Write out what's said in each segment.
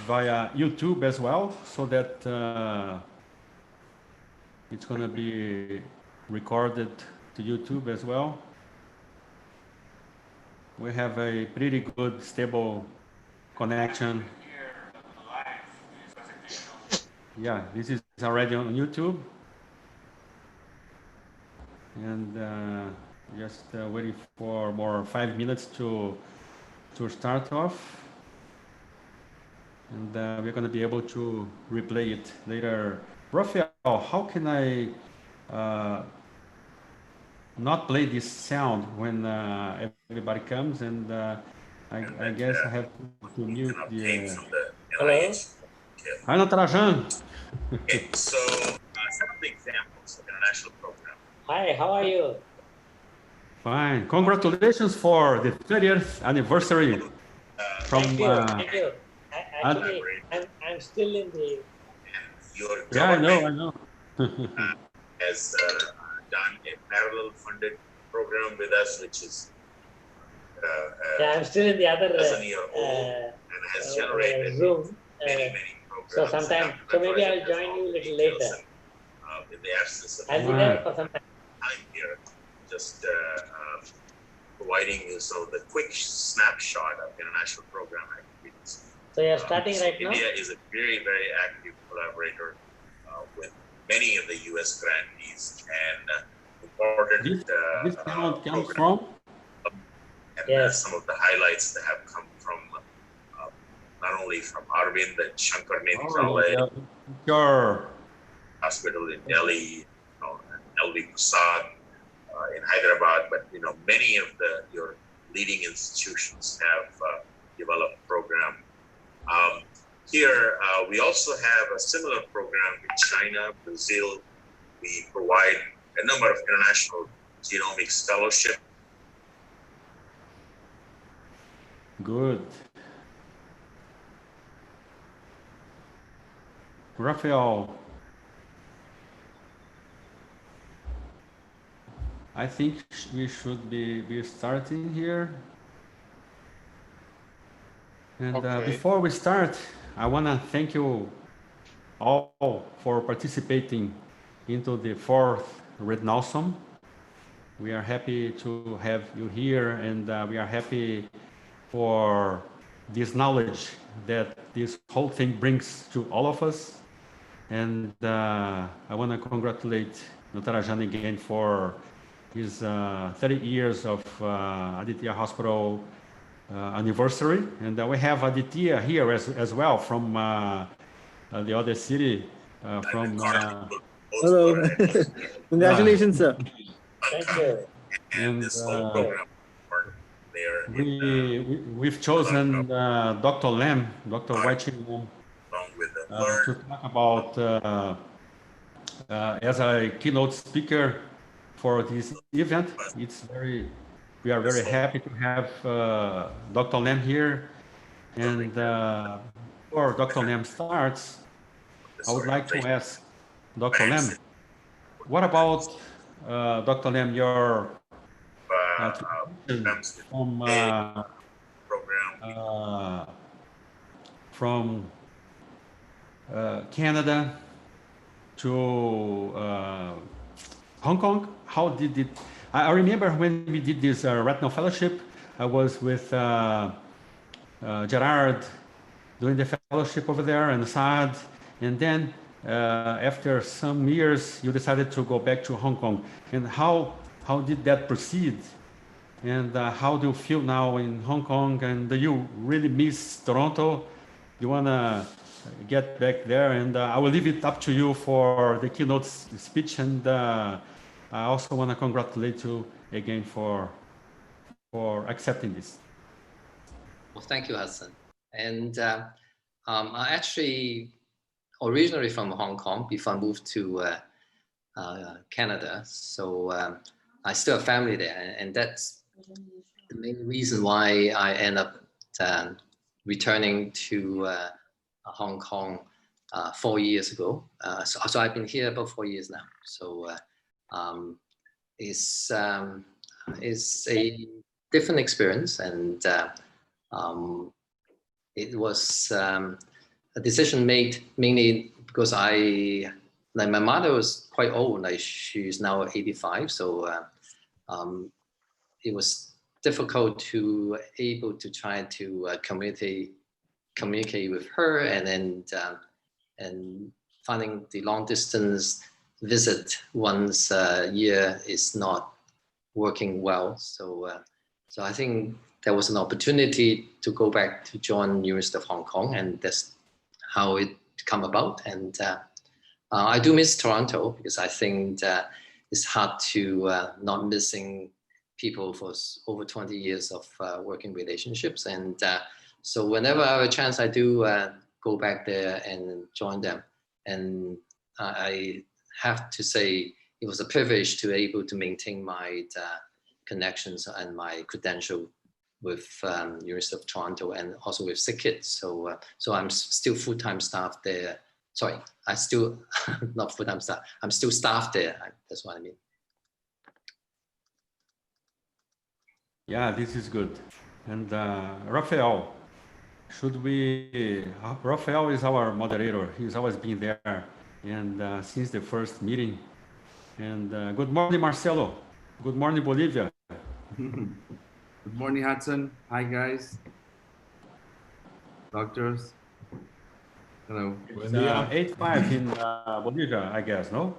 via YouTube as well, so that it's going to be recorded to YouTube as well. We have a pretty good, stable connection. Yeah, this is already on YouTube. And just waiting for more 5 minutes to start off. And we're going to be able to replay it later. Rafael, how can I not play this sound when everybody comes? And I guess I have to mute the... Hello? Hi, Natarajan. Okay, so some of the examples of international program. Hi, how are you? Fine. Congratulations for the 30th anniversary. Thank you. Thank you. Actually, I'm still in the... Your yeah, I know. has done a parallel funded program with us, which is yeah, I'm still in the other and has generated Zoom. many programs. So sometime, so maybe I'll join you a little later. In the absence of I'll be there for some time. I'm here, just providing you the quick snapshot of international program activities. So you're starting right now? India is a very, very active collaborator with many of the U.S. grantees and important this comes from? And yes. Some of the highlights that have come from not only from Arvind and Shankar Nethralaya Your Hospital in Delhi, LV Prasad in Hyderabad, but many of your leading institutions have developed a program. Here we also have a similar program in China, Brazil. We provide a number of international genomics fellowship. Good. Rafael, I think we should be starting here. And okay. Before we start, I want to thank you all for participating into the 4th Retinawesome. We are happy to have you here, and we are happy for this knowledge that this whole thing brings to all of us. And I want to congratulate Natarajan again for his 30 years of Aditya Hospital anniversary. And we have Aditya here as well from the other city. Hello. Congratulations, sir. Thank you. And this whole program we've chosen Dr. Lam, Dr. Wai-Ching Lam, to talk about as a keynote speaker for this event. We are very happy to have Dr. Lam here. And before Dr. Lam starts, I would like to ask Dr. Lam, what about Dr. Lam, your from Canada to Hong Kong? How did it? I remember when we did this retinal fellowship, I was with Gerard doing the fellowship over there and Saad, and then after some years you decided to go back to Hong Kong. And how did that proceed? And how do you feel now in Hong Kong? And do you really miss Toronto? You want to get back there? And I will leave it up to you for the keynote speech. And I also want to congratulate you again for accepting this. Well, thank you, Hassan. And I'm actually originally from Hong Kong before I moved to Canada. So I still have family there, and that's the main reason why I end up returning to Hong Kong 4 years ago. So I've been here about 4 years now. So it's a different experience, and it was a decision made mainly because like my mother was quite old, like she's now 85. So it was difficult to able to try to communicate with her, and then and finding the long distance visit once a year is not working well. So so I think there was an opportunity to go back to join University of Hong Kong, and that's how it come about. And I do miss Toronto, because I think it's hard to not missing people for over 20 years of working relationships. And so whenever I have a chance, I do go back there and join them. And I have to say, it was a privilege to be able to maintain my connections and my credential with University of Toronto, and also with SickKids. So so I'm still full-time staff there. Sorry, I still not full-time staff. I'm still staff there. That's what I mean. Yeah, this is good. And Rafael, Rafael is our moderator. He's always been there, and since the first meeting. And good morning, Marcelo. Good morning, Bolivia. Good morning, Hudson. Hi, guys. Doctors. Hello. It's 8:05 in Bolivia, I guess, no?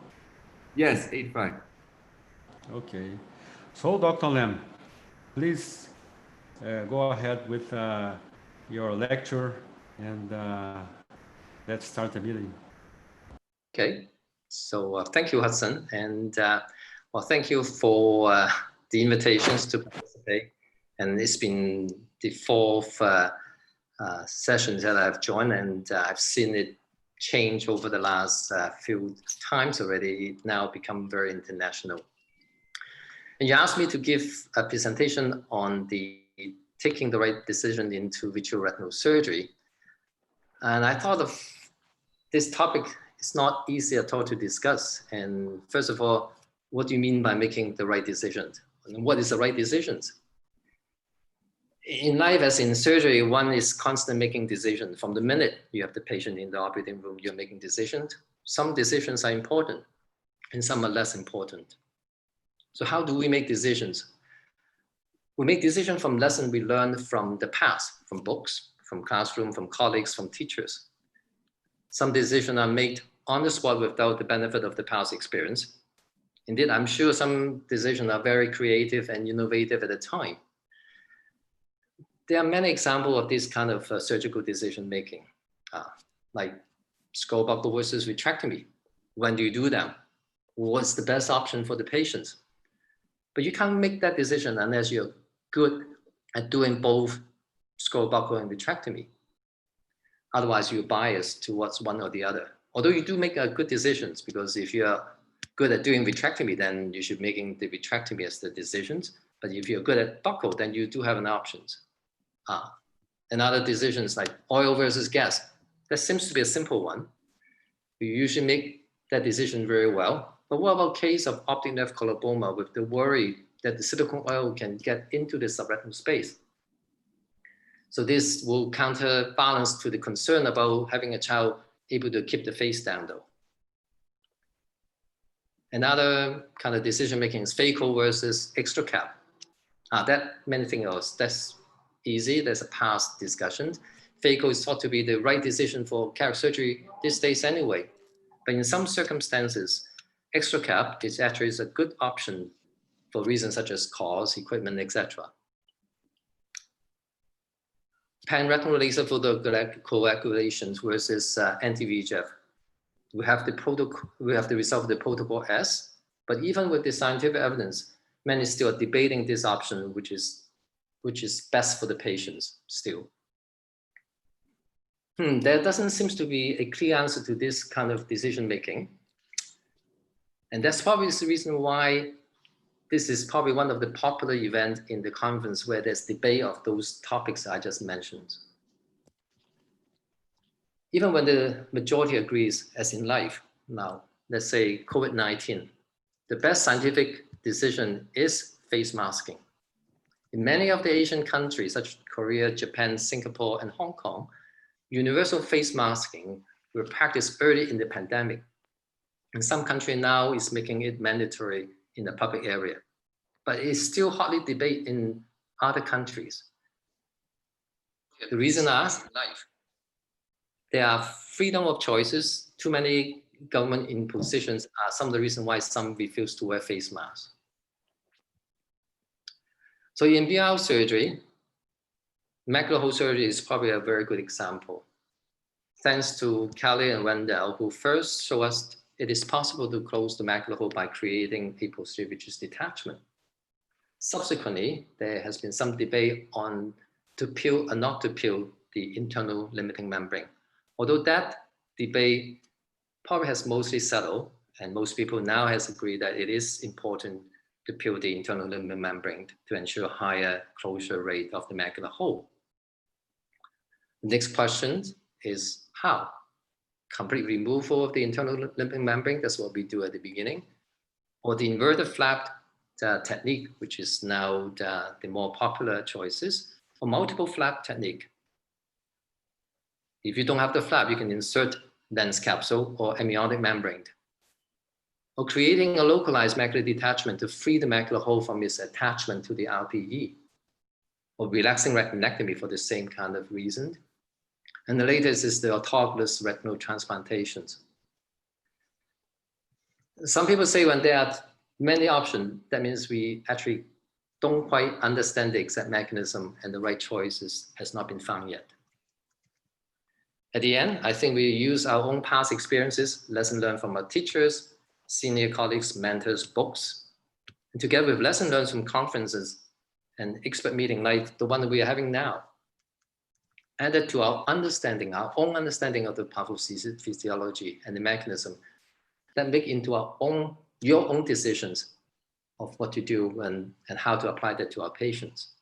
Yes, 8:05. Okay. So, Dr. Lam, please go ahead with your lecture, and let's start the meeting. Okay. So thank you, Hudson. And well, thank you for the invitations to participate. And it's been the fourth sessions that I've joined, and I've seen it change over the last few times already. It now become very international. And you asked me to give a presentation on the taking the right decision into vitreoretinal surgery. And I thought of this topic is not easy at all to discuss. And first of all, what do you mean by making the right decisions? And what is the right decisions? In life, as in surgery, one is constantly making decisions. From the minute you have the patient in the operating room, you're making decisions. Some decisions are important and some are less important. So how do we make decisions? We make decisions from lessons we learned from the past, from books, from classroom, from colleagues, from teachers. Some decisions are made on the spot without the benefit of the past experience. Indeed, I'm sure some decisions are very creative and innovative at the time. There are many examples of this kind of surgical decision making, like scleral buckle versus vitrectomy. When do you do them? What's the best option for the patients? But you can't make that decision unless you're good at doing both scleral buckle and vitrectomy. Otherwise, you're biased towards one or the other. Although you do make good decisions, because if you're good at doing vitrectomy, then you should be making the vitrectomy as the decisions. But if you're good at buckle, then you do have an options. And other decisions like oil versus gas, that seems to be a simple one. You usually make that decision very well. But what about case of optic nerve coloboma with the worry that the silicone oil can get into the subretinal space? So this will counterbalance to the concern about having a child able to keep the face down though. Another kind of decision making is phaco versus extra cap. That many things else, that's easy, there's a past discussion. Phaco is thought to be the right decision for cataract surgery these days anyway. But in some circumstances, extra cap is actually a good option for reasons such as cost, equipment, etc. Pan-retinal laser photocoagulation versus anti-VEGF. We have the result of the protocol S, but even with the scientific evidence, many still are debating this option, which is best for the patients still. There doesn't seem to be a clear answer to this kind of decision making. And that's probably the reason why this is probably one of the popular events in the conference where there's debate of those topics I just mentioned. Even when the majority agrees, as in life now, let's say COVID-19, the best scientific decision is face masking. In many of the Asian countries, such as Korea, Japan, Singapore, and Hong Kong, universal face masking were practiced early in the pandemic. And some country now is making it mandatory in the public area. But it's still hotly debated in other countries. The reason is there are freedom of choices. Too many government impositions are some of the reasons why some refuse to wear face masks. So in BR surgery, macular hole surgery is probably a very good example. Thanks to Kelly and Wendell, who first showed us it is possible to close the macular hole by creating a posterior vitreous detachment. Subsequently, there has been some debate on to peel or not to peel the internal limiting membrane. Although that debate probably has mostly settled, and most people now has agreed that it is important to peel the internal limiting membrane to ensure higher closure rate of the macular hole. The next question is how? Complete removal of the internal limiting membrane, that's what we do at the beginning, or the inverted flap technique, which is now the more popular choices, or multiple flap technique. If you don't have the flap, you can insert lens capsule or amniotic membrane, or creating a localized macular detachment to free the macular hole from its attachment to the RPE, or relaxing retinectomy for the same kind of reason. And the latest is the autologous retinal transplantations. Some people say when there are many options, that means we actually don't quite understand the exact mechanism and the right choices has not been found yet. At the end, I think we use our own past experiences, lesson learned from our teachers, senior colleagues, mentors, books, and together with lesson learned from conferences and expert meeting like the one that we are having now, added to our understanding, our own understanding of the pathophysiology and the mechanism, that make into our own, your own decisions of what to do and how to apply that to our patients.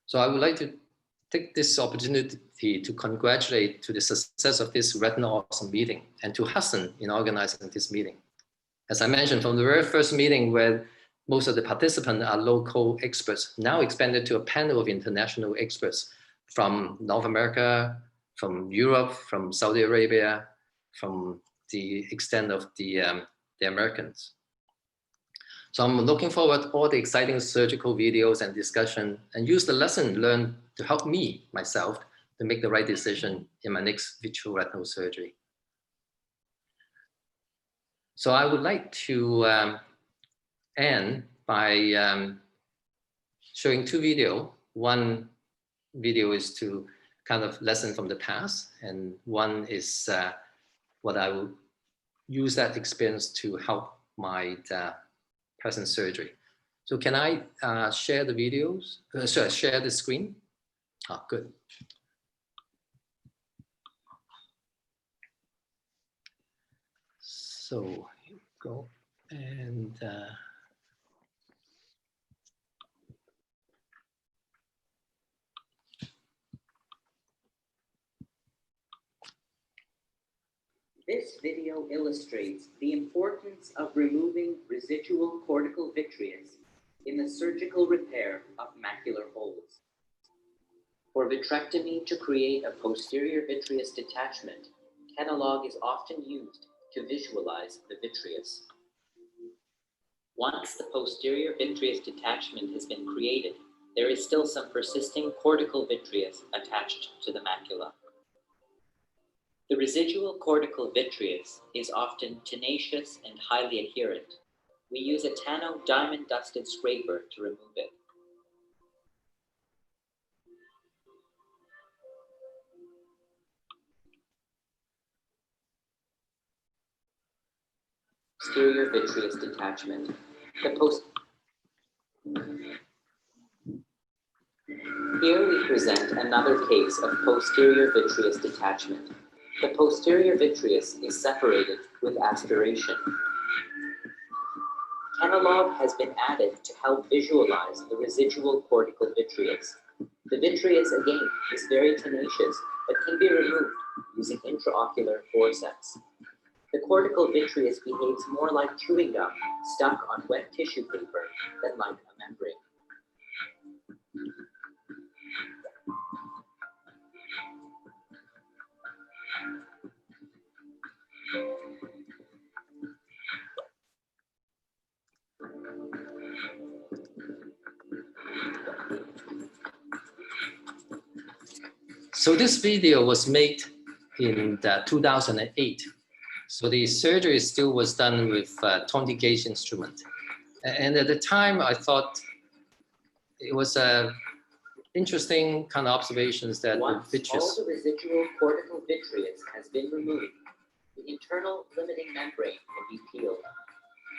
So I would like to take this opportunity to congratulate to the success of this Retinawesome meeting and to Hudson in organizing this meeting. As I mentioned, from the very first meeting where most of the participants are local experts, now expanded to a panel of international experts from North America, from Europe, from Saudi Arabia, from the extent of the Americans. So I'm looking forward to all the exciting surgical videos and discussion and use the lesson learned to help me, myself, to make the right decision in my next vitreoretinal surgery. So I would like to end by showing two videos. One video is to kind of lesson from the past, and one is what I will use that experience to help my present surgery. So can I share the videos? Sorry, share the screen? Oh, good. So here we go. And this video illustrates the importance of removing residual cortical vitreous in the surgical repair of macular holes. For vitrectomy to create a posterior vitreous detachment, catalog is often used to visualize the vitreous. Once the posterior vitreous detachment has been created, there is still some persisting cortical vitreous attached to the macula. The residual cortical vitreous is often tenacious and highly adherent. We use a Tanno diamond dusted scraper to remove it. Posterior vitreous detachment. Here we present another case of posterior vitreous detachment. The posterior vitreous is separated with aspiration. Catalog has been added to help visualize the residual cortical vitreous. The vitreous, again, is very tenacious, but can be removed using intraocular forceps. The cortical vitreous behaves more like chewing gum stuck on wet tissue paper than like a membrane. So this video was made in 2008. So the surgery still was done with tone gauge instrument. And at the time, I thought it was interesting kind of observations that Once the vitreous. all the residual cortical vitreous has been removed, the internal limiting membrane can be peeled.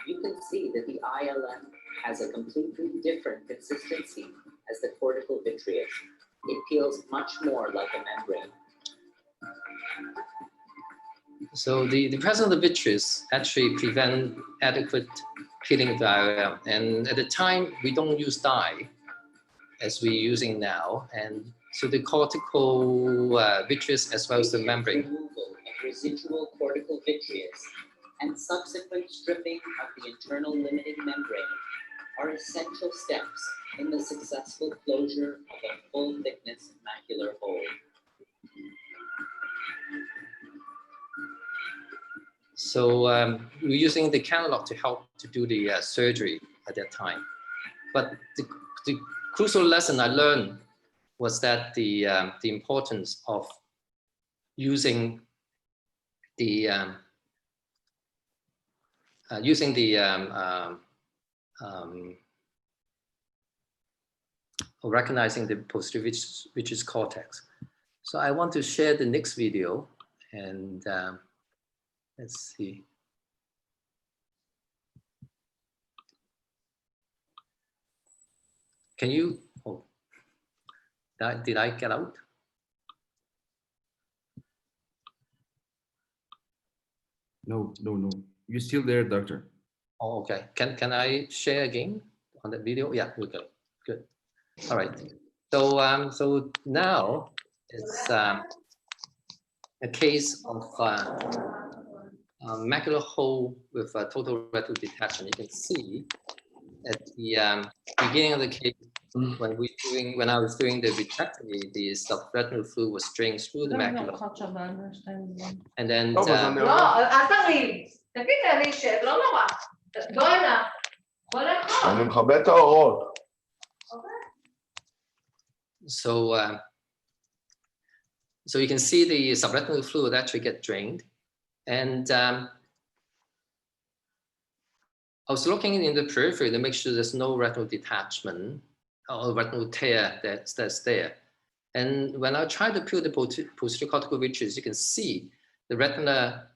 You can see that the ILM has a completely different consistency as the cortical vitreous. It peels much more like a membrane. So the presence of the vitreous actually prevent adequate peeling of the IOL. And at the time, we don't use dye as we're using now. And so the cortical vitreous as well as the membrane. Removal of residual cortical vitreous and subsequent stripping of the internal limiting membrane are essential steps in the successful closure of a full thickness macular hole. So we're using the catalog to help to do the surgery at that time. But the crucial lesson I learned was that the importance of using the recognizing the posterior vitreous cortex. So I want to share the next video, and let's see. Can you, oh, did I get out? No. You're still there, doctor. Oh, okay. Can I share again on the video? Yeah, we're good. Good. All right. So so now it's a case of macular hole with a total retinal detachment. You can see at the beginning of the case when I was doing the vitrectomy, the subretinal fluid was drained through the macula. And then so you can see the subretinal fluid actually get drained. And I was looking in the periphery to make sure there's no retinal detachment or retinal tear that's there. And when I tried to peel the posterior cortical vitreous, you can see the retina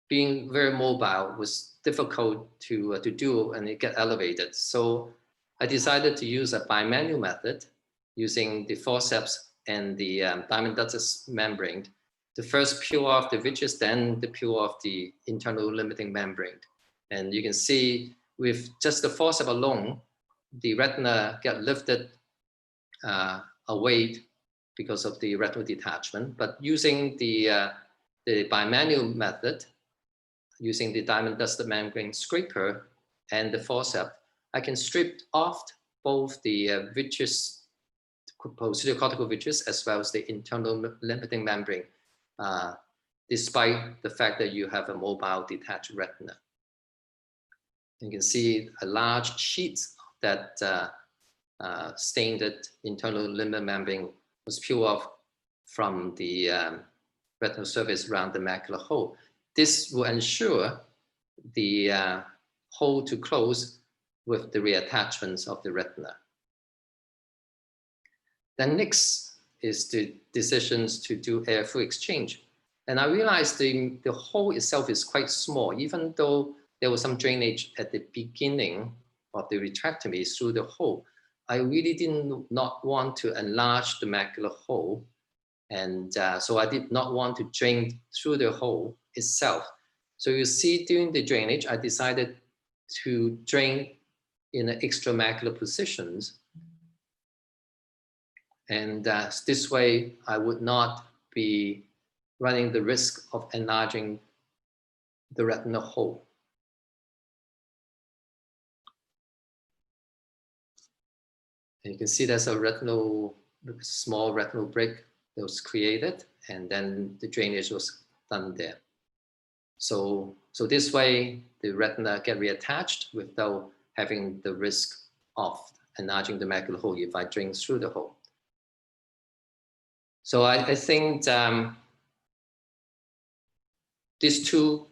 being very mobile was difficult to do, and it get elevated. So I decided to use a bimanual method using the forceps and the diamond dustus membrane to first peel off the vitreous, then to peel off the internal limiting membrane. And you can see with just the forceps alone, the retina get lifted away because of the retinal detachment. But using the bimanual method, using the diamond dusted membrane scraper and the forceps, I can strip off both the vitreous, posterior cortical vitreous, as well as the internal limiting membrane, despite the fact that you have a mobile detached retina. You can see a large sheet that stained internal limiting membrane was peeled off from the retinal surface around the macular hole. This will ensure the hole to close with the reattachments of the retina. Then next is the decisions to do air-fluid exchange. And I realized the hole itself is quite small, even though there was some drainage at the beginning of the vitrectomy through the hole. I really did not want to enlarge the macular hole. And so I did not want to drain through the hole itself. So you see during the drainage, I decided to drain in an extramacular positions. And this way, I would not be running the risk of enlarging the retinal hole. And you can see there's a small retinal break that was created, and then the drainage was done there. So this way, the retina get reattached without having the risk of enlarging the macular hole if I drain through the hole. So I think these two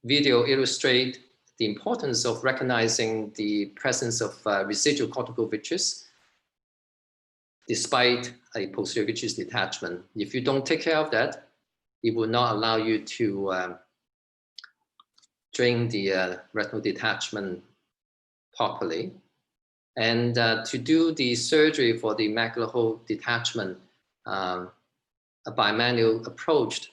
videos illustrate the importance of recognizing the presence of residual cortical vitreous despite a posterior vitreous detachment. If you don't take care of that, it will not allow you to drain the retinal detachment properly. And to do the surgery for the macular hole detachment, a bimanual approach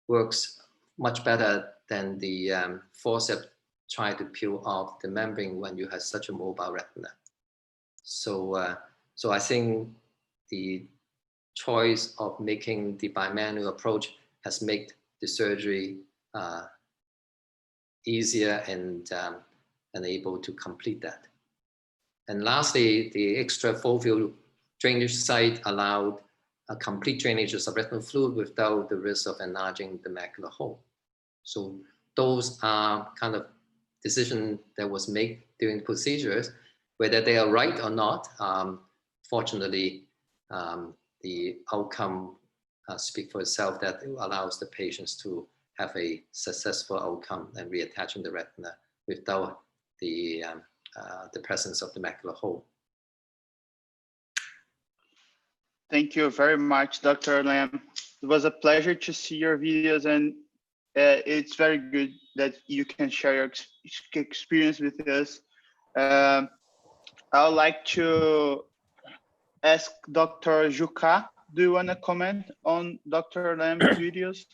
works much better than the forceps try to peel off the membrane when you have such a mobile retina. So, so I think the choice of making the bimanual approach has made the surgery easier and able to complete that. And lastly, the extrafoveal drainage site allowed a complete drainage of retinal fluid without the risk of enlarging the macular hole. So those are kind of decisions that was made during procedures. Whether they are right or not, fortunately, the outcome speak for itself, that it allows the patients to have a successful outcome and reattaching the retina without the presence of the macular hole. Thank you very much, Dr. Lam. It was a pleasure to see your videos, and it's very good that you can share your experience with us. I would like to ask Dr. Juka, do you want to comment on Dr. Lam's videos?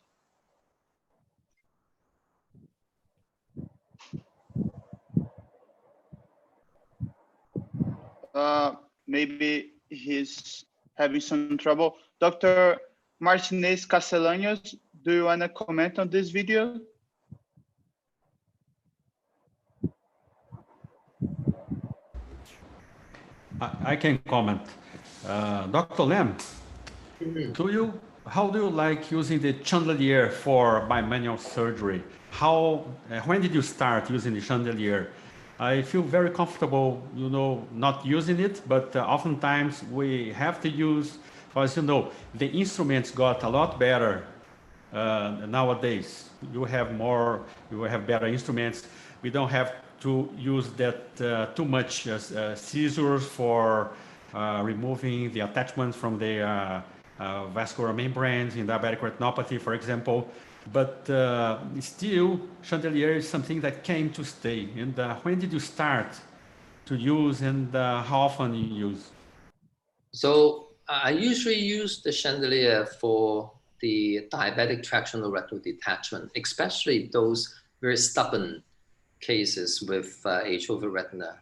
Maybe he's having some trouble. Dr. Martinez Castellanos, do you want to comment on this video? I can comment. Dr. Lam, how do you like using the chandelier for bimanual surgery? When did you start using the chandelier? I feel very comfortable, not using it, but oftentimes we have to use, because the instruments got a lot better nowadays. You have better instruments. We don't have to use that too much scissors for removing the attachment from the vascular membranes in diabetic retinopathy, for example. But still, chandelier is something that came to stay. And when did you start to use, and how often you use? So I usually use the chandelier for the diabetic tractional retinal detachment, especially those very stubborn cases with atrophic retina.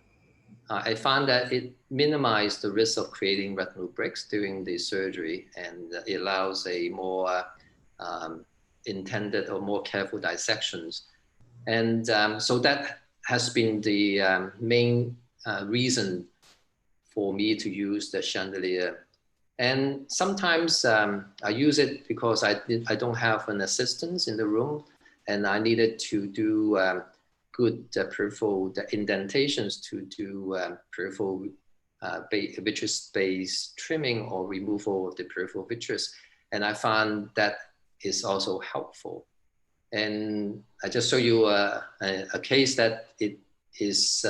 I found that it minimized the risk of creating retinal breaks during the surgery, and it allows a more intended or more careful dissections. And so that has been the main reason for me to use the chandelier. And sometimes I use it because I don't have an assistant in the room, and I needed to do good peripheral indentations to do peripheral vitreous space trimming or removal of the peripheral vitreous. And I found that is also helpful. And I just show you a case that it is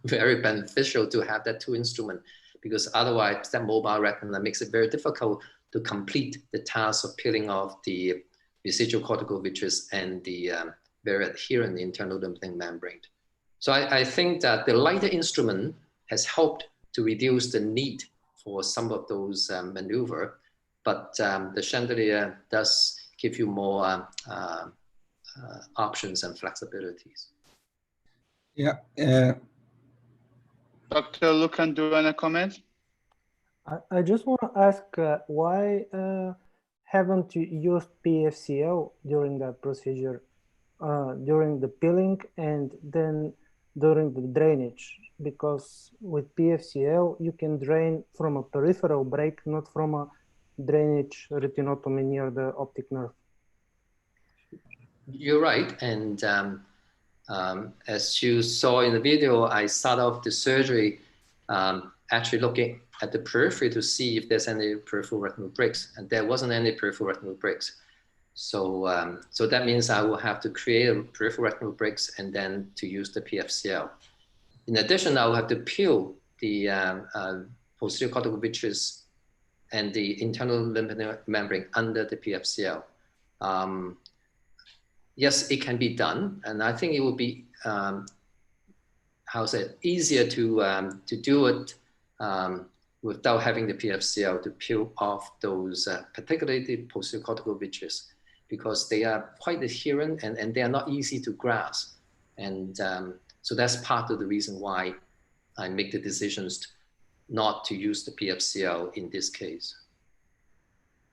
very beneficial to have that two instrument, because otherwise that mobile retina makes it very difficult to complete the task of peeling off the residual cortical vitreous and the very adherent internal limiting membrane. So I think that the lighter instrument has helped to reduce the need for some of those maneuver, but the chandelier does give you more options and flexibilities. Yeah. Dr. Lucan, do you want to comment? I just want to ask why haven't you used PFCL during the procedure, during the peeling and then during the drainage? Because with PFCL, you can drain from a peripheral break, not from a drainage retinotomy near the optic nerve. You're right. And as you saw in the video, I start off the surgery actually looking at the periphery to see if there's any peripheral retinal breaks, and there wasn't any peripheral retinal breaks. So, so that means I will have to create a peripheral retinal breaks and then to use the PFCL. In addition, I will have to peel the posterior cortical vitreous and the internal lymphatic membrane under the PFCL. Yes, it can be done, and I think it will be easier to do it without having the PFCL to peel off those, particularly the posterior cortical vitreous, because they are quite adherent and they are not easy to grasp. And so that's part of the reason why I make the decisions not to use the PFCL in this case.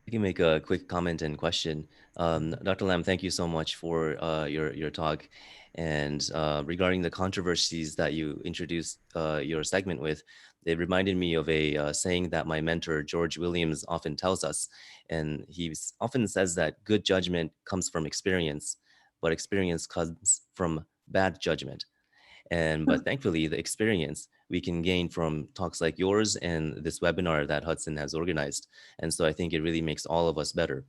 I can make a quick comment and question. Dr. Lam, thank you so much for your talk. And regarding the controversies that you introduced your segment with, it reminded me of a saying that my mentor, George Williams, often tells us. And he often says that good judgment comes from experience, but experience comes from bad judgment. But thankfully, the experience we can gain from talks like yours and this webinar that Hudson has organized. And so I think it really makes all of us better.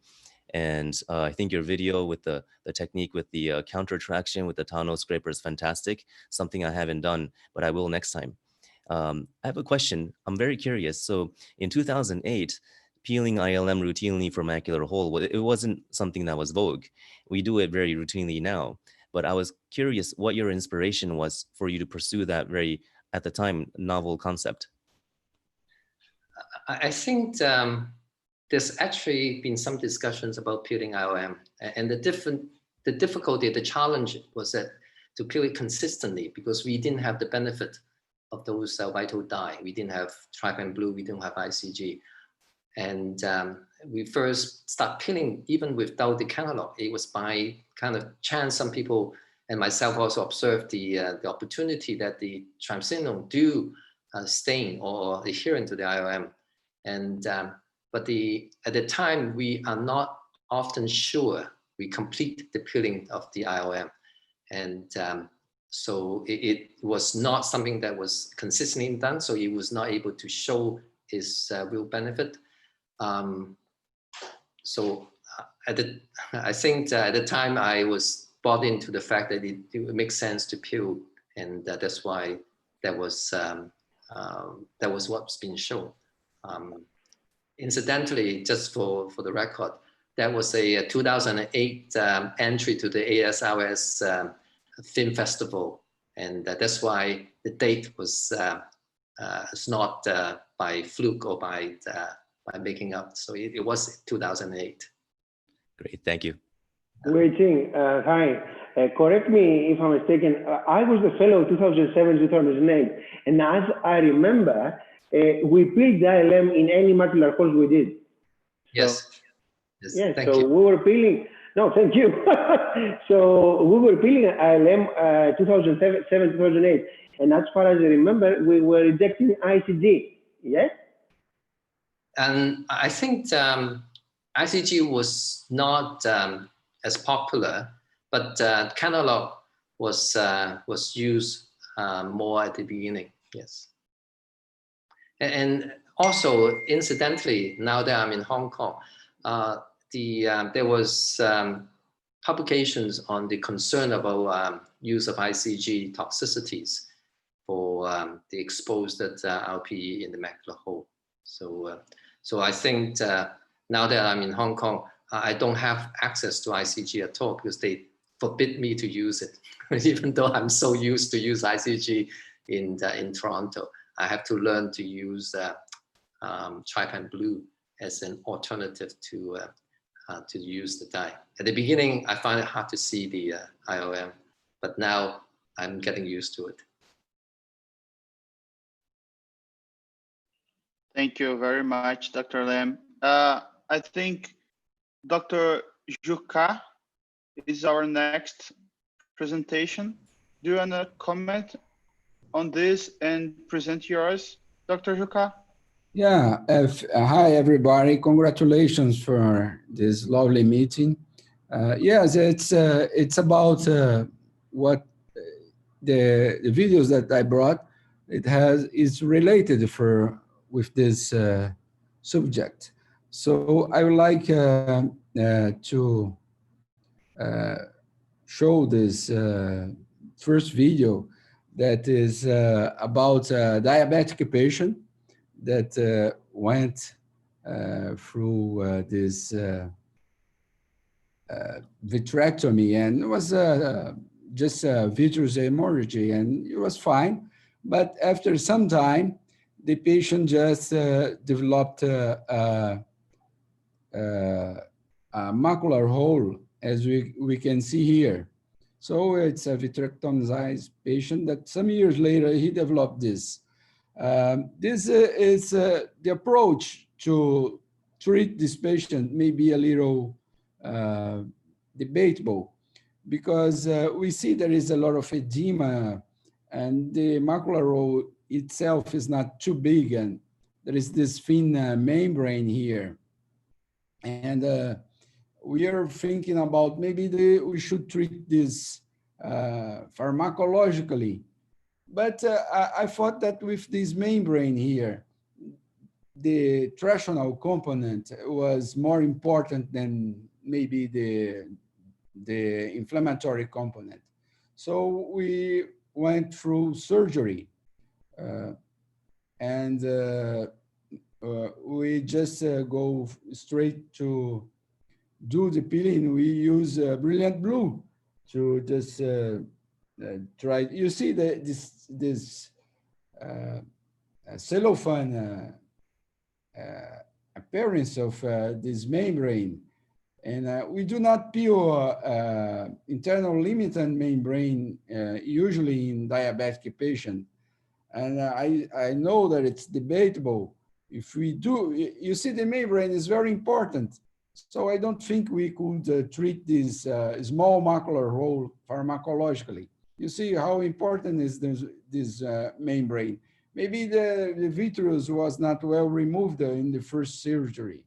And I think your video with the technique with the counter traction with the tonneau scraper is fantastic, something I haven't done, but I will next time. I have a question. I'm very curious. So in 2008, peeling ILM routinely for macular hole, it wasn't something that was vogue. We do it very routinely now. But I was curious what your inspiration was for you to pursue that very, at the time, novel concept. I think there's actually been some discussions about peeling IOM, and the difficulty, the challenge was that to peel it consistently, because we didn't have the benefit of those vital dye. We didn't have trypan blue, we didn't have ICG. And we first start peeling even without the catalog. It was by kind of chance. Some people and myself also observed the opportunity that the triamcinolone do stain or adherent to the IOM. And but at the time we are not often sure we complete the peeling of the IOM, and so it was not something that was consistently done. So it was not able to show its real benefit. So I think at the time I was bought into the fact that it makes sense to peel, and that's why that was what's been shown. Incidentally, just for the record, that was a 2008 entry to the ASRS Film Festival, and that's why the date was it's not by fluke or by making up. So it was 2008. Great, thank you. Wei Ching, hi. Correct me if I'm mistaken. I was the fellow 2007, 2008, and as I remember, we peeled the ILM in any macular holes we did. Yes. So, yes. Yes. Thank So you. we were peeling. No, thank you. So we were peeling ILM 2007, 2008, and as far as I remember, we were rejecting ICG. Yes. And I think ICG was not as popular, but catalog was used more at the beginning. Yes. And also, incidentally, now that I'm in Hong Kong, there was publications on the concern about use of ICG toxicities for the exposed RPE in the macular hole. So, so I think now that I'm in Hong Kong, I don't have access to ICG at all because they forbid me to use it. Even though I'm so used to use ICG in Toronto, I have to learn to use trypan blue as an alternative to use the dye. At the beginning, I found it hard to see the IOM, but now I'm getting used to it. Thank you very much, Dr. Lam. I think Dr. Juka is our next presentation. Do you want to comment on this and present yours, Dr. Juka? Yeah, hi everybody. Congratulations for this lovely meeting. Yes, it's about what the videos that I brought. Is related with this subject. So I would like to show this first video that is about a diabetic patient that went through this vitrectomy, and it was just a vitreous hemorrhage, and it was fine. But after some time, the patient just developed a macular hole, as we can see here. So it's a vitrectomized patient that some years later, he developed this. This is the approach to treat this patient may be a little debatable, because we see there is a lot of edema and the macular hole itself is not too big, and there is this thin membrane here. And we are thinking about maybe we should treat this pharmacologically. But I thought that with this membrane here, the Tractional component was more important than maybe the inflammatory component. So we went through surgery, and we just go straight to do the peeling. We use brilliant blue to just try. You see this cellophane appearance of this membrane. And we do not peel internal limiting membrane usually in diabetic patient. And I know that it's debatable. If we do, you see the membrane is very important. So I don't think we could treat this small macular hole pharmacologically. You see how important is this membrane. Maybe the vitreous was not well removed in the first surgery.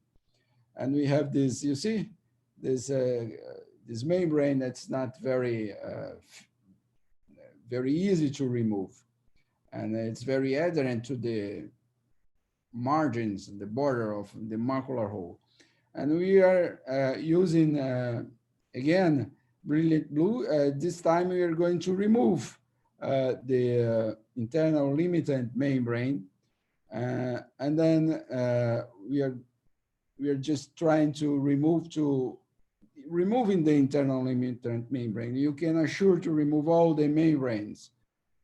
And we have this, you see, this membrane that's not very easy to remove. And it's very adherent to the margins, the border of the macular hole. And we are using, again, brilliant blue. This time we are going to remove the internal limiting membrane. And then we are just trying to removing the internal limiting membrane. You can assure to remove all the membranes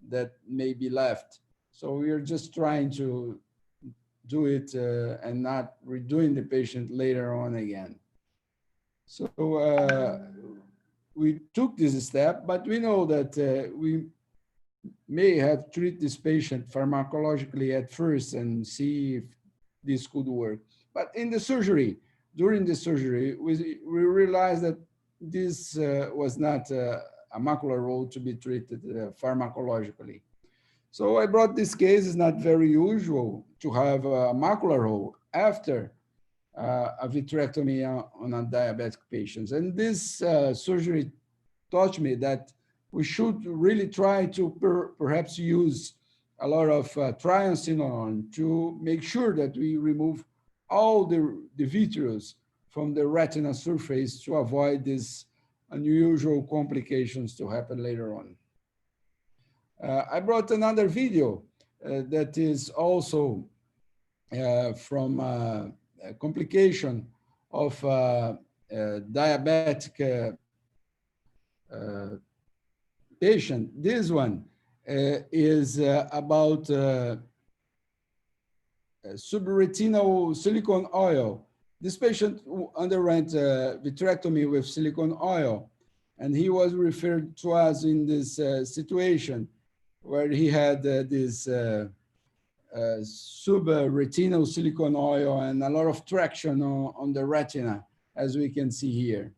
that may be left. So we are just trying to do it and not redoing the patient later on again. So we took this step, but we know that we may have treated this patient pharmacologically at first and see if this could work. But in the surgery, during the surgery, we realized that this was not a macular hole to be treated pharmacologically. So I brought this case. It's not very usual to have a macular hole after a vitrectomy on a diabetic patient. And this surgery taught me that we should really try to perhaps use a lot of triamcinolone to make sure that we remove all the vitreous from the retina surface to avoid these unusual complications to happen later on. I brought another video that is also from a complication of diabetic patient. This one is about subretinal silicone oil. This patient underwent vitrectomy with silicone oil, and he was referred to us in this situation where he had this subretinal silicone oil and a lot of traction on the retina, as we can see here.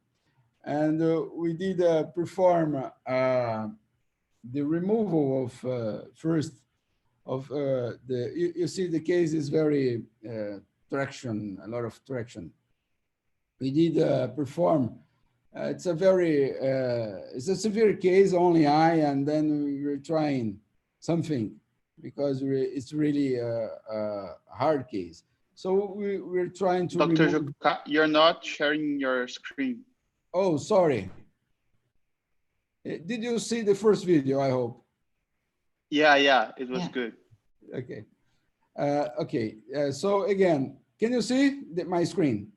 And we did perform the removal of first of you see the case is very traction, a lot of traction. We did perform It's a very, it's a severe case, only eye, and then we're trying something because it's really a hard case. So we're trying to Dr. remove... Juca, you're not sharing your screen. Oh, sorry. Did you see the first video, I hope? Yeah, it was good. Okay. Okay, so again, can you see my screen?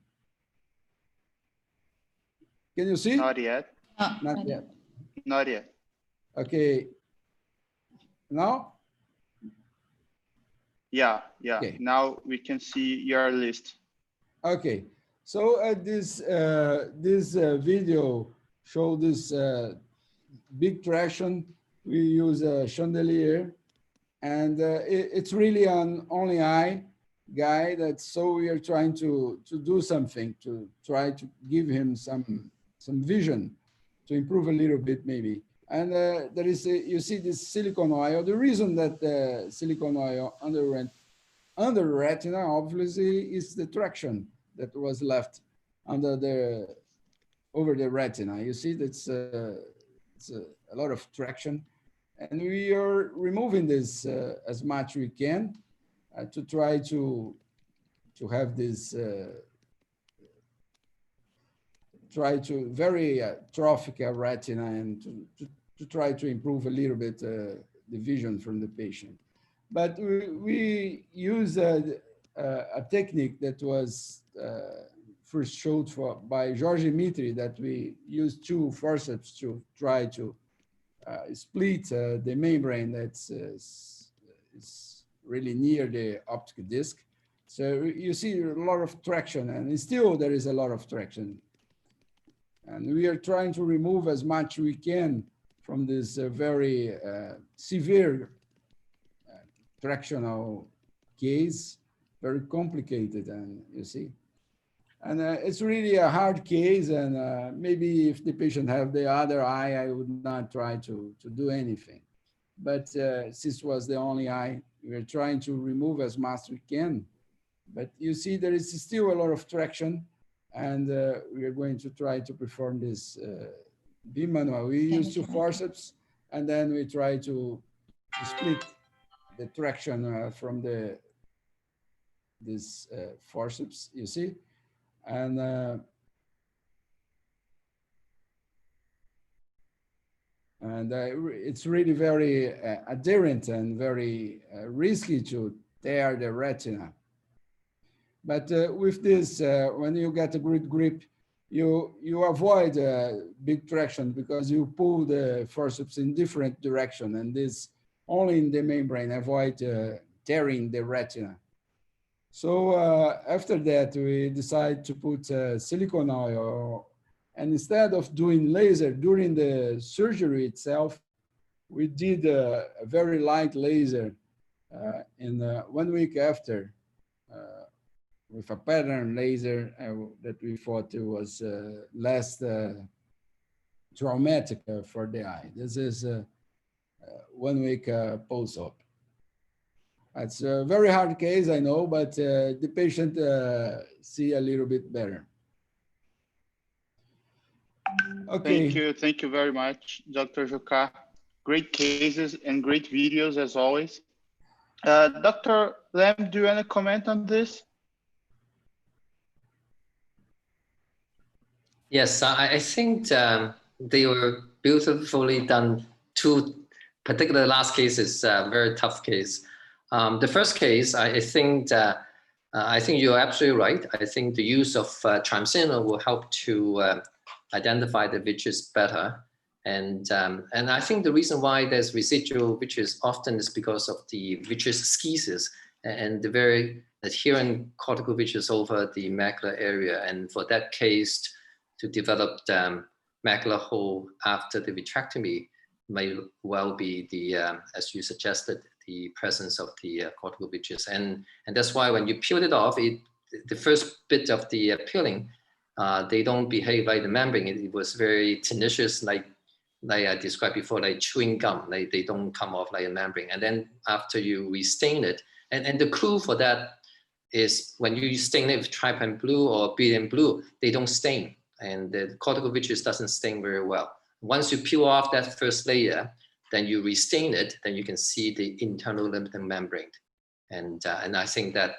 Can you see? Not yet. Not yet. Not yet. Okay. Now? Yeah. Okay. Now we can see your list. Okay. So this video show this big traction. We use a chandelier, and it's really an only eye guy. So we are trying to do something to try to give him some vision, to improve a little bit maybe. And there is you see this silicone oil. The reason that silicone oil under retina obviously is the traction that was left over the retina. You see that's it's a lot of traction, and we are removing this as much we can to try to have this very trophic retina, and to try to improve a little bit the vision from the patient. But we use a technique that was first showed by George Mitri, that we use two forceps to try to split the membrane that's is really near the optic disc. So you see a lot of traction, and still there is a lot of traction. And we are trying to remove as much we can from this very severe tractional case, very complicated, and you see. And it's really a hard case, and maybe if the patient have the other eye, I would not try to do anything. But since it was the only eye, we're trying to remove as much as we can. But you see there is still a lot of traction, and we are going to try to perform this bimanual. We use two forceps, and then we try to split the traction from this forceps, you see. And it's really very adherent and very risky to tear the retina. But with this, when you get a good grip, you avoid big traction because you pull the forceps in different direction, and this only in the membrane avoid tearing the retina. So after that, we decided to put silicone oil, and instead of doing laser during the surgery itself, we did a very light laser in 1 week after with a pattern laser that we thought it was less traumatic for the eye. This is 1 week post-op. It's a very hard case, I know, but the patient see a little bit better. Okay. Thank you very much, Dr. Juca. Great cases and great videos as always. Dr. Lam, do you want to comment on this? Yes, I think they were beautifully done. Two particular last cases, very tough case. The first case, I think you're absolutely right. I think the use of triamcinolone will help to identify the vitreous better. And I think the reason why there's residual vitreous often is because of the vitreous schisis and the very adherent cortical vitreous over the macular area. And for that case to develop macular hole after the vitrectomy may well be the, as you suggested, the presence of the cortical vitreous. And that's why when you peel it off, the first bit of the peeling, they don't behave like the membrane. It was very tenacious, like I described before, like chewing gum. Like they don't come off like a membrane. And then after you restain it, and the clue for that is when you stain it with trypan blue or brilliant blue, they don't stain. and the cortical vitreous doesn't stain very well. Once you peel off that first layer, then you restain it, then you can see the internal limiting membrane. And I think that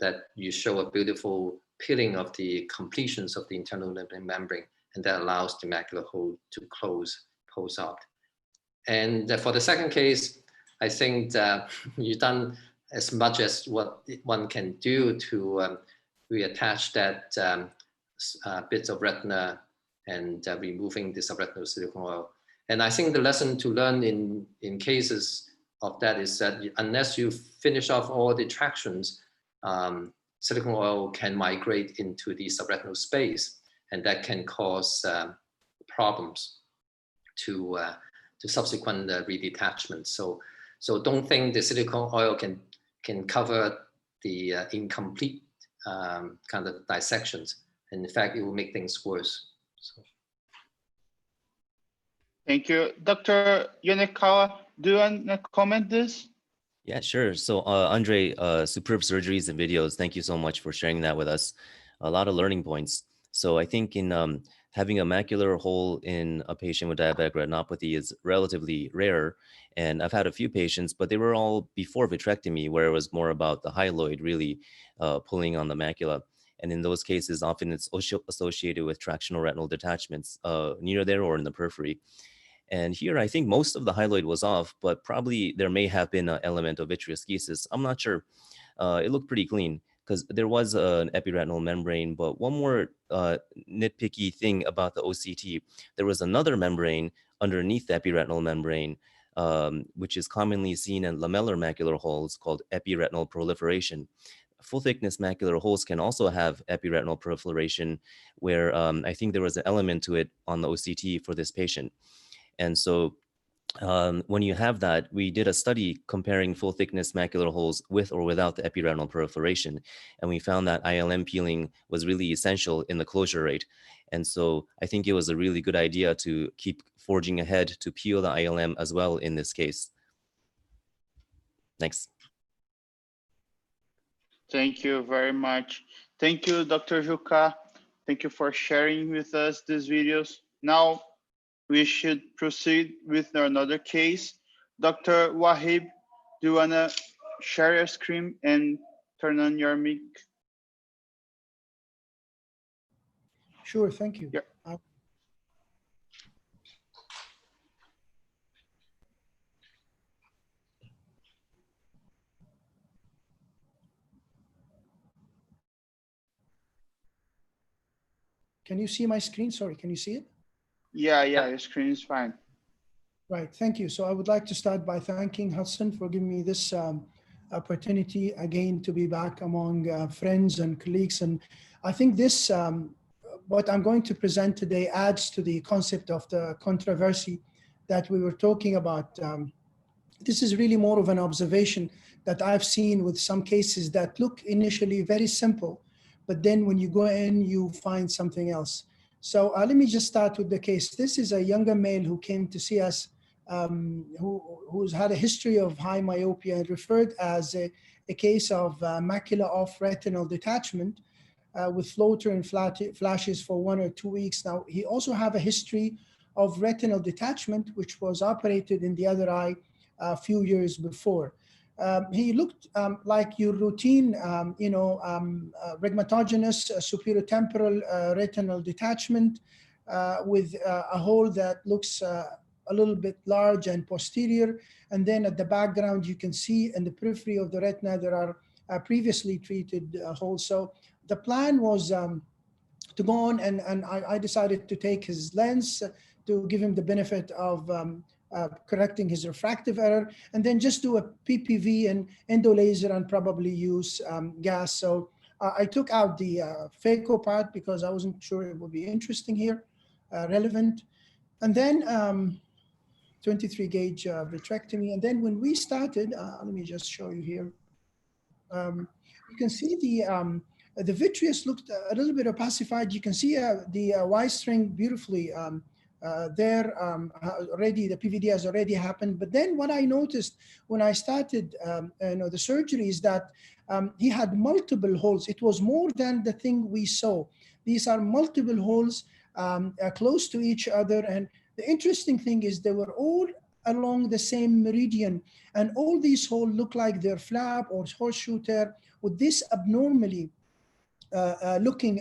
that you show a beautiful peeling of the completions of the internal limiting membrane, and that allows the macular hole to close post-op. And for the second case, I think that you've done as much as what one can do to reattach that bits of retina and removing the subretinal silicone oil. And I think the lesson to learn in cases of that is that unless you finish off all the tractions, silicone oil can migrate into the subretinal space, and that can cause problems to subsequent redetachment. So don't think the silicone oil can cover the incomplete kind of dissections. And in fact, it will make things worse. So. Thank you. Dr. Yonekawa, do you want to comment this? Yeah, sure. So Andre, superb surgeries and videos. Thank you so much for sharing that with us. A lot of learning points. So I think in having a macular hole in a patient with diabetic retinopathy is relatively rare. And I've had a few patients, but they were all before vitrectomy, where it was more about the hyaloid really pulling on the macula. And in those cases, often it's associated with tractional retinal detachments near there or in the periphery. And here, I think most of the hyaloid was off, but probably there may have been an element of vitreoschisis. I'm not sure. It looked pretty clean because there was an epiretinal membrane. But one more nitpicky thing about the OCT, there was another membrane underneath the epiretinal membrane, which is commonly seen in lamellar macular holes called epiretinal proliferation. Full thickness macular holes can also have epiretinal proliferation, where I think there was an element to it on the OCT for this patient. And so when you have that, we did a study comparing full thickness macular holes with or without the epiretinal proliferation. And we found that ILM peeling was really essential in the closure rate. And so I think it was a really good idea to keep forging ahead to peel the ILM as well in this case. Thanks. Thank you very much. Thank you, Dr. Juca. Thank you for sharing with us these videos. Now, we should proceed with another case. Dr. Wahib, do you want to share your screen and turn on your mic? Sure, thank you. Yeah. Can you see my screen? Sorry, can you see it? Yeah, your screen is fine. Right, thank you. So I would like to start by thanking Hudson for giving me this opportunity again to be back among friends and colleagues. And I think this, what I'm going to present today adds to the concept of the controversy that we were talking about. This is really more of an observation that I've seen with some cases that look initially very simple, but then when you go in, you find something else. So let me just start with the case. This is a younger male who came to see us, who's had a history of high myopia and referred as a case of macular off retinal detachment with floater and flashes for 1 or 2 weeks. Now, he also have a history of retinal detachment, which was operated in the other eye a few years before. He looked like your routine, rhegmatogenous superior temporal retinal detachment with a hole that looks a little bit large and posterior. And then at the background, you can see in the periphery of the retina, there are previously treated holes. So the plan was to go on, and I decided to take his lens to give him the benefit of correcting his refractive error, and then just do a PPV and endolaser and probably use gas. So I took out the phaco part because I wasn't sure it would be interesting here, relevant. And then 23 gauge vitrectomy. And then when we started, let me just show you here. You can see the vitreous looked a little bit opacified. You can see the Y string beautifully there already. The PVD has already happened. But then what I noticed when I started the surgery is that he had multiple holes. It was more than the thing we saw. these are multiple holes close to each other. And the interesting thing is they were all along the same meridian, and all these holes look like they're flap or horseshoe tear with this abnormally looking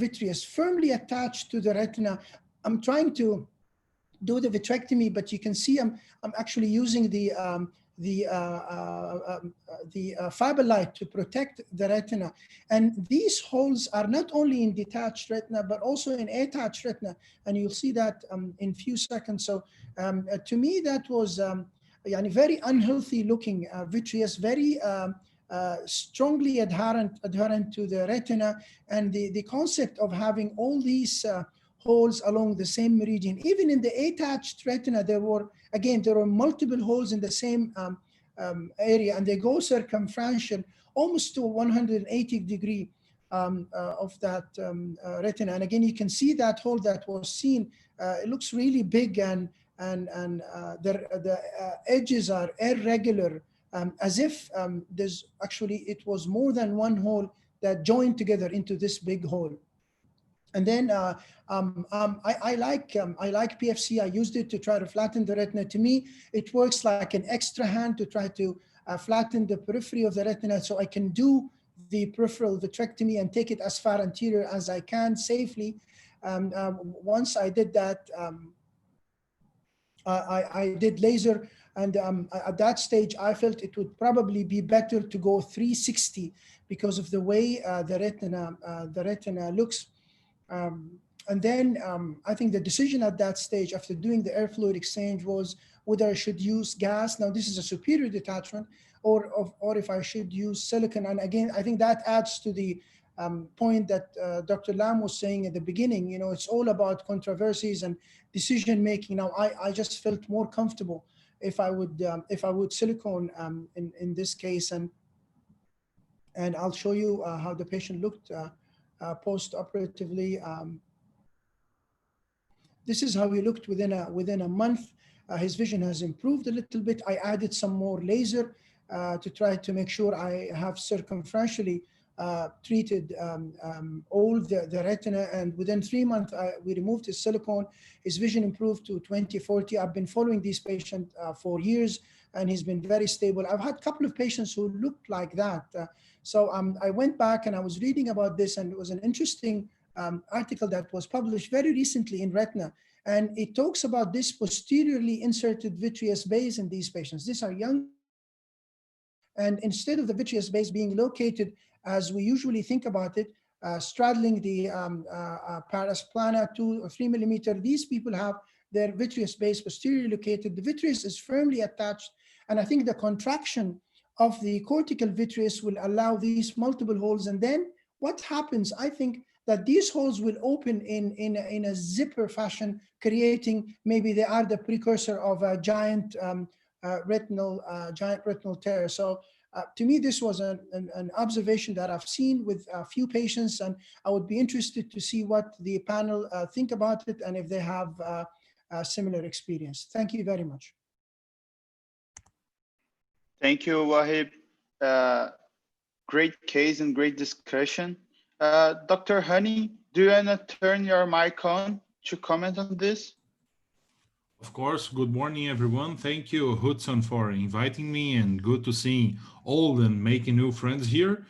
vitreous firmly attached to the retina. I'm trying to do the vitrectomy, but you can see I'm actually using the fiber light to protect the retina. And these holes are not only in detached retina, but also in attached retina. And you'll see that in a few seconds. So to me, that was very unhealthy looking vitreous, very strongly adherent to the retina. And the concept of having all these holes along the same meridian. Even in the attached retina, there were multiple holes in the same area, and they go circumferential almost to 180 degree of that retina. And again, you can see that hole that was seen. It looks really big, and the edges are irregular, as if it was more than one hole that joined together into this big hole. And then I like PFC. I used it to try to flatten the retina. To me, it works like an extra hand to try to flatten the periphery of the retina, so I can do the peripheral vitrectomy and take it as far anterior as I can safely. Once I did that, I did laser, and at that stage, I felt it would probably be better to go 360 because of the way the retina looks. And then I think the decision at that stage, after doing the air fluid exchange, was whether I should use gas. Now this is a superior detachment, or if I should use silicone. And again, I think that adds to the point that Dr. Lam was saying at the beginning. You know, it's all about controversies and decision making. Now I just felt more comfortable if I would silicone in this case, and I'll show you how the patient looked post-operatively. This is how he looked within a month. His vision has improved a little bit. I added some more laser to try to make sure I have circumferentially treated all the retina, and within 3 months we removed his silicone. His vision improved to 20/40. I've been following this patient for years, and he's been very stable. I've had a couple of patients who looked like that. So I went back and I was reading about this, and it was an interesting article that was published very recently in Retina. And it talks about this posteriorly inserted vitreous base in these patients. These are young. And instead of the vitreous base being located as we usually think about it, straddling the paras plana 2 or 3 millimeter, these people have their vitreous base posteriorly located. The vitreous is firmly attached. And I think the contraction of the cortical vitreous will allow these multiple holes. And then what happens, I think that these holes will open in a zipper fashion, creating, maybe they are the precursor of a giant retinal tear. So to me, this was an observation that I've seen with a few patients, and I would be interested to see what the panel think about it and if they have a similar experience. Thank you very much. Thank you, Wahib. Great case and great discussion. Dr. Honey, do you want to turn your mic on to comment on this? Of course. Good morning, everyone. Thank you, Hudson, for inviting me, and good to see old and making new friends here.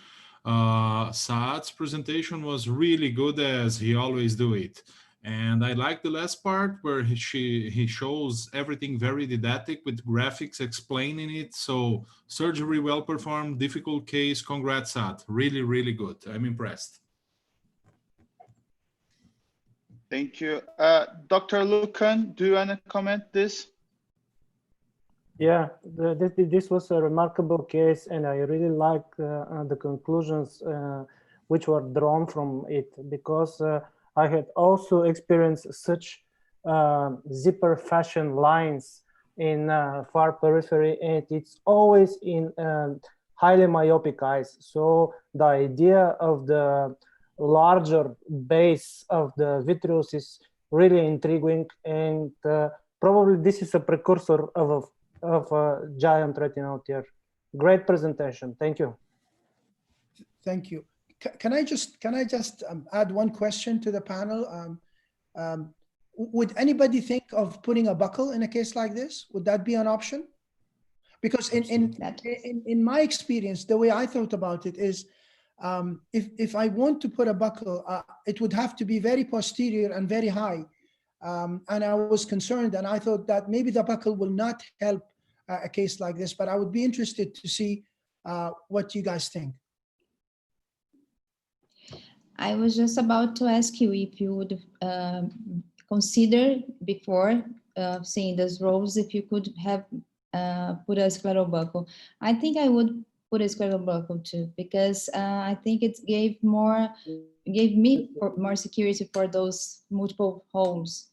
Saad's presentation was really good, as he always do it. And I like the last part where he shows everything very didactic with graphics explaining it. So surgery well performed, difficult case. Congrats, Saad. Really, really good. I'm impressed. Thank you. Dr. Lucan, do you want to comment this? Yeah, this was a remarkable case, and I really like the conclusions which were drawn from it, because I had also experienced such zipper fashion lines in far periphery, and it's always in highly myopic eyes. So the idea of the larger base of the vitreous is really intriguing, and probably this is a precursor of a giant retinal tear. Great presentation. Thank you. Thank you. can I just add one question to the panel? Would anybody think of putting a buckle in a case like this? Would that be an option? Because in my experience, the way I thought about it is, if I want to put a buckle, it would have to be very posterior and very high. And I was concerned, and I thought that maybe the buckle will not help a case like this, but I would be interested to see what you guys think. I was just about to ask you if you would consider, before seeing those rows, if you could have put a scleral buckle. I think I would put a scleral buckle too, because I think it gave me more security for those multiple holes.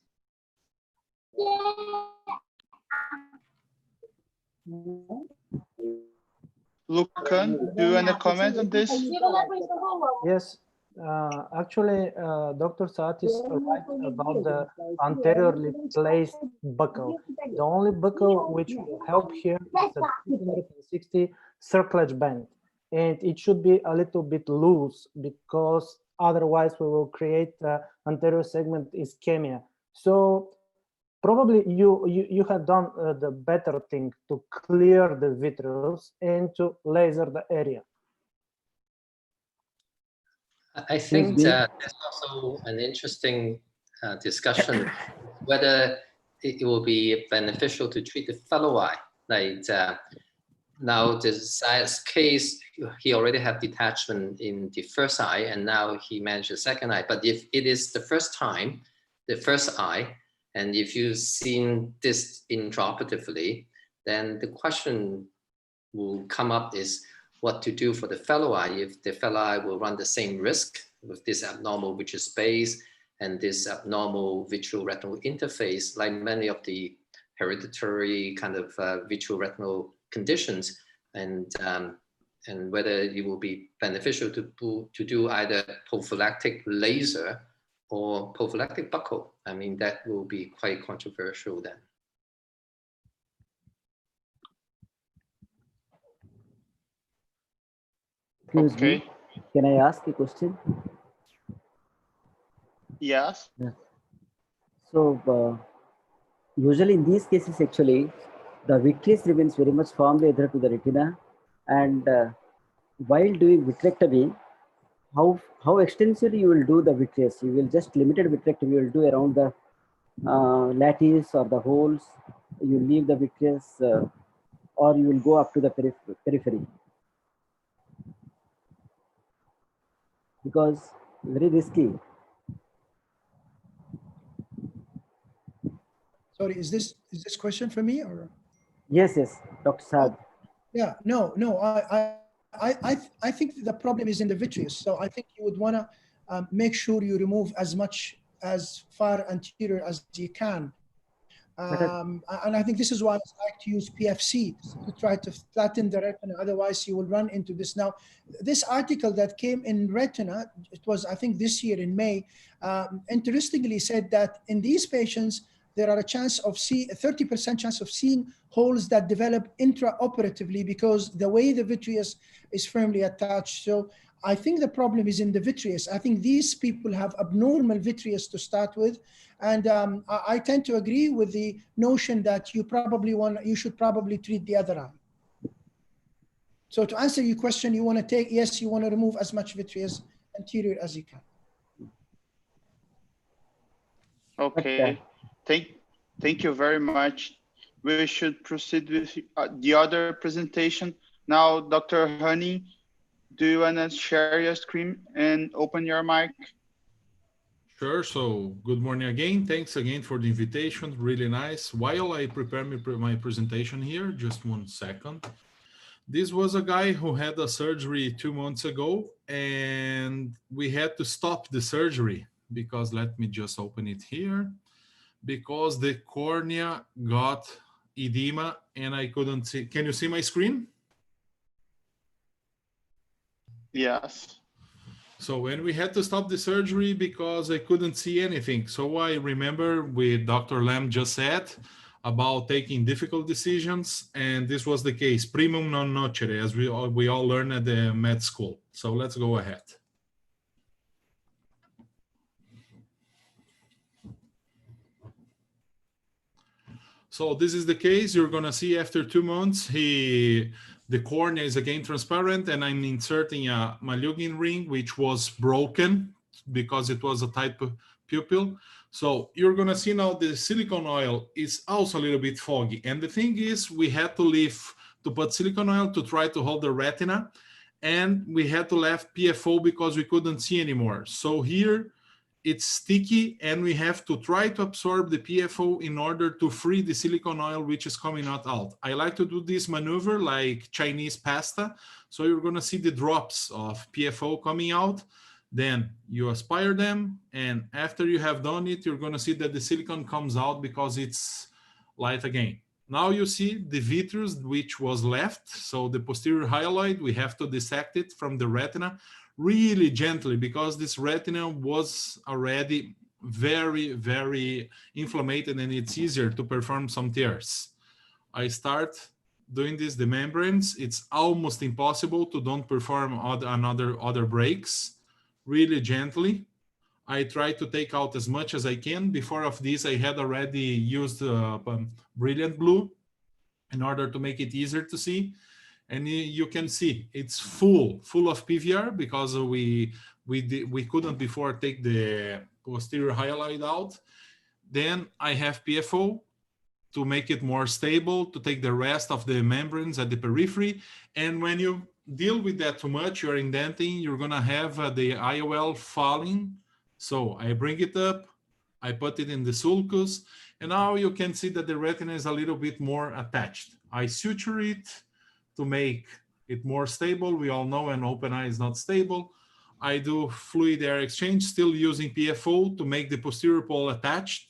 Lucan, do you want to comment on this? Yes, actually, Dr. Saad is right about the anteriorly placed buckle. The only buckle which will help here is the 360 circlage band, and it should be a little bit loose, because otherwise we will create anterior segment ischemia. So probably you have done the better thing to clear the vitreous and to laser the area. I think there's also an interesting discussion whether it will be beneficial to treat the fellow eye. Like now, this case, he already had detachment in the first eye, and now he managed the second eye. But if it is the first time, the first eye, and if you've seen this intraoperatively, then the question will come up is what to do for the fellow eye if the fellow eye will run the same risk with this abnormal vitreous space and this abnormal vitreoretinal interface, like many of the hereditary kind of vitreoretinal conditions, and whether it will be beneficial to do either prophylactic laser or prophylactic buckle. I mean, that will be quite controversial then. Excuse Okay. me, can I ask a question? Yes. Yeah. So usually in these cases, actually, the vitreous remains very much firmly adhered to the retina, and while doing vitrectomy, how extensively you will do the vitreous? You will just limited vitrectomy. You will do around the lattice or the holes. You leave the vitreous, or you will go up to the periphery. Because very risky. Sorry, is this question for me or? Yes, Dr. Saad. Yeah, no. I think the problem is in the vitreous. So I think you would want to make sure you remove as far anterior as you can. And I think this is why I like to use PFC to try to flatten the retina. Otherwise, you will run into this. Now, this article that came in Retina, it was, I think, this year in May, interestingly said that in these patients, there are a 30% chance of seeing holes that develop intraoperatively because the way the vitreous is firmly attached. So I think the problem is in the vitreous. I think these people have abnormal vitreous to start with. And I tend to agree with the notion that you should probably treat the other eye. So to answer your question, you want to remove as much vitreous anterior as you can. Okay. Thank you very much. We should proceed with the other presentation. Now, Dr. Honey, do you want to share your screen and open your mic? Sure. So good morning again. Thanks again for the invitation. Really nice. While I prepare my presentation here, just 1 second. This was a guy who had a surgery 2 months ago, and we had to stop the surgery because, let me just open it here, because the cornea got edema and I couldn't see. Can you see my screen? Yes. So when we had to stop the surgery because I couldn't see anything. So I remember what Dr. Lam just said about taking difficult decisions, and this was the case, primum non nocere, as we all learn at the med school. So let's go ahead. So this is the case. You're gonna see after 2 months, the cornea is again transparent, and I'm inserting a Malugin ring, which was broken because it was a tight pupil. So you're gonna see now the silicone oil is also a little bit foggy. And the thing is, we had to put silicone oil to try to hold the retina, and we had to left PFO because we couldn't see anymore. So here it's sticky, and we have to try to absorb the PFO in order to free the silicone oil which is coming out. I like to do this maneuver like Chinese pasta. So you're gonna see the drops of PFO coming out. Then you aspire them, and after you have done it, you're gonna see that the silicone comes out because it's light again. Now you see the vitreous which was left. So the posterior hyaloid, we have to dissect it from the retina really gently because this retina was already very, very inflamed, and it's easier to perform some tears. I start doing this, the membranes. It's almost impossible to don't perform other breaks. Really gently. I try to take out as much as I can. Before of this, I had already used brilliant blue in order to make it easier to see. And you can see it's full of PVR because we couldn't before take the posterior hyaloid out. Then I have PFO to make it more stable, to take the rest of the membranes at the periphery. And when you deal with that too much, you're indenting, you're gonna have the IOL falling. So I bring it up, I put it in the sulcus, and now you can see that the retina is a little bit more attached. I suture it to make it more stable. We all know an open eye is not stable. I do fluid air exchange, still using PFO to make the posterior pole attached.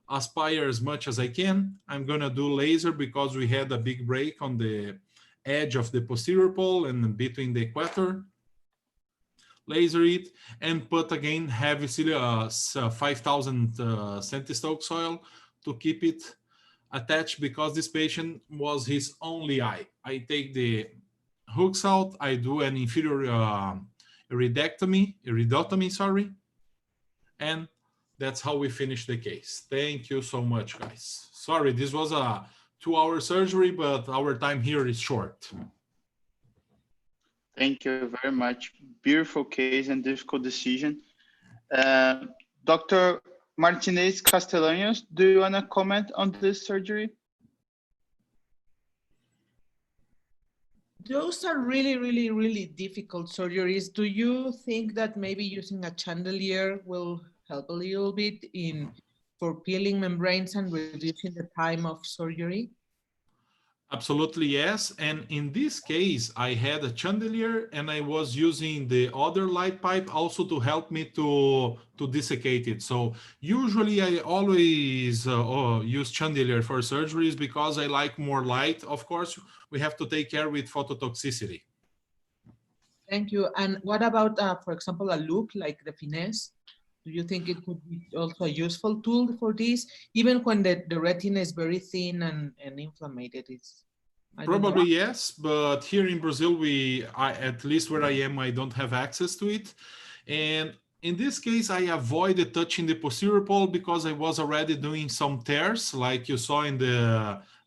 Aspire as much as I can. I'm gonna do laser because we had a big break on the edge of the posterior pole and between the equator. Laser it and put again heavy 5,000 centistokes soil to keep it attached because this patient was his only eye. I take the hooks out, I do an inferior iridotomy, sorry, and that's how we finish the case. Thank you so much, guys. Sorry, this was a 2-hour surgery, but our time here is short. Thank you very much. Beautiful case and difficult decision. Dr. Martinez Castellanos, do you want to comment on this surgery? Those are really, really, really difficult surgeries. Do you think that maybe using a chandelier will help a little bit for peeling membranes and reducing the time of surgery? Absolutely, yes. And in this case, I had a chandelier and I was using the other light pipe also to help me to desiccate it. So usually I always use chandelier for surgeries because I like more light. Of course, we have to take care with phototoxicity. Thank you. And what about, for example, a loop like the Finesse? Do you think it could be also a useful tool for this, even when the retina is very thin and inflamed? Probably yes, but here in Brazil, at least where I am, I don't have access to it. And in this case, I avoided touching the posterior pole because I was already doing some tears, like you saw in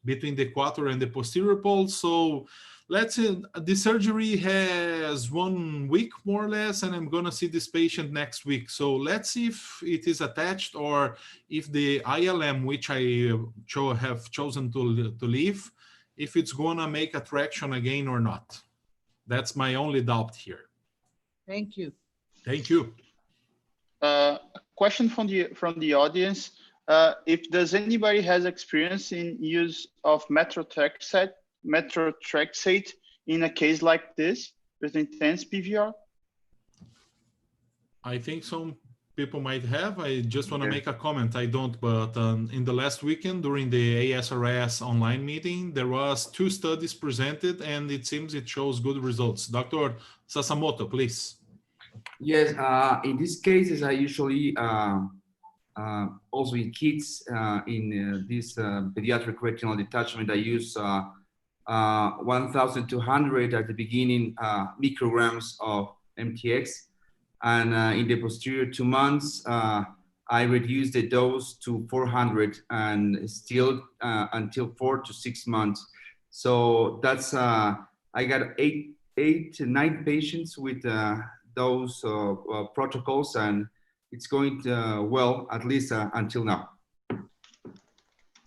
between the equator and the posterior pole. So let's say the surgery has 1 week more or less, and I'm gonna see this patient next week. So let's see if it is attached or if the ILM, which I have chosen to leave, if it's gonna make a traction again or not. That's my only doubt here. Thank you. Thank you. A question from the audience. If does anybody has experience in use of methotrexate in a case like this with intense PVR? I think some people might have. I just want to make a comment. I don't, but in the last weekend during the ASRS online meeting, there was 2 studies presented and it seems it shows good results. Dr. Sasamoto, please. Yes, in these cases, I usually also in kids in this pediatric retinal detachment, I use 1,200 at the beginning micrograms of MTX, and in the posterior 2 months, I reduced the dose to 400 and still until 4 to 6 months. So that's, I got eight to 9 patients with those protocols, and it's going well, at least until now.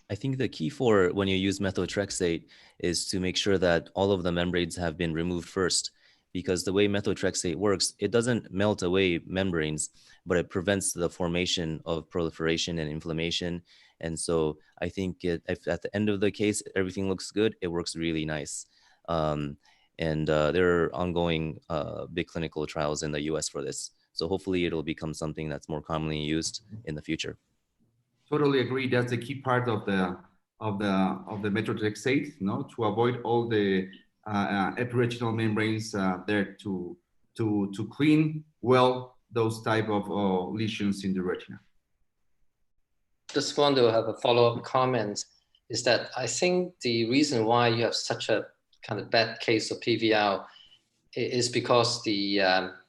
I think the key for when you use methotrexate is to make sure that all of the membranes have been removed first, because the way methotrexate works, it doesn't melt away membranes, but it prevents the formation of proliferation and inflammation. And so I think if at the end of the case, everything looks good, it works really nice. There are ongoing big clinical trials in the US for this. So hopefully it'll become something that's more commonly used in the future. Totally agree. That's the key part of the methotrexate, to avoid all the epiretinal membranes there to clean well those type of lesions in the retina. Just want to have a follow-up comment is that I think the reason why you have such a kind of bad case of PVL is because the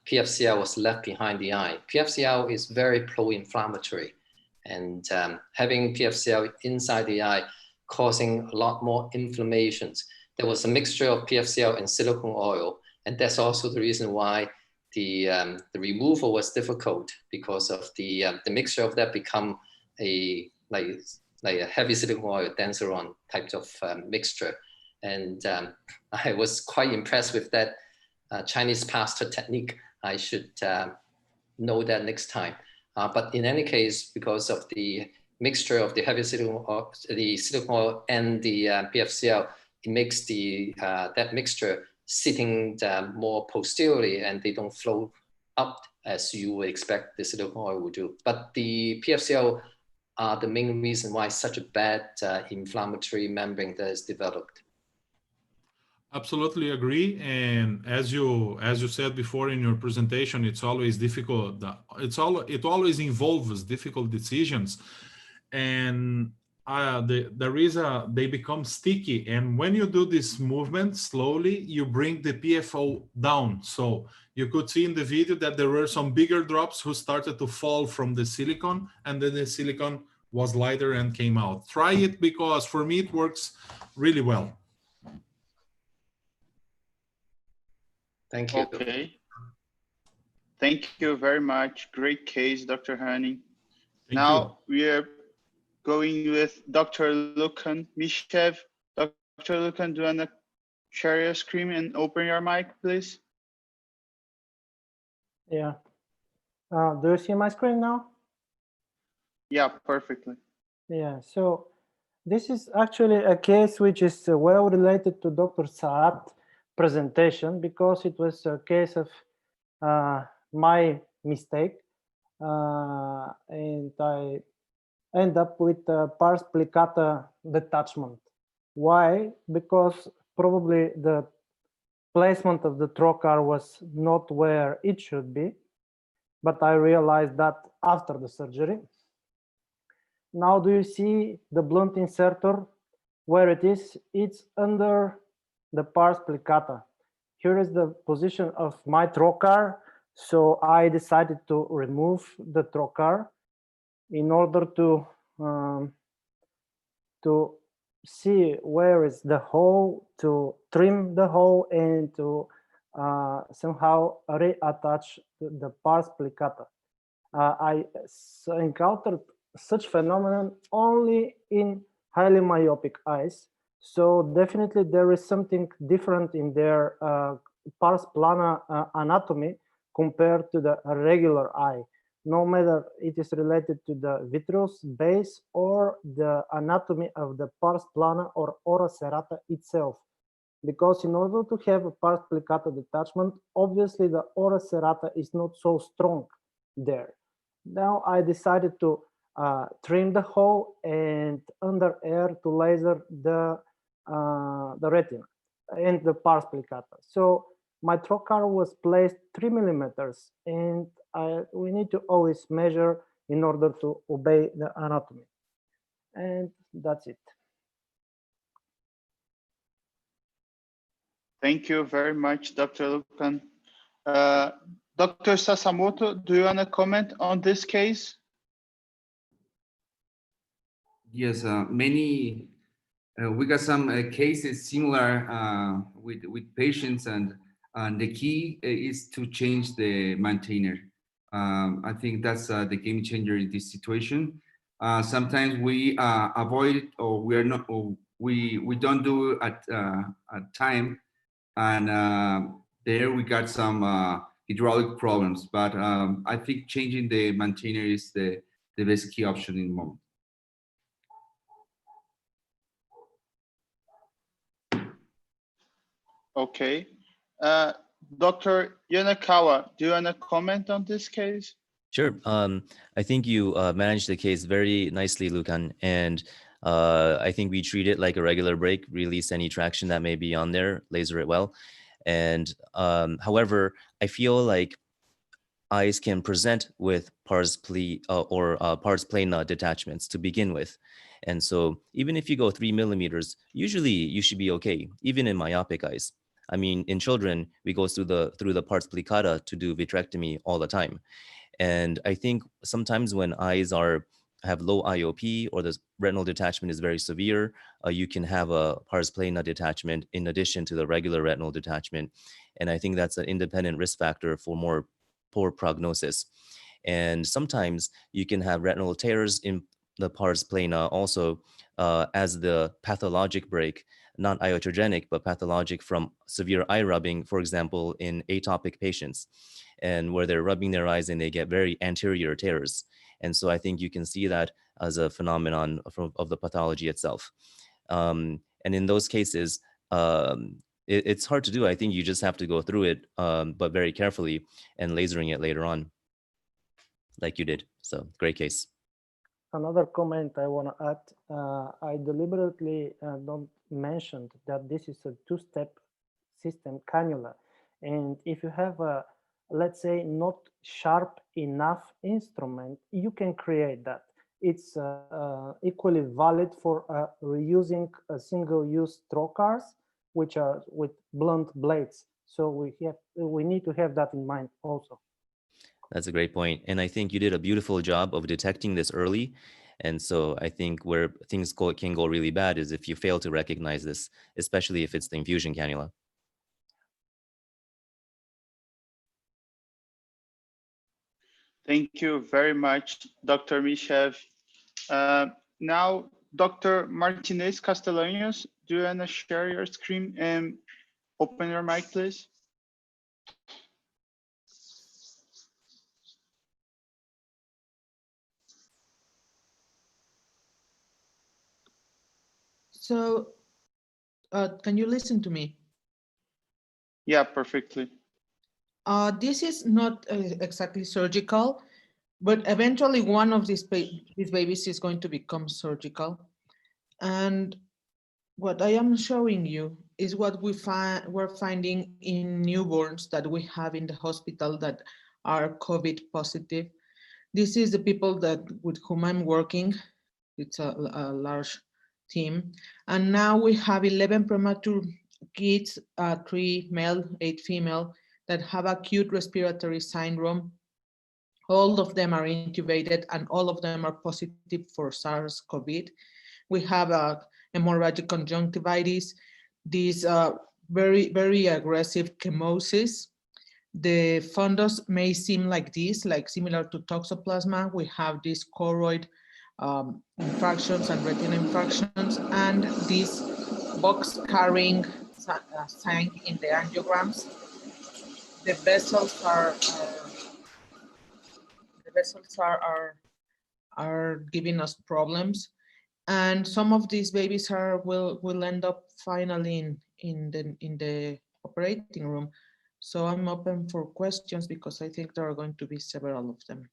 PFCL was left behind the eye. PFCL is very pro-inflammatory, and having PFCL inside the eye causing a lot more inflammations. There was a mixture of PFCL and silicone oil, and that's also the reason why the removal was difficult, because of the mixture of that become a like a heavy silicone oil denseron type of mixture. And I was quite impressed with that Chinese plaster technique. I should know that next time. But in any case, because of the mixture of the heavy silicone oil and the PFCL, it makes that mixture sitting more posteriorly, and they don't flow up as you would expect the silicone oil would do. But the PFCL are the main reason why such a bad inflammatory membrane that is developed. Absolutely agree. And as you said before in your presentation, it's always difficult. It always involves difficult decisions, and they become sticky. And when you do this movement slowly, you bring the PFO down. So you could see in the video that there were some bigger drops who started to fall from the silicone, and then the silicone was lighter and came out. Try it, because for me it works really well. Thank you. Okay. Thank you very much. Great case, Dr. Hanning. Now we are going with Dr. Lucan Mishev. Dr. Lucan, do you want to share your screen and open your mic, please? Yeah. Do you see my screen now? Yeah, perfectly. Yeah, so this is actually a case which is well related to Dr. Saad's presentation, because it was a case of my mistake, and I end up with pars plicata detachment. Why? Because probably the placement of the trocar was not where it should be, but I realized that after the surgery. Now, do you see the blunt insertor where it is? It's under the pars plicata. Here is the position of my trocar. So I decided to remove the trocar in order to see where is the hole, to trim the hole, and to somehow reattach the pars plicata. I encountered such phenomenon only in highly myopic eyes. So definitely there is something different in their pars plana anatomy compared to the regular eye, no matter it is related to the vitreous base or the anatomy of the pars plana or ora serrata itself. Because in order to have a pars plicata detachment, obviously the ora serrata is not so strong there. Now I decided to trim the hole and under air to laser the retina and the pars plicata. So my trocar was placed 3 millimeters, and we need to always measure in order to obey the anatomy. And that's it. Thank you very much, Dr. Lucan. Dr. Sasamoto, do you want to comment on this case? Yes, we got some cases similar with patients, and the key is to change the maintainer. I think that's the game changer in this situation. Sometimes we avoid it, or we are not, or we don't do at time, and there we got some hydraulic problems. But I think changing the maintainer is the best key option in the moment. Okay. Dr. Yanakawa, do you want to comment on this case? Sure. I think you managed the case very nicely, Lucan. And I think we treat it like a regular break, release any traction that may be on there, laser it well. And however, I feel like eyes can present with pars plane detachments to begin with. And so even if you go 3 millimeters, usually you should be okay, even in myopic eyes. I mean, in children, we go through the pars plicata to do vitrectomy all the time. And I think sometimes when eyes have low IOP or the retinal detachment is very severe, you can have a pars plana detachment in addition to the regular retinal detachment. And I think that's an independent risk factor for more poor prognosis. And sometimes you can have retinal tears in the pars plana also as the pathologic break, not iatrogenic, but pathologic from severe eye rubbing, for example, in atopic patients, and where they're rubbing their eyes and they get very anterior tears. And so I think you can see that as a phenomenon of the pathology itself. And in those cases, it's hard to do. I think you just have to go through it, but very carefully, and lasering it later on, like you did. So great case. Another comment I want to add, I deliberately don't mention that this is a two-step system cannula. And if you have a, let's say, not sharp enough instrument, you can create that. It's equally valid for reusing single-use trocars, which are with blunt blades. So we need to have that in mind also. That's a great point. And I think you did a beautiful job of detecting this early. And so I think where things can go really bad is if you fail to recognize this, especially if it's the infusion cannula. Thank you very much, Dr. Mishev. Now, Dr. Martinez Castellanos, do you want to share your screen and open your mic, please? So, can you listen to me? Yeah, perfectly. This is not exactly surgical, but eventually one of these babies is going to become surgical. And what I am showing you is what we're finding in newborns that we have in the hospital that are COVID positive. This is the people with whom I'm working. It's a large team. And now we have 11 premature kids, 3 male, 8 female, that have acute respiratory syndrome. All of them are intubated and all of them are positive for SARS-CoV. We have a hemorrhagic conjunctivitis, this very, very aggressive chemosis. The fundus may seem like this, like similar to toxoplasma. We have these choroid infractions and retinal infractions, and this box carrying sign in the angiograms. The vessels are giving us problems, and some of these babies will end up finally in the operating room. So I'm open for questions because I think there are going to be several of them.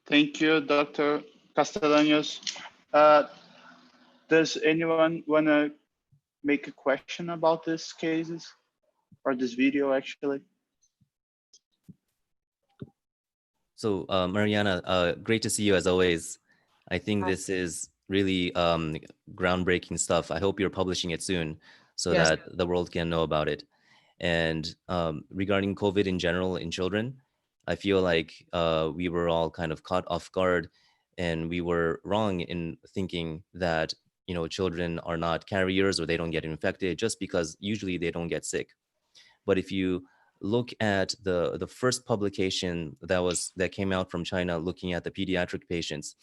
Thank you, Dr. Castellanos. Does anyone want to make a question about these cases or this video actually? So Mariana, great to see you as always. I think this is really groundbreaking stuff. I hope you're publishing it soon so Yes. that the world can know about it. And regarding COVID in general in children, I feel like we were all kind of caught off guard And we were wrong in thinking that, children are not carriers or they don't get infected just because usually they don't get sick. But if you look at the first publication that came out from China looking at the pediatric patients,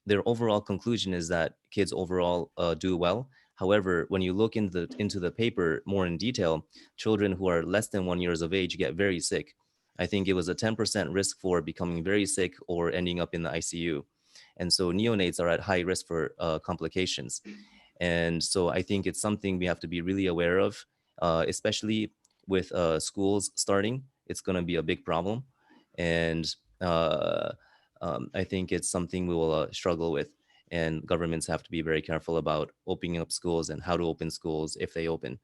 their overall conclusion is that kids overall do well. However, when you look into the paper more in detail, children who are less than 1 year of age get very sick. I think it was a 10% risk for becoming very sick or ending up in the ICU. And so neonates are at high risk for complications. And so I think it's something we have to be really aware of, especially with schools starting. It's going to be a big problem. And I think it's something we will struggle with. And governments have to be very careful about opening up schools and how to open schools if they open.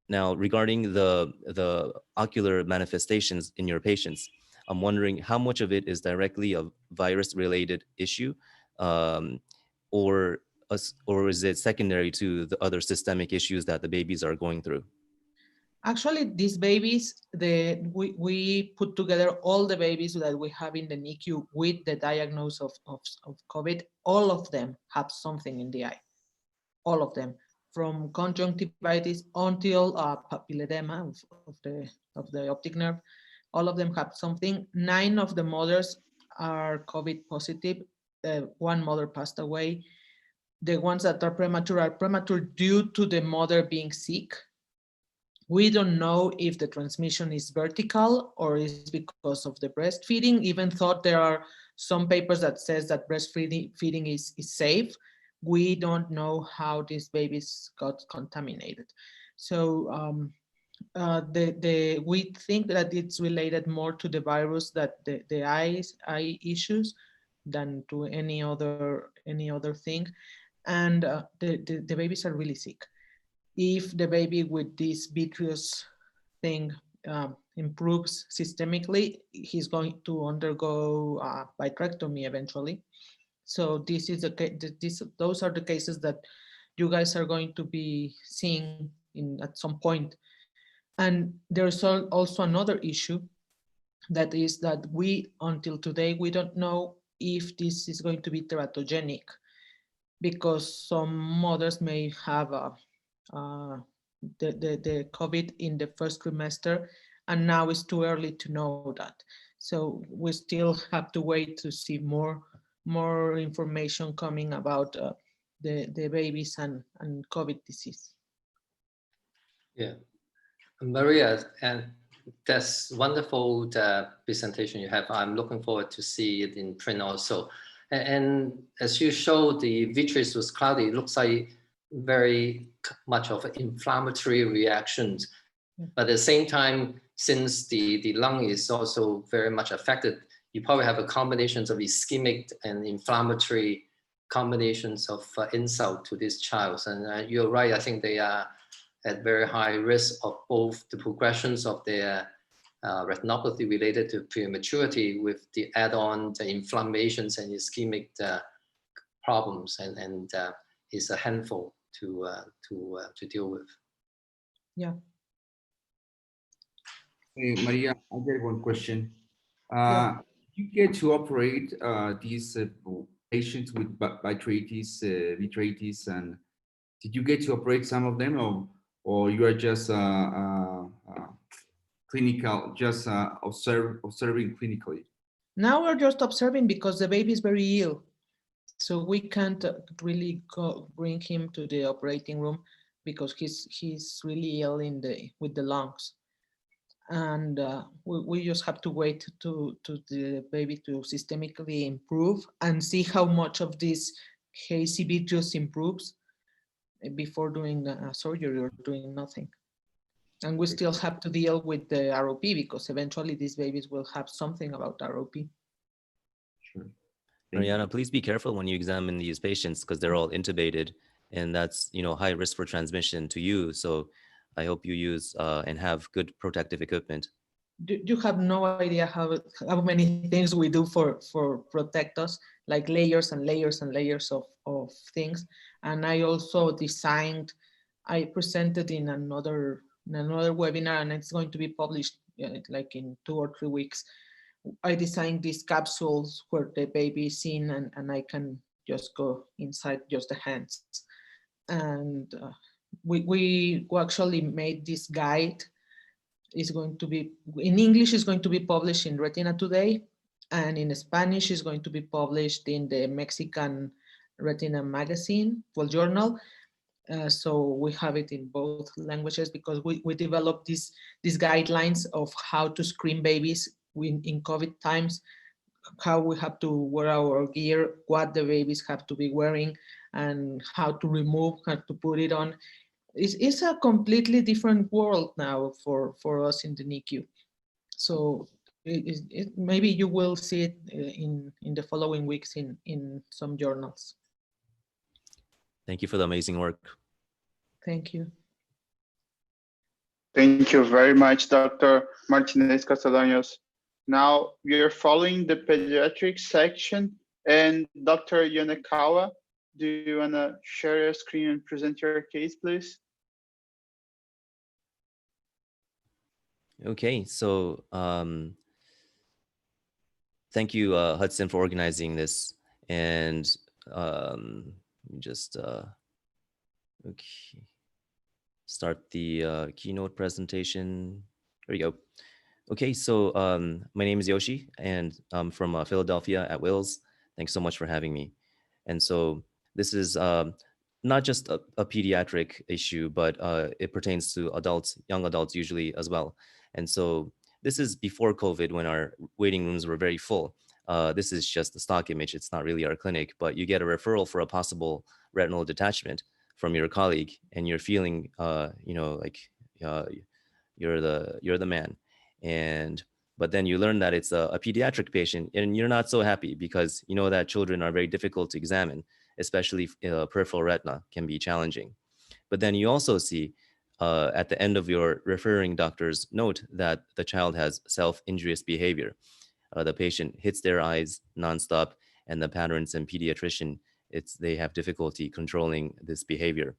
Now, regarding the ocular manifestations in your patients, I'm wondering how much of it is directly a virus-related issue, or is it secondary to the other systemic issues that the babies are going through? Actually, these babies, we put together all the babies that we have in the NICU with the diagnosis of COVID. All of them have something in the eye, all of them, from conjunctivitis until papilledema of the optic nerve. All of them have something. 9 of the mothers are COVID positive. 1 mother passed away. The ones that are premature due to the mother being sick. We don't know if the transmission is vertical or is because of the breastfeeding, even though there are some papers that says that breastfeeding is safe. We don't know how these babies got contaminated. So we think that it's related more to the virus, that the eye issues, than to any other thing. And the babies are really sick. If the baby with this vitreous thing improves systemically, he's going to undergo vitrectomy eventually. So this is those are the cases that you guys are going to be seeing at some point. And there's also another issue, that is that until today, we don't know if this is going to be teratogenic, because some mothers may have the COVID in the first trimester, and now it's too early to know that. So we still have to wait to see more information coming about the babies and COVID disease. Yeah, Maria, and that's wonderful presentation you have. I'm looking forward to see it in print also. And as you showed, the vitreous was cloudy. It looks like very much of an inflammatory reactions. But at the same time, since the lung is also very much affected, you probably have a combinations of ischemic and inflammatory combinations of insult to these child. And you're right, I think they are at very high risk of both the progressions of their retinopathy related to prematurity with the add-on the inflammations and ischemic problems, and is a handful to deal with. Yeah. Hey, Maria, I get one question. You get to operate these patients with vitreitis, and did you get to operate some of them, or you are just clinical, just observing clinically? Now we're just observing because the baby is very ill. So we can't really bring him to the operating room because he's really ill with the lungs. And we just have to wait to the baby to systemically improve and see how much of this hazy vitreous improves before doing surgery or doing nothing. And we still have to deal with the ROP because eventually these babies will have something about ROP. Sure. Mariana, please be careful when you examine these patients because they're all intubated, and that's high risk for transmission to you. So I hope you use and have good protective equipment. You have no idea how many things we do for protect us, like layers and layers and layers of things. And I also I presented in another webinar, and it's going to be published like in 2 or 3 weeks. I designed these capsules where the baby is in, and I can just go inside just the hands. And we actually made this guide. Is going to be, in English, is going to be published in Retina Today, and in Spanish is going to be published in the Mexican Retina magazine, well, journal. So we have it in both languages because we developed these guidelines of how to screen babies in COVID times, how we have to wear our gear, what the babies have to be wearing, and how to remove, how to put it on. It's a completely different world now for us in the NICU. So maybe you will see it in the following weeks in some journals. Thank you for the amazing work. Thank you. Thank you very much, Dr. Martinez Castellanos. Now we are following the pediatric section, and Dr. Yonekawa, do you want to share your screen and present your case, please? Okay, so thank you, Hudson, for organizing this. And just okay, start the keynote presentation. There you go. Okay, so my name is Yoshi, and I'm from Philadelphia at Wills. Thanks so much for having me. And so this is not just a pediatric issue, but it pertains to adults, young adults usually as well. And so this is before COVID, when our waiting rooms were very full. This is just a stock image. It's not really our clinic, but you get a referral for a possible retinal detachment from your colleague, and you're feeling, you know, like you're the man. But then you learn that it's a pediatric patient, and you're not so happy because you know that children are very difficult to examine, especially peripheral retina can be challenging. But then you also see at the end of your referring doctor's note that the child has self-injurious behavior. The patient hits their eyes nonstop, and the parents and pediatrician, they have difficulty controlling this behavior.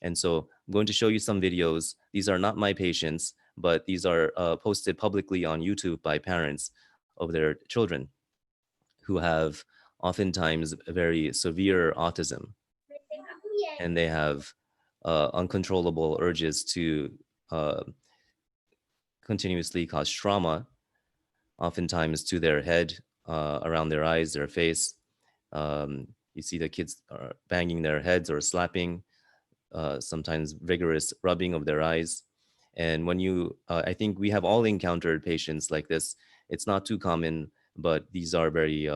And so I'm going to show you some videos. These are not my patients, but these are posted publicly on YouTube by parents of their children who have oftentimes very severe autism. And they have uncontrollable urges to continuously cause trauma, oftentimes to their head, around their eyes, their face. You see the kids are banging their heads or slapping, sometimes vigorous rubbing of their eyes. And when you, I think we have all encountered patients like this. It's not too common, but these are very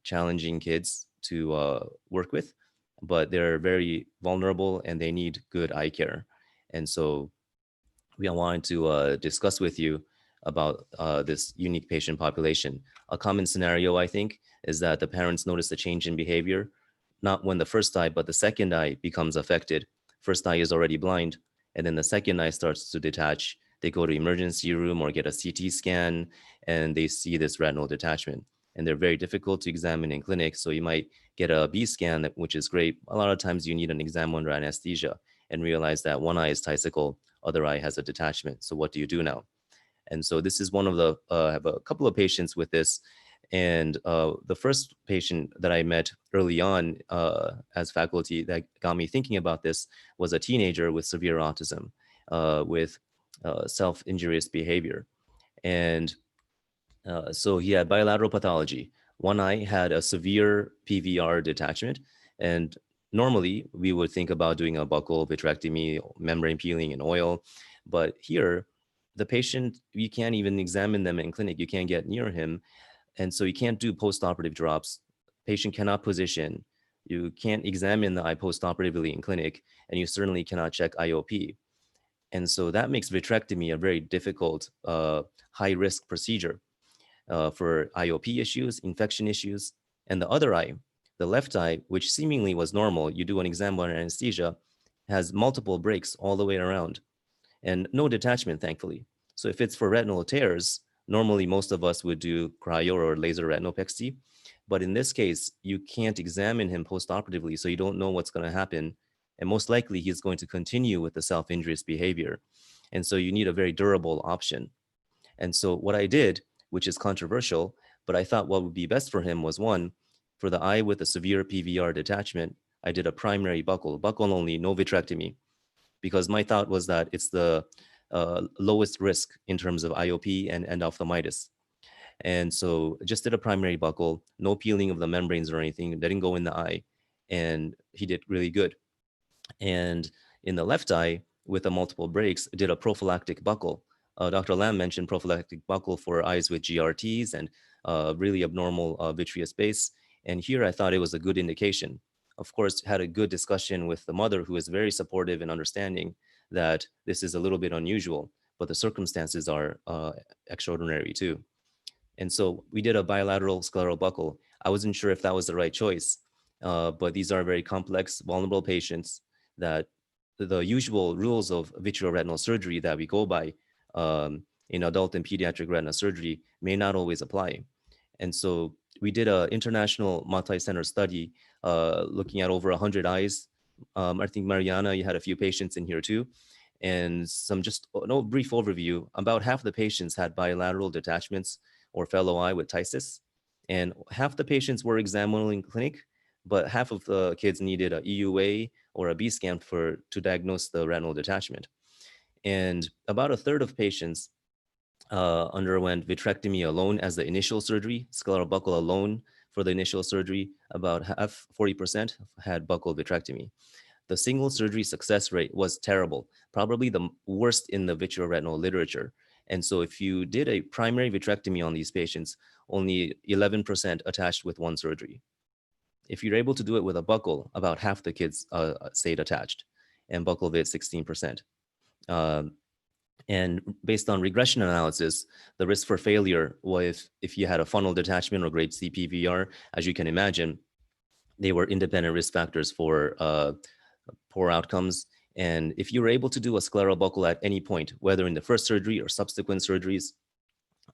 challenging kids to work with, but they're very vulnerable and they need good eye care. And so we wanted to discuss with you about this unique patient population. A common scenario, I think, is that the parents notice a change in behavior, not when the first eye, but the second eye becomes affected. First eye is already blind, and then the second eye starts to detach. They go to emergency room or get a CT scan, and they see this retinal detachment. And they're very difficult to examine in clinic, so you might get a B scan, which is great. A lot of times you need an exam under anesthesia and realize that one eye is icicle, other eye has a detachment. So what do you do now? And so this is one of the, I have a couple of patients with this. And the first patient that I met early on as faculty that got me thinking about this was a teenager with severe autism, with self-injurious behavior. And so he had bilateral pathology. One eye had a severe PVR detachment. And normally we would think about doing a buccal vitrectomy, membrane peeling and oil. But here, the patient, you can't even examine them in clinic. You can't get near him. And so you can't do post-operative drops. Patient cannot position. You can't examine the eye post-operatively in clinic, and you certainly cannot check IOP. And so that makes vitrectomy a very difficult, high-risk procedure for IOP issues, infection issues. And the other eye, the left eye, which seemingly was normal, you do an exam under anesthesia, has multiple breaks all the way around and no detachment, thankfully. So if it's for retinal tears, normally most of us would do cryo or laser retinopexy. But in this case, you can't examine him post-operatively, so you don't know what's going to happen. And most likely he's going to continue with the self-injurious behavior. And so you need a very durable option. And so what I did which is controversial, but I thought what would be best for him was one, for the eye with a severe PVR detachment, I did a primary buccal only, no vitrectomy, because my thought was that it's the lowest risk in terms of IOP and endophthalmitis. And so just did a primary buccal, no peeling of the membranes or anything, didn't go in the eye, and he did really good. And in the left eye, with the multiple breaks, did a prophylactic buccal. Dr. Lam mentioned prophylactic buccal for eyes with GRTs and really abnormal vitreous base. And here I thought it was a good indication. Of course, had a good discussion with the mother, who is very supportive and understanding that this is a little bit unusual, but the circumstances are extraordinary too. And so we did a bilateral scleral buccal. I wasn't sure if that was the right choice, but these are very complex, vulnerable patients that the usual rules of vitreoretinal surgery that we go by in adult and pediatric retina surgery may not always apply. And so we did an international multi-center study looking at over 100 eyes. I think, Mariana, you had a few patients in here too. And some just no brief overview, about half the patients had bilateral detachments or fellow eye with ptysis. And half the patients were examined in clinic, but half of the kids needed a EUA or a B scan to diagnose the retinal detachment. And about a third of patients underwent vitrectomy alone as the initial surgery, scleral buccal alone for the initial surgery. About half, 40%, had buccal vitrectomy. The single surgery success rate was terrible, probably the worst in the vitreoretinal literature. And so if you did a primary vitrectomy on these patients, only 11% attached with one surgery. If you're able to do it with a buccal, about half the kids stayed attached, and buccal vit 16%. And based on regression analysis, the risk for failure was if you had a funnel detachment or grade C PVR, as you can imagine, they were independent risk factors for poor outcomes. And if you were able to do a scleral buccal at any point, whether in the first surgery or subsequent surgeries,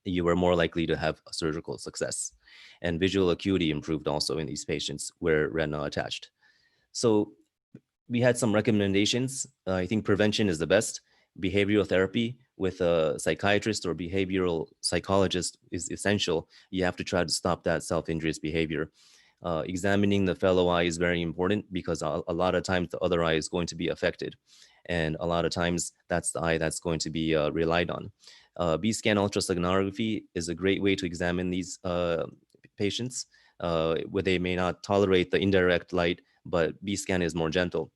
you were more likely to have a surgical success. And visual acuity improved also in these patients where retina attached. So we had some recommendations. I think prevention is the best. Behavioral therapy with a psychiatrist or behavioral psychologist is essential. You have to try to stop that self-injurious behavior. Examining the fellow eye is very important because a lot of times the other eye is going to be affected. And a lot of times that's the eye that's going to be relied on. B-scan ultrasonography is a great way to examine these patients where they may not tolerate the indirect light, but B-scan is more gentle.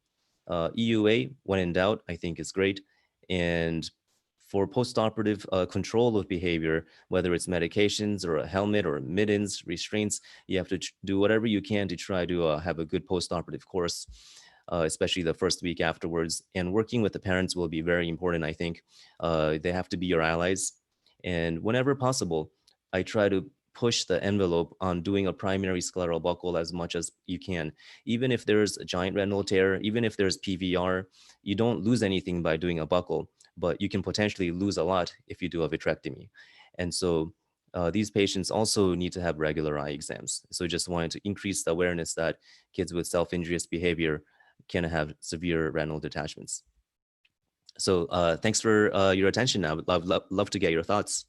EUA, when in doubt, I think is great. And for postoperative control of behavior, whether it's medications or a helmet or mittens, restraints, you have to do whatever you can to try to have a good postoperative course, especially the first week afterwards. And working with the parents will be very important, I think. They have to be your allies. And whenever possible, I try to push the envelope on doing a primary scleral buccal as much as you can. Even if there's a giant retinal tear, even if there's PVR, you don't lose anything by doing a buccal, but you can potentially lose a lot if you do a vitrectomy. And so these patients also need to have regular eye exams. So just wanted to increase the awareness that kids with self-injurious behavior can have severe retinal detachments. So thanks for your attention. I would love to get your thoughts.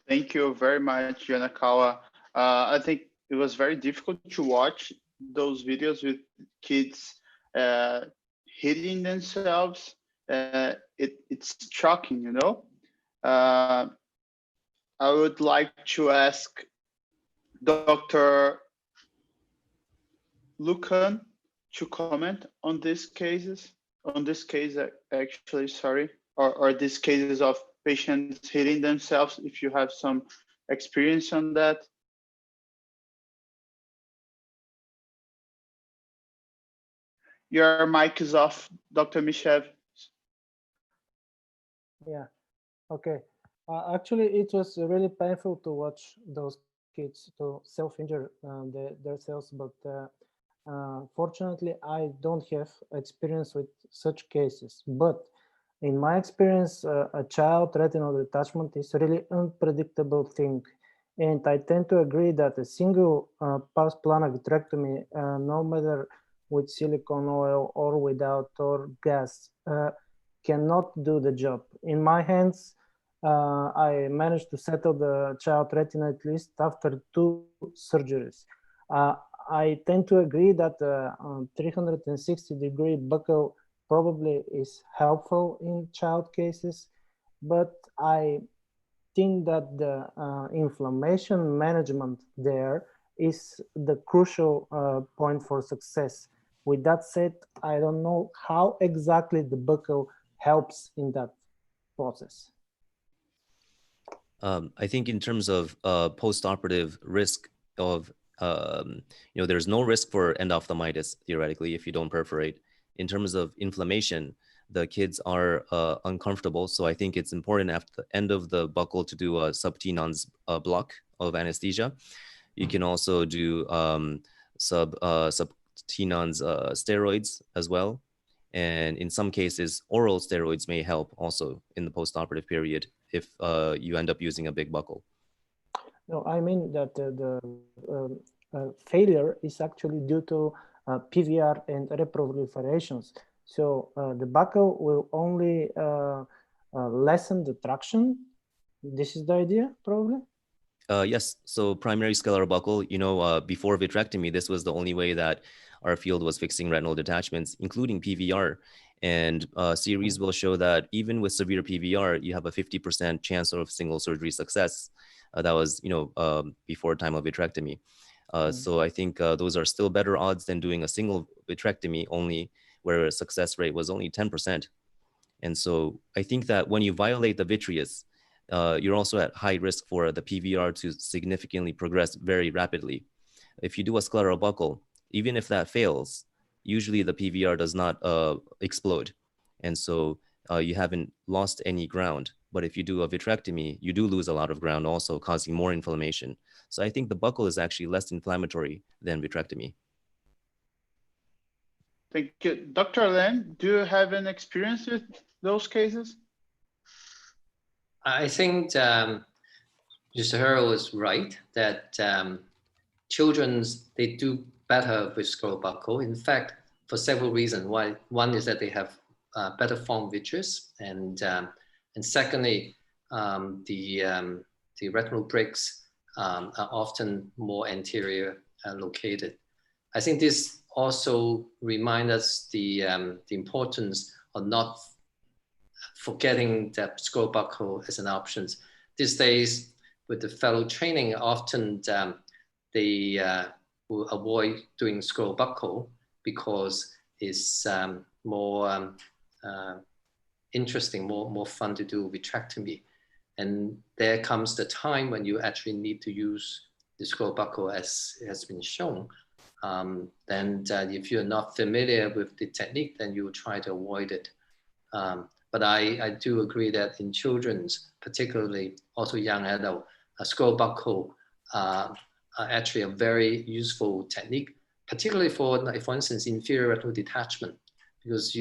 Thank you very much, Yanakawa. I think it was very difficult to watch those videos with kids hitting themselves. It's shocking, you know. I would like to ask Dr. Lucan to comment on these cases, on this case actually, sorry, or these cases of patients hitting themselves, if you have some experience on that. Your mic is off, Dr. Mishev. Yeah, okay. Actually, it was really painful to watch those kids to self-injure themselves, but fortunately, I don't have experience with such cases. But in my experience, a child retinal detachment is a really unpredictable thing. And I tend to agree that a single pars plana vitrectomy, no matter with silicone oil or without or gas, cannot do the job. In my hands, I managed to settle the child retina at least after 2 surgeries. I tend to agree that 360-degree buccal probably is helpful in child cases, but I think that the inflammation management there is the crucial point for success. With that said, I don't know how exactly the buccal helps in that process. I think in terms of post-operative risk of, there's no risk for endophthalmitis, theoretically, if you don't perforate. In terms of inflammation, the kids are uncomfortable. So I think it's important after the end of the buccal to do a subtenon's block of anesthesia. You can also do subtenon's steroids as well. And in some cases, oral steroids may help also in the post-operative period if you end up using a big buccal. No, I mean that the failure is actually due to PVR and reproliferations. So the buccal will only lessen the traction. This is the idea, probably? Yes, so primary scalar buccal, before vitrectomy, this was the only way that our field was fixing retinal detachments, including PVR. And series will show that even with severe PVR, you have a 50% chance of single surgery success. That was, before time of vitrectomy. So I think those are still better odds than doing a single vitrectomy only, where a success rate was only 10%. And so I think that when you violate the vitreous, you're also at high risk for the PVR to significantly progress very rapidly. If you do a scleral buccal, even if that fails, usually the PVR does not explode. And so you haven't lost any ground. But if you do a vitrectomy, you do lose a lot of ground also, causing more inflammation. So I think the buccal is actually less inflammatory than vitrectomy. Thank you. Dr. Lam, do you have an experience with those cases? I think Mr. Harold is right that children, they do better with scleral buccal. In fact, for several reasons. One is that they have better form vitreous, and secondly, the retinal bricks are often more anterior located. I think this also reminds us the importance of not forgetting that scleral buccal as an option. These days, with the fellow training, often they will avoid doing scleral buccal because it's more interesting, more fun to do vitrectomy. And there comes the time when you actually need to use the scleral buccal as has been shown. Then if you're not familiar with the technique, then you will try to avoid it. But I do agree that in children's, particularly also young adult, a scleral buccal are actually a very useful technique, particularly for instance, inferior retinal detachment, because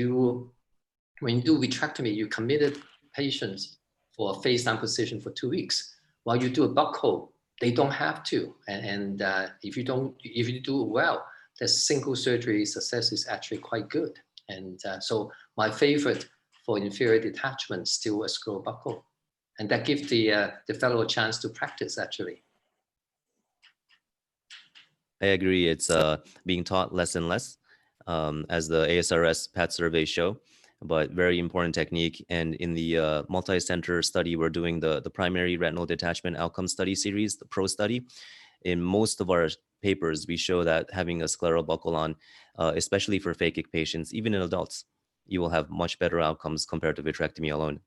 when you do vitrectomy, you committed patients for a face-down position for 2 weeks. While you do a buccal, they don't have to. And if you do it well, the single surgery success is actually quite good. And so my favorite for inferior detachment still a scleral buccal. And that gives the fellow a chance to practice actually. I agree. It's being taught less and less, as the ASRS PAT surveys show, but very important technique. And in the multi-center study, we're doing the primary retinal detachment outcome study series, the PRO study. In most of our papers, we show that having a scleral buccal on, especially for phakic patients, even in adults, you will have much better outcomes compared to vitrectomy alone.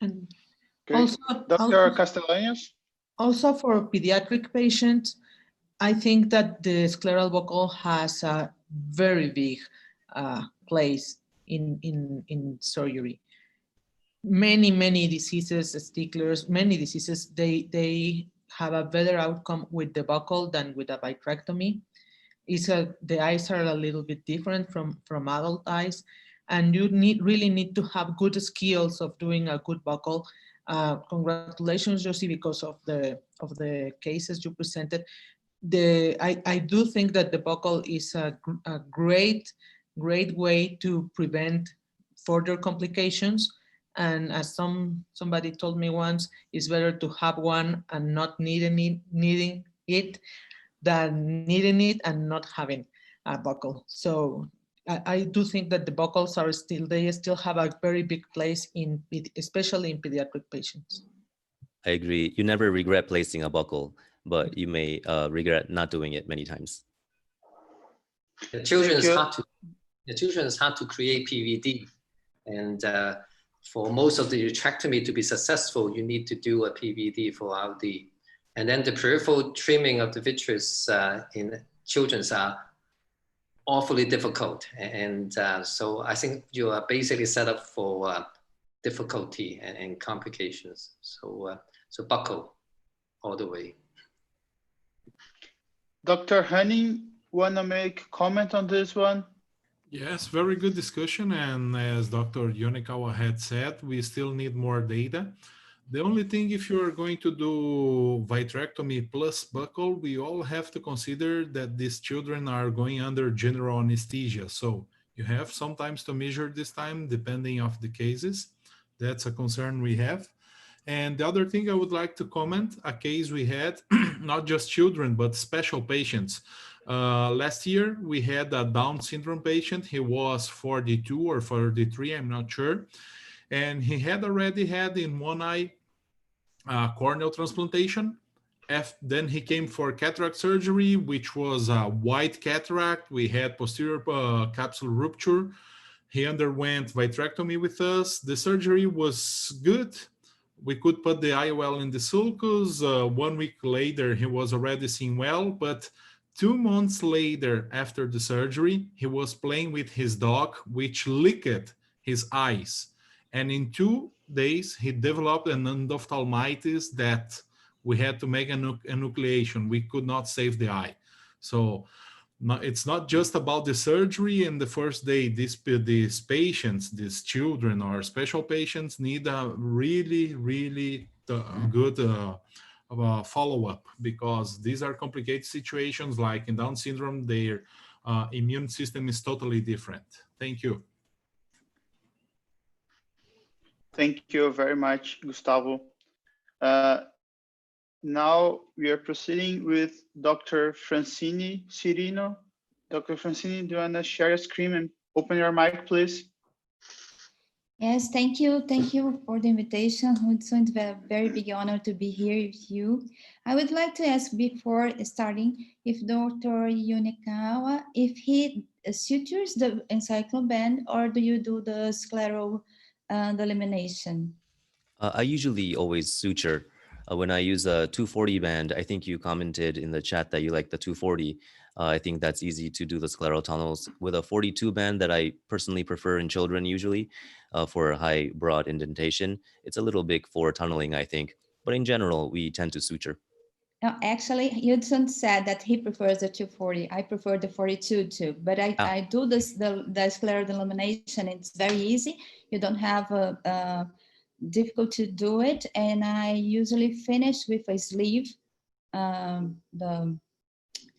And also, Dr. Castellanos? Also for pediatric patients, I think that the scleral buccal has a very big place in surgery. Many diseases, sticklers, many diseases, they have a better outcome with the buccal than with a vitrectomy. The eyes are a little bit different from adult eyes, and you really need to have good skills of doing a good buccal. Congratulations, Josie, because of the cases you presented. I do think that the buccal is a great way to prevent further complications, And as somebody told me once, it's better to have one and not needing it than needing it and not having a buckle. So I do think that the buckles are they still have a very big place especially in pediatric patients. I agree. You never regret placing a buckle, but you may regret not doing it many times. The children is hard to create PVD, and for most of the vitrectomy to be successful, you need to do a PVD for RD. And then the peripheral trimming of the vitreous in children are awfully difficult. And so I think you are basically set up for difficulty and complications. So, so buckle all the way. Dr. Henning, want to make a comment on this one? Yes, very good discussion. And as Dr. Yonekawa had said, we still need more data. The only thing, if you are going to do vitrectomy plus buckle, we all have to consider that these children are going under general anesthesia. So you have sometimes to measure this time depending of the cases. That's a concern we have. And the other thing I would like to comment, a case we had, not just children, but special patients. Last year, we had a Down syndrome patient. He was 42 or 43, I'm not sure. And he had already had in one eye corneal transplantation. Then he came for cataract surgery, which was a white cataract. We had posterior capsule rupture. He underwent vitrectomy with us. The surgery was good. We could put the IOL in the sulcus. 1 week later, he was already seeing well, but 2 months later after the surgery, he was playing with his dog, which licked his eyes. And in 2 days, he developed an endophthalmitis that we had to make an enucleation. We could not save the eye. So it's not just about the surgery and the first day. These patients, these children or special patients need a really, really good follow-up, because these are complicated situations. Like in Down syndrome, their immune system is totally different. Thank you. Thank you very much, Gustavo. Now we are proceeding with Dr. Francini Cirino. Dr. Francini, do you want to share your screen and open your mic, please? Yes, thank you. Thank you for the invitation. It's a very big honor to be here with you. I would like to ask before starting if Dr. Yonekawa, if he sutures the encycloband or do you do the scleral elimination? I usually always suture. When I use a 240 band, I think you commented in the chat that you like the 240. I think that's easy to do the scleral tunnels. With a 42 band that I personally prefer in children usually for high broad indentation, it's a little big for tunneling, I think. But in general, we tend to suture. Actually, Hudson said that he prefers the 240. I prefer the 42 too, but I do the scleral elimination. It's very easy. You don't have difficult to do it, and I usually finish with a sleeve, the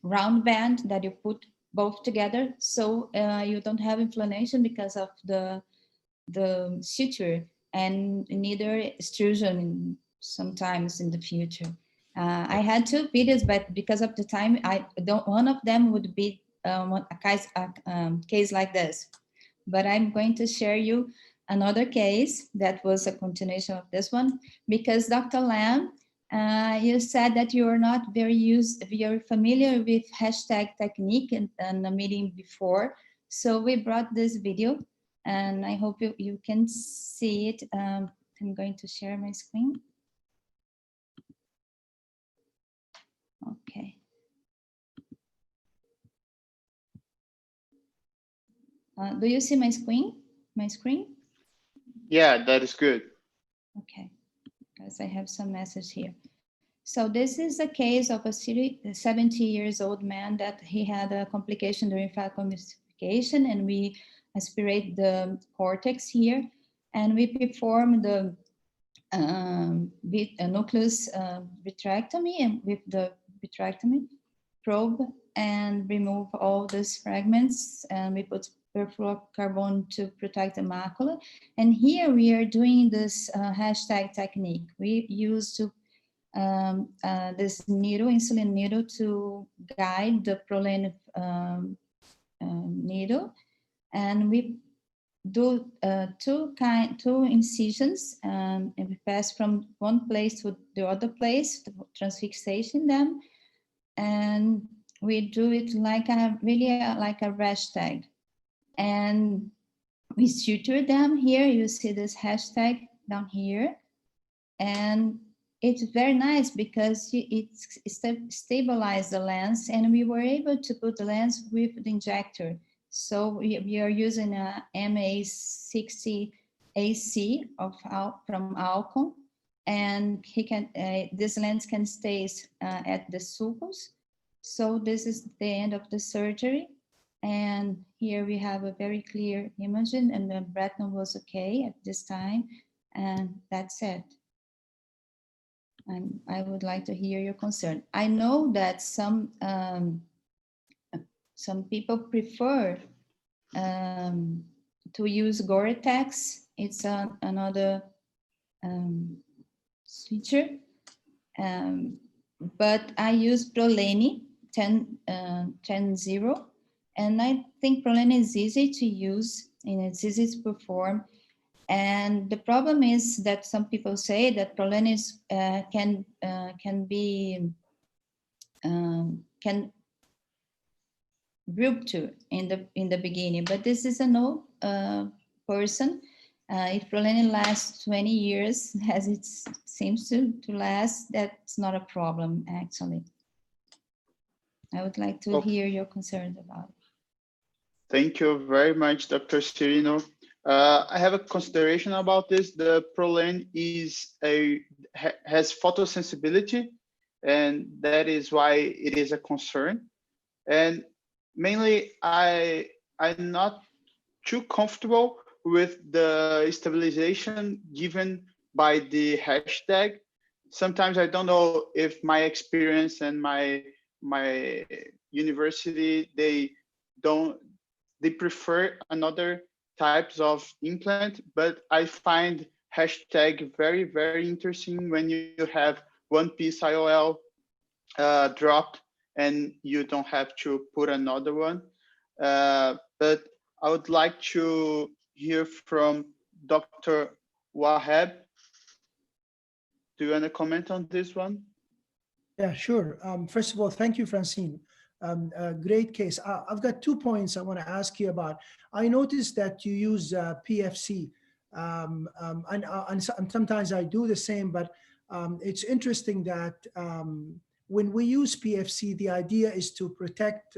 round band that you put both together, so you don't have inflammation because of the suture, and neither extrusion sometimes in the future. I had 2 videos, but because of the time, one of them would be a case like this. But I'm going to share you another case that was a continuation of this one, because Dr. Lam, you said that you are not very familiar with hashtag technique in the meeting before. So we brought this video, and I hope you can see it. I'm going to share my screen. Okay. Do you see my screen? Yeah, that is good. Okay, because I have some message here. So this is a case of a 70-year-old man that he had a complication during phacoemulsification, and we aspirate the cortex here, and we perform the nucleus vitrectomy, and with the vitrectomy probe, and remove all these fragments, and we put perfluorocarbon to protect the macula. And here we are doing this hashtag technique. We use this needle, insulin needle, to guide the Prolene needle, and we do two incisions, and we pass from one place to the other place, transfixation them, and we do it like like a hashtag, and we suture them. Here you see this hashtag down here, and it's very nice because it stabilizes the lens, and we were able to put the lens with the injector. So we are using a MA60 AC from Alcon, and this lens can stay at the sulcus. So this is the end of the surgery. And here we have a very clear imaging, and the retinal was okay at this time, and that's it. And I would like to hear your concern. I know that some people prefer to use Gore-Tex. It's another feature, but I use Prolene 10.0, and I think Prolene is easy to use and it's easy to perform. And the problem is that some people say that Prolene can rupture in the beginning, but this is an old person. If Prolene lasts 20 years, as it seems to last, that's not a problem, actually. I would like to hear your concerns about it. Thank you very much, Dr. Cirino. I have a consideration about this. The Prolene has photosensibility, and that is why it is a concern. And mainly, I'm not too comfortable with the stabilization given by the hashtag. Sometimes I don't know if my experience and my university, they prefer another types of implant, but I find hashtag very, very interesting when you have one piece IOL dropped and you don't have to put another one. But I would like to hear from Dr. Wahab. Do you want to comment on this one? Yeah, sure. First of all, thank you, Francine. Great case. I've got 2 points I want to ask you about. I noticed that you use PFC, and sometimes I do the same, but it's interesting that when we use PFC, the idea is to protect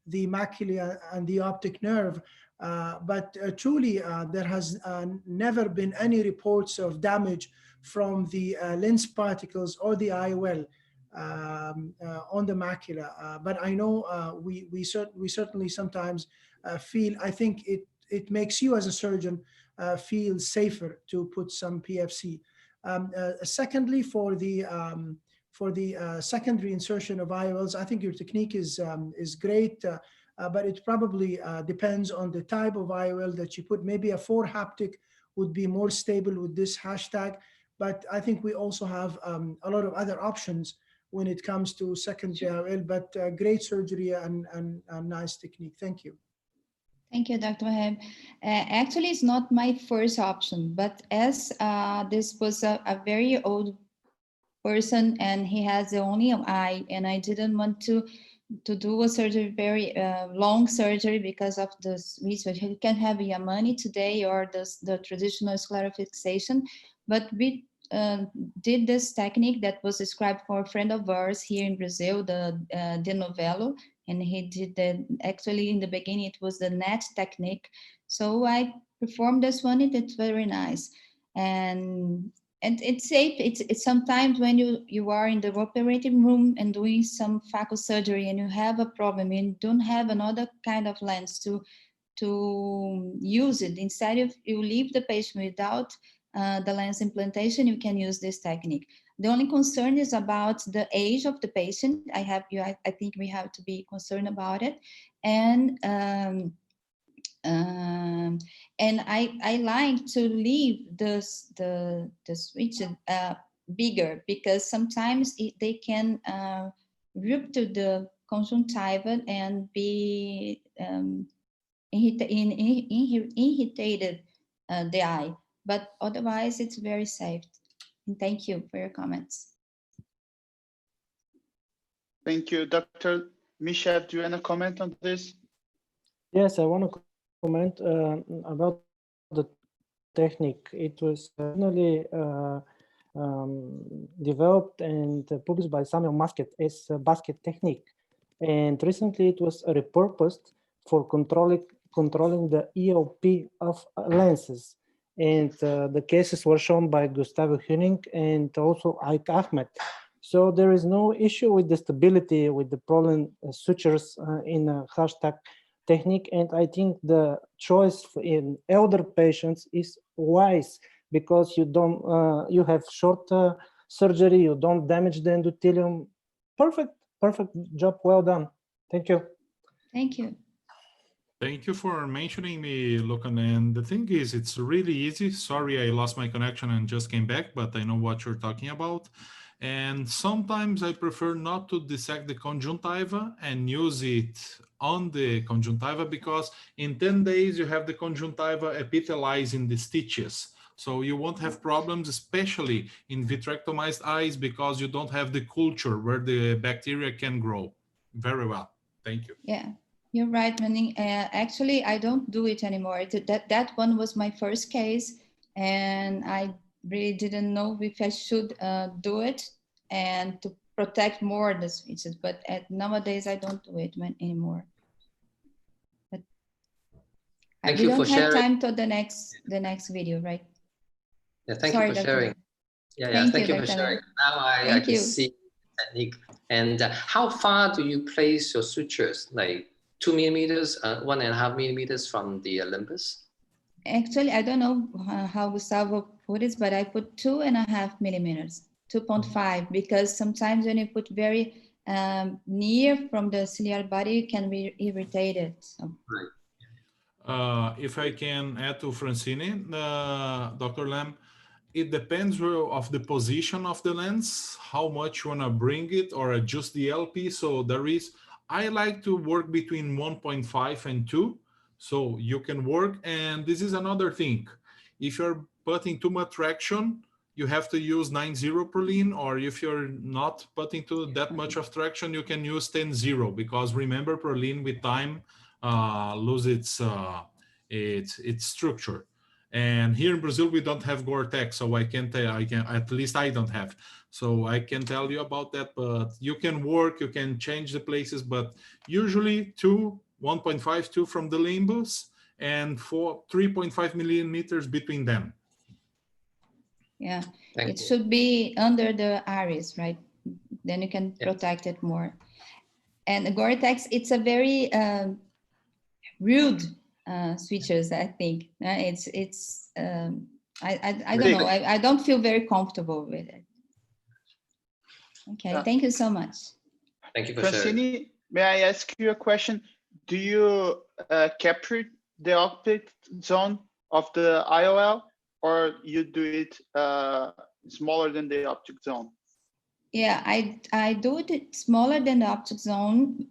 the macula and the optic nerve, but truly there has never been any reports of damage from the lens particles or the IOL on the macula, but I know we certainly sometimes feel, I think it makes you as a surgeon feel safer to put some PFC. Secondly, for the secondary insertion of IOLs, I think your technique is great, but it probably depends on the type of IOL that you put. Maybe a 4 haptic would be more stable with this hashtag, but I think we also have a lot of other options when it comes to secondary IOL, but great surgery and nice technique. Thank you. Thank you, Dr. Wahab. Actually, it's not my first option, but as this was a very old person and he has the only eye, and I didn't want to do a surgery, very long surgery because of this research. He can have Yamani today or the traditional scleral fixation, but we did this technique that was described for a friend of ours here in Brazil, the De Novello, and he did actually in the beginning it was the net technique. So I performed this one, it's very nice. And it's safe. It's sometimes when you are in the operating room and doing some phaco surgery and you have a problem and you don't have another kind of lens to use it. Instead of you leave the patient without the lens implantation, you can use this technique. The only concern is about the age of the patient. I think we have to be concerned about it. And And I like to leave the switch bigger, because sometimes they can rupture the conjunctiva and be irritated the eye. But otherwise, it's very safe. And thank you for your comments. Thank you. Dr. Misha, do you want to comment on this? Yes, I want to comment about the technique. It was originally developed and published by Samuel Muscat as a basket technique. And recently it was repurposed for controlling the EOP of lenses. And the cases were shown by Gustavo Huning and also Ike Ahmed. So there is no issue with the stability with the problem sutures in a hashtag technique. And I think the choice in elder patients is wise, because you don't, you have short surgery, you don't damage the endothelium. Perfect job, well done. Thank you. Thank you. Thank you for mentioning me, Lucan. And the thing is, it's really easy. Sorry, I lost my connection and just came back, but I know what you're talking about. And sometimes I prefer not to dissect the conjunctiva and use it on the conjunctiva, because in 10 days you have the conjunctiva epithelializing the stitches. So you won't have problems, especially in vitrectomized eyes, because you don't have the culture where the bacteria can grow. Very well. Thank you. Yeah, you're right, Manning. Actually, I don't do it anymore. That one was my first case, and I really didn't know if I should do it and to protect more the switches. But nowadays, I don't do it anymore. But Thank we you don't for have sharing. time to the next video, right? Yeah, thank Sorry, you for Dr. sharing. Yeah, Thank you you, for Dr. sharing. Now I Thank can you. see the technique. And how far do you place your sutures? Like 2 millimeters, 1.5 millimeters from the limbus? Actually, I don't know how Gustavo put it, but I put 2.5 millimeters, 2.5, because sometimes when you put very near from the ciliary body, you can be irritated. So. Right. If I can add to Francine, Dr. Lam, it depends of the position of the lens, how much you want to bring it or adjust the LP. So I like to work between 1.5 and 2. So you can work. And this is another thing. If you're putting too much traction, you have to use 9.0 per lean, or if you're not putting to that much of traction, you can use 10.0, because remember, per lean with time lose its structure. And here in Brazil, we don't have Gore-Tex, so I can at least I don't have. So I can tell you about that, but you can work, you can change the places, but usually 1.5, 2 from the limbus and 3.5 millimeters between them. Yeah, it should be under the iris, right? Then you can protect it more. And the Gore-Tex, it's a very rude switches, I think. I don't know. I don't feel very comfortable with it. Okay, thank you so much. Thank you for Francine, sharing. may I ask you a question? Do you capture the optic zone of the IOL, or you do it smaller than the optic zone? Yeah, I do it smaller than the optic zone,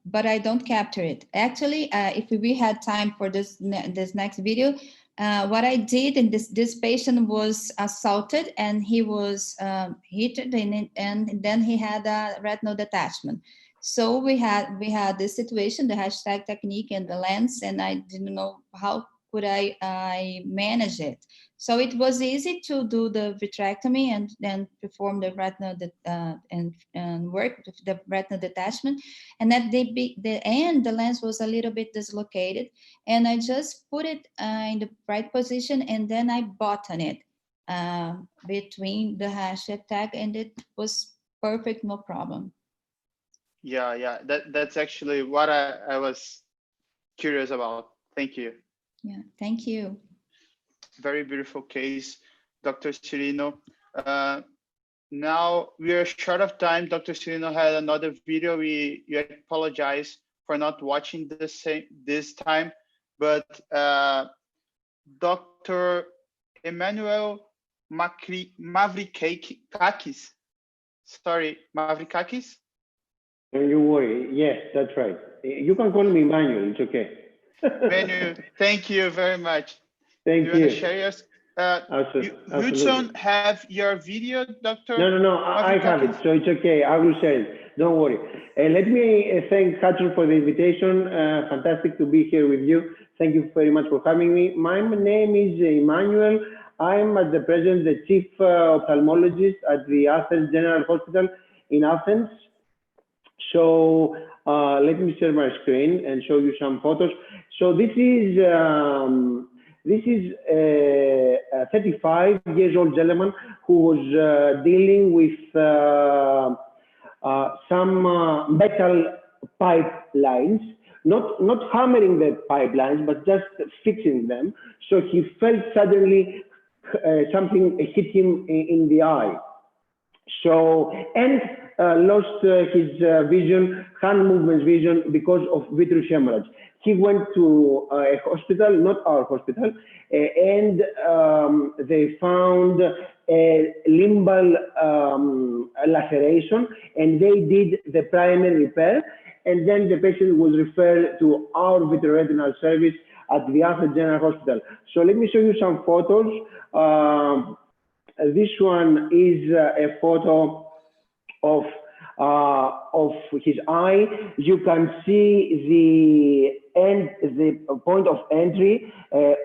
but I don't capture it. Actually, if we had time for this next video, what I did in this patient was assaulted, and he was hit, and then he had a retinal detachment. So we had this situation, the hashtag technique and the lens, and I didn't know how could I manage it. So it was easy to do the vitrectomy and then perform the retinal and work with the retinal detachment. And at the end, the lens was a little bit dislocated, and I just put it in the right position, and then I button it between the hashtag, and it was perfect, no problem. Yeah, that's actually what I was curious about. Thank you. Yeah, thank you. Very beautiful case, Dr. Cirino. Now we are short of time. Dr. Cirino had another video. We apologize for not watching this time, but Dr. Emmanuel Mavrikakis. Sorry, Mavrikakis? Don't you worry. Yes, that's right. You can call me Manuel. It's okay. Manu, thank you very much. Thank you. You Want to share yours? Hudson, have your video, Dr. No, I have it, so it's okay. I will share it. Don't worry. Let me thank Hudson for the invitation. Fantastic to be here with you. Thank you very much for having me. My name is Emmanuel. I'm at the present the chief ophthalmologist at the Athens General Hospital in Athens. So let me share my screen and show you some photos. So this is a 35-year-old gentleman who was dealing with some metal pipelines, not hammering the pipelines, but just fixing them. So he felt suddenly something hit him in the eye. So, and lost his vision, hand movements vision because of vitreous hemorrhage. He went to a hospital, not our hospital, and they found a limbal laceration, and they did the primary repair, and then the patient was referred to our vitreoretinal service at the Athens General Hospital. So let me show you some photos. This one is a photo of his eye. You can see the point of entry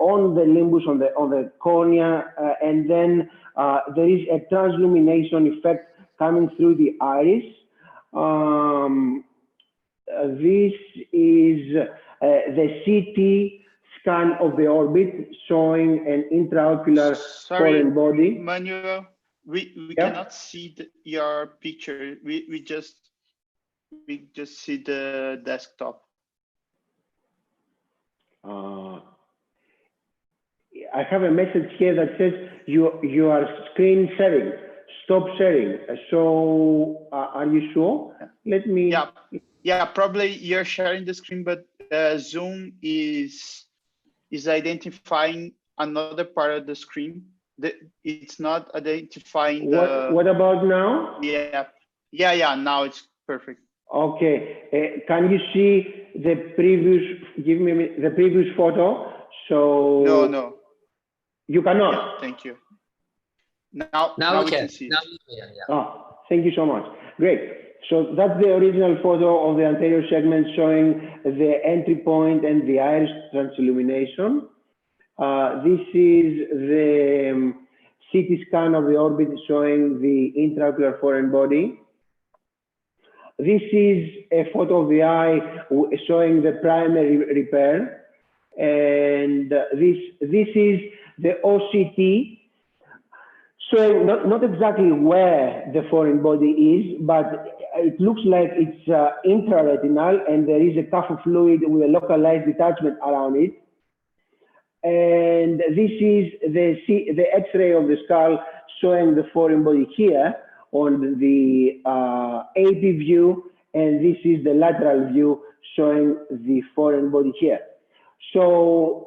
on the limbus, on the cornea, and then there is a translumination effect coming through the iris. This is the CT scan of the orbit showing an intraocular foreign body. Manuel, we cannot see your picture. We just see the desktop. I have a message here that says you are screen sharing. Stop sharing. So are you sure? Let me. Yeah. Probably you're sharing the screen, but Zoom is identifying another part of the screen. It's not identifying the. What about now? Yeah. Now it's perfect. Okay. Can you see the previous? Give me the previous photo. So. No. You cannot. Yeah, thank you. Now we can see. Now we can. Yeah. Oh, thank you so much. Great. So that's the original photo of the anterior segment showing the entry point and the iris transillumination. This is the CT scan of the orbit showing the intraocular foreign body. This is a photo of the eye showing the primary repair. And this is the OCT, showing not exactly where the foreign body is, but it looks like it's intraretinal, and there is a cuff fluid with a localized detachment around it. And this is the X-ray of the skull showing the foreign body here on the AP view, and this is the lateral view showing the foreign body here. So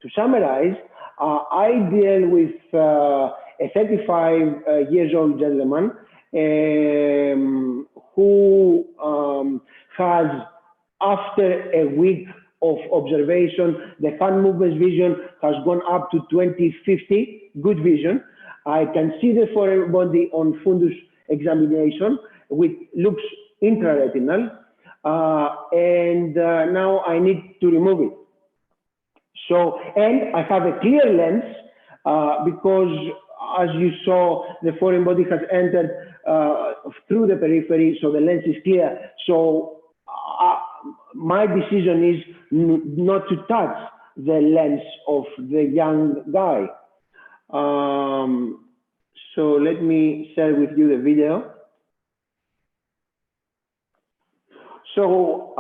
to summarize, I deal with a 35-year-old gentleman who has, after a week of observation, the hand movements vision has gone up to 20/50, good vision. I can see the foreign body on fundus examination, which looks intraretinal, and now I need to remove it. So, and I have a clear lens because, as you saw, the foreign body has entered through the periphery, so the lens is clear. So my decision is not to touch the lens of the young guy. So let me share with you the video. So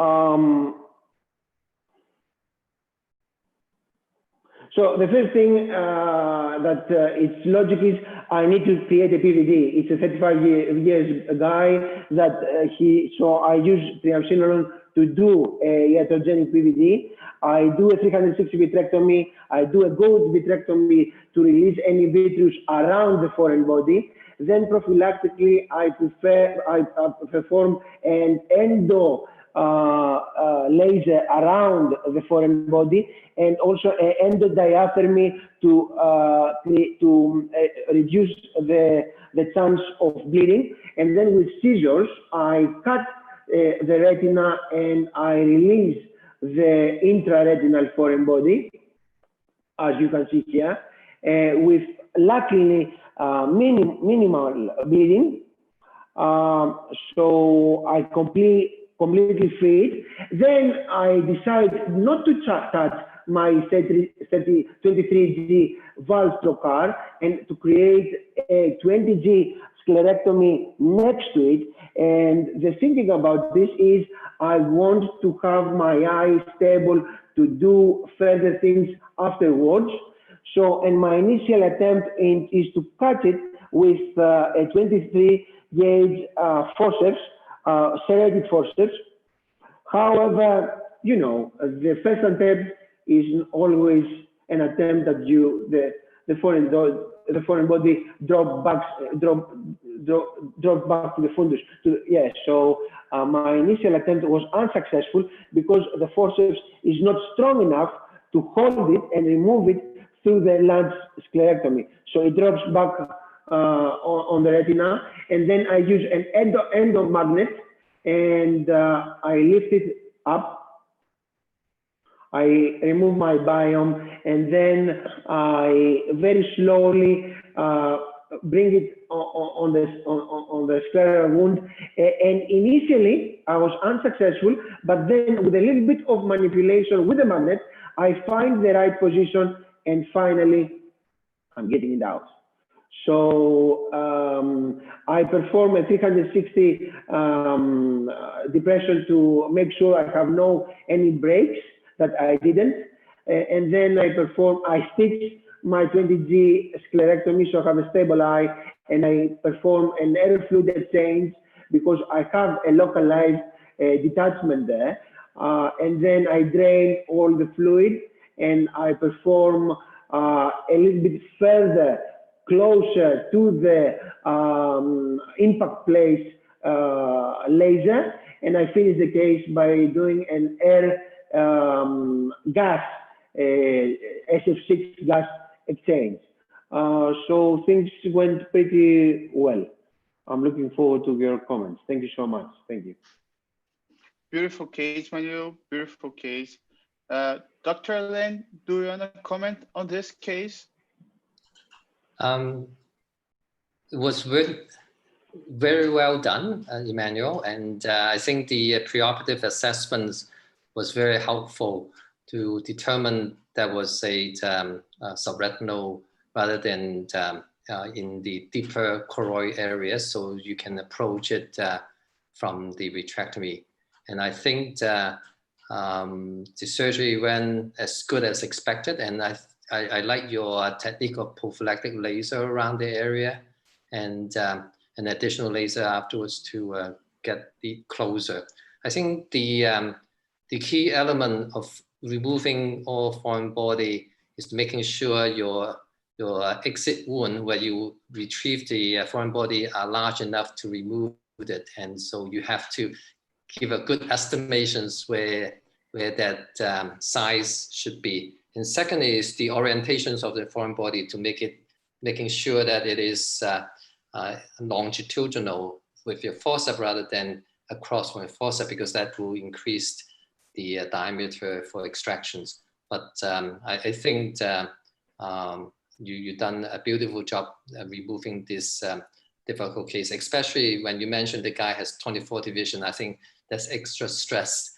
the first thing that it's logic is I need to create a PVD. It's a 35 years guy that so I use triamcinolone to do a iatrogenic PVD. I do a 360 vitrectomy. I do a good vitrectomy to release any vitreous around the foreign body. Then prophylactically, I perform an endo laser around the foreign body, and also an endodiaphragmy to reduce the chance of bleeding. And then with scissors, I cut the retina and I release the intraretinal foreign body, as you can see here, with luckily minimal bleeding. So I completely free it. Then I decide not to touch my 23G valve trocar and to create a 20G sclerectomy next to it. And the thinking about this is I want to have my eye stable to do further things afterwards. So, and my initial attempt is to cut it with a 23 gauge forceps, serrated forceps. However, you know, the first attempt is always an attempt that the foreign body drop back to the fundus. So my initial attempt was unsuccessful because the forceps is not strong enough to hold it and remove it through the large sclerectomy. So it drops back on the retina, and then I use an endo magnet, and I lift it up. I remove my biome, and then I very slowly bring it on the scleral wound. And initially, I was unsuccessful, but then with a little bit of manipulation with the magnet, I find the right position, and finally, I'm getting it out. So I perform a 360 depression to make sure I have any breaks that I didn't. And then I stitch my 20G sclerectomy so I have a stable eye, and I perform an air fluid exchange because I have a localized detachment there. And then I drain all the fluid, and I perform a little bit further closer to the impact place laser, and I finish the case by doing an air gas SF6 gas exchange. So things went pretty well. I'm looking forward to your comments. Thank you so much. Thank you. Beautiful case, Manuel. Beautiful case. Dr. Len, do you want to comment on this case? It was very well done, Emmanuel, and I think the preoperative assessments was very helpful to determine that was a subretinal rather than in the deeper choroid area, so you can approach it from the vitrectomy. And I think the surgery went as good as expected, and I like your technique of prophylactic laser around the area and an additional laser afterwards to get the closer. I think the key element of removing all foreign body is making sure your exit wound where you retrieve the foreign body are large enough to remove it. And so you have to give a good estimations where that size should be. And second is the orientations of the foreign body to making sure that it is longitudinal with your forceps rather than across from your forceps, because that will increase the diameter for extractions. But I think you've done a beautiful job removing this difficult case, especially when you mentioned the guy has 20/40 vision. I think that's extra stress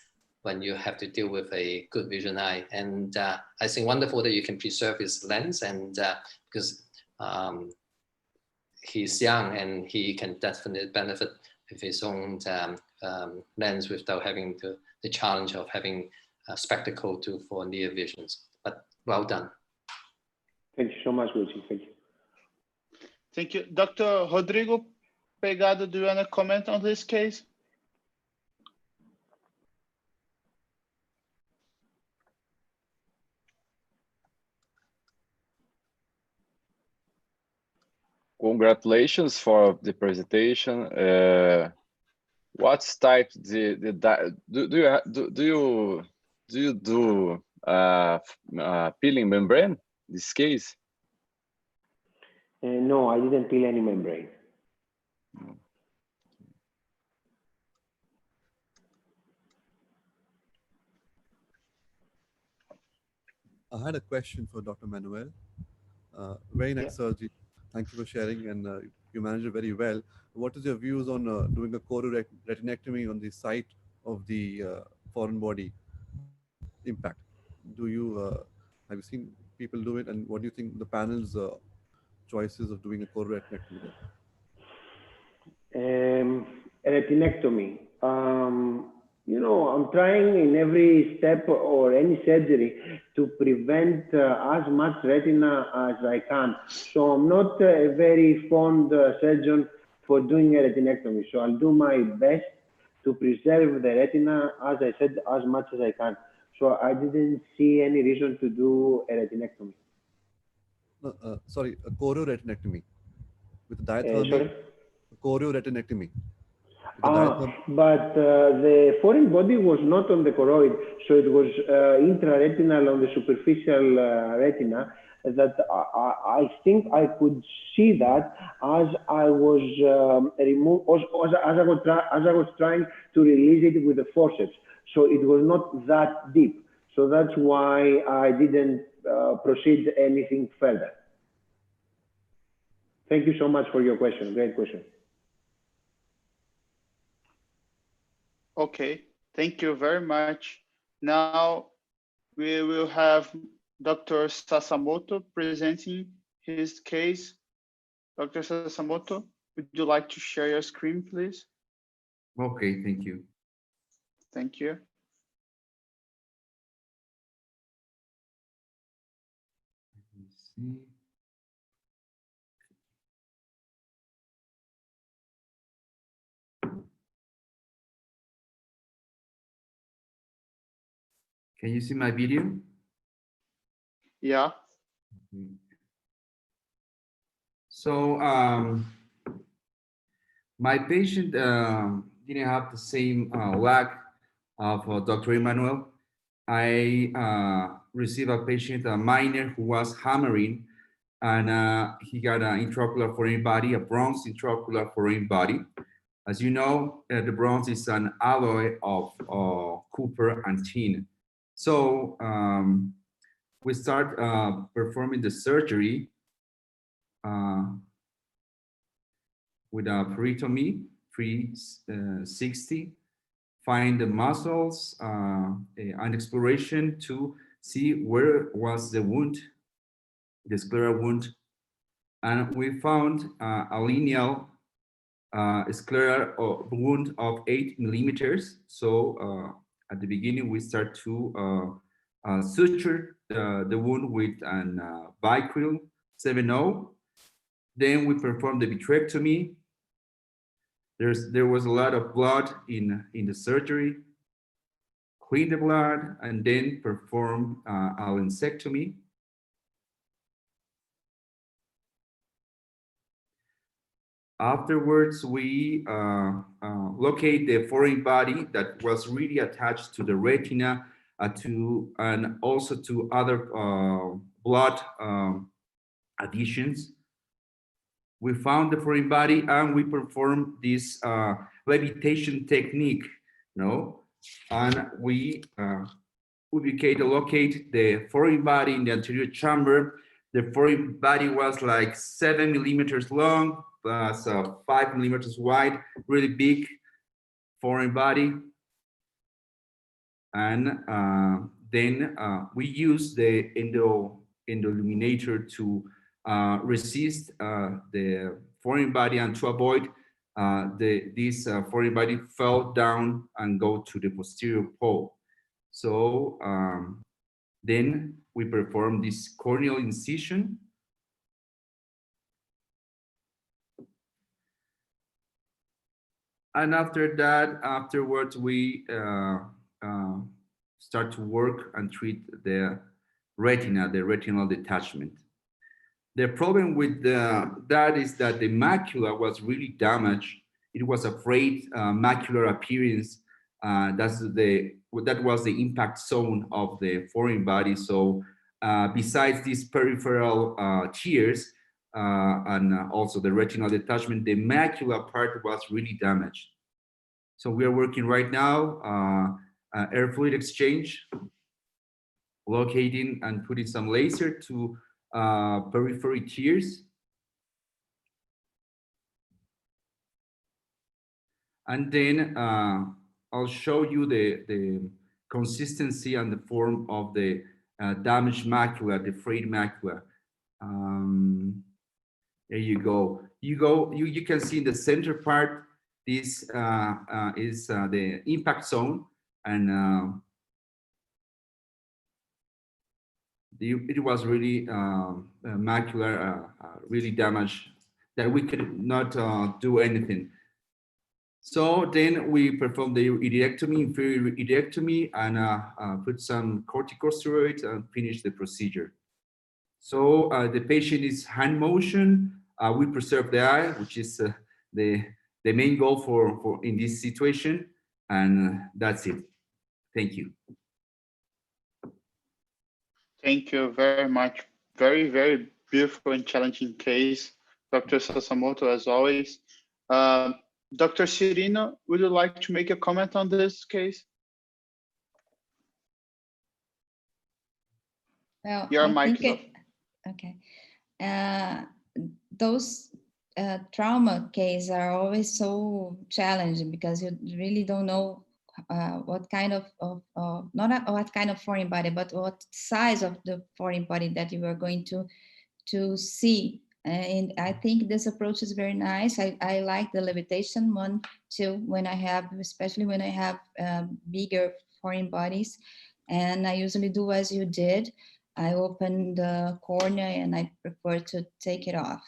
when you have to deal with a good vision eye. And I think wonderful that you can preserve his lens, and because he's young and he can definitely benefit with his own lens without having the challenge of having a spectacle for near visions. But well done. Thank you so much, Lucy. Thank you. Thank you. Dr. Rodrigo Pegado, do you want to comment on this case? congratulations for the presentation. What type do you do peeling membrane? This case? No, I didn't peel any membrane. I had a question for Dr. Manuel. Very nice surgery. Thank you for sharing, and you managed it very well. What is your views on doing a chororetinectomy on the site of the foreign body impact? Do you have you seen people do it, and what do you think the panel's choices of doing a chororetinectomy? Retinectomy. You know, I'm trying in every step or any surgery to prevent as much retina as I can. So I'm not a very fond surgeon for doing a retinectomy. So I'll do my best to preserve the retina, as I said, as much as I can. So I didn't see any reason to do a retinectomy. Sorry, a chororetinectomy with diathermy. Sorry? Chororetinectomy. But the foreign body was not on the choroid, so it was intraretinal on the superficial retina. That I think I could see that as I was as I was trying to release it with the forceps. So it was not that deep. So that's why I didn't proceed anything further. Thank you so much for your question. Great question. Okay, thank you very much. Now we will have Dr. Sasamoto presenting his case. Dr. Sasamoto, would you like to share your screen, please? Okay, thank you. Thank you. Let me see. Can you see my video? Yeah. So my patient didn't have the same lack of Dr. Emmanuel. I received a patient, a minor, who was hammering, and he got an intraocular foreign body, a bronze intraocular foreign body. As you know, the bronze is an alloy of copper and tin. So we start performing the surgery with a peritomy, 360, find the muscles and exploration to see where was the wound, the scleral wound. And we found a lineal scleral wound of 8 millimeters. So at the beginning, we start to suture the wound with an Vicreoretinal 7.0. Then we perform the vitrectomy. There was a lot of blood in the surgery. Clean the blood and then perform a lensectomy. Afterwards, we locate the foreign body that was really attached to the retina and also to other blood adhesions. We found the foreign body and we performed this levitation technique, and we locate the foreign body in the anterior chamber. The foreign body was like 7 millimeters long, plus 5 millimeters wide, really big foreign body. And then we use the endoilluminator to resist the foreign body and to avoid this foreign body fell down and go to the posterior pole. So then we perform this corneal incision. And afterwards, we start to work and treat the retina, the retinal detachment. The problem with that is that the macula was really damaged. It was afraid macular appearance. That was the impact zone of the foreign body. So besides these peripheral tears and also the retinal detachment, the macula part was really damaged. So we are working right now, air fluid exchange, locating and putting some laser to periphery tears. And then I'll show you the consistency and the form of the damaged macula, the frayed macula. There you go. You can see in the center part, this is the impact zone, and it was really macular, really damaged, that we could not do anything. So then we performed the iridectomy, inferior iridectomy, and put some corticosteroids and finish the procedure. So the patient is hand motion. We preserve the eye, which is the main goal for in this situation, and that's it. Thank you. Thank you very much. Very, very beautiful and challenging case, Dr. Sasamoto, as always. Dr. Cirino, would you like to make a comment on this case? Well, Your mic is up. Okay. Those trauma cases are always so challenging because you really don't know what kind of not what kind of foreign body, but what size of the foreign body that you are going to see. And I think this approach is very nice. I like the levitation one too, especially when I have bigger foreign bodies. And I usually do as you did. I open the cornea and I prefer to take it off.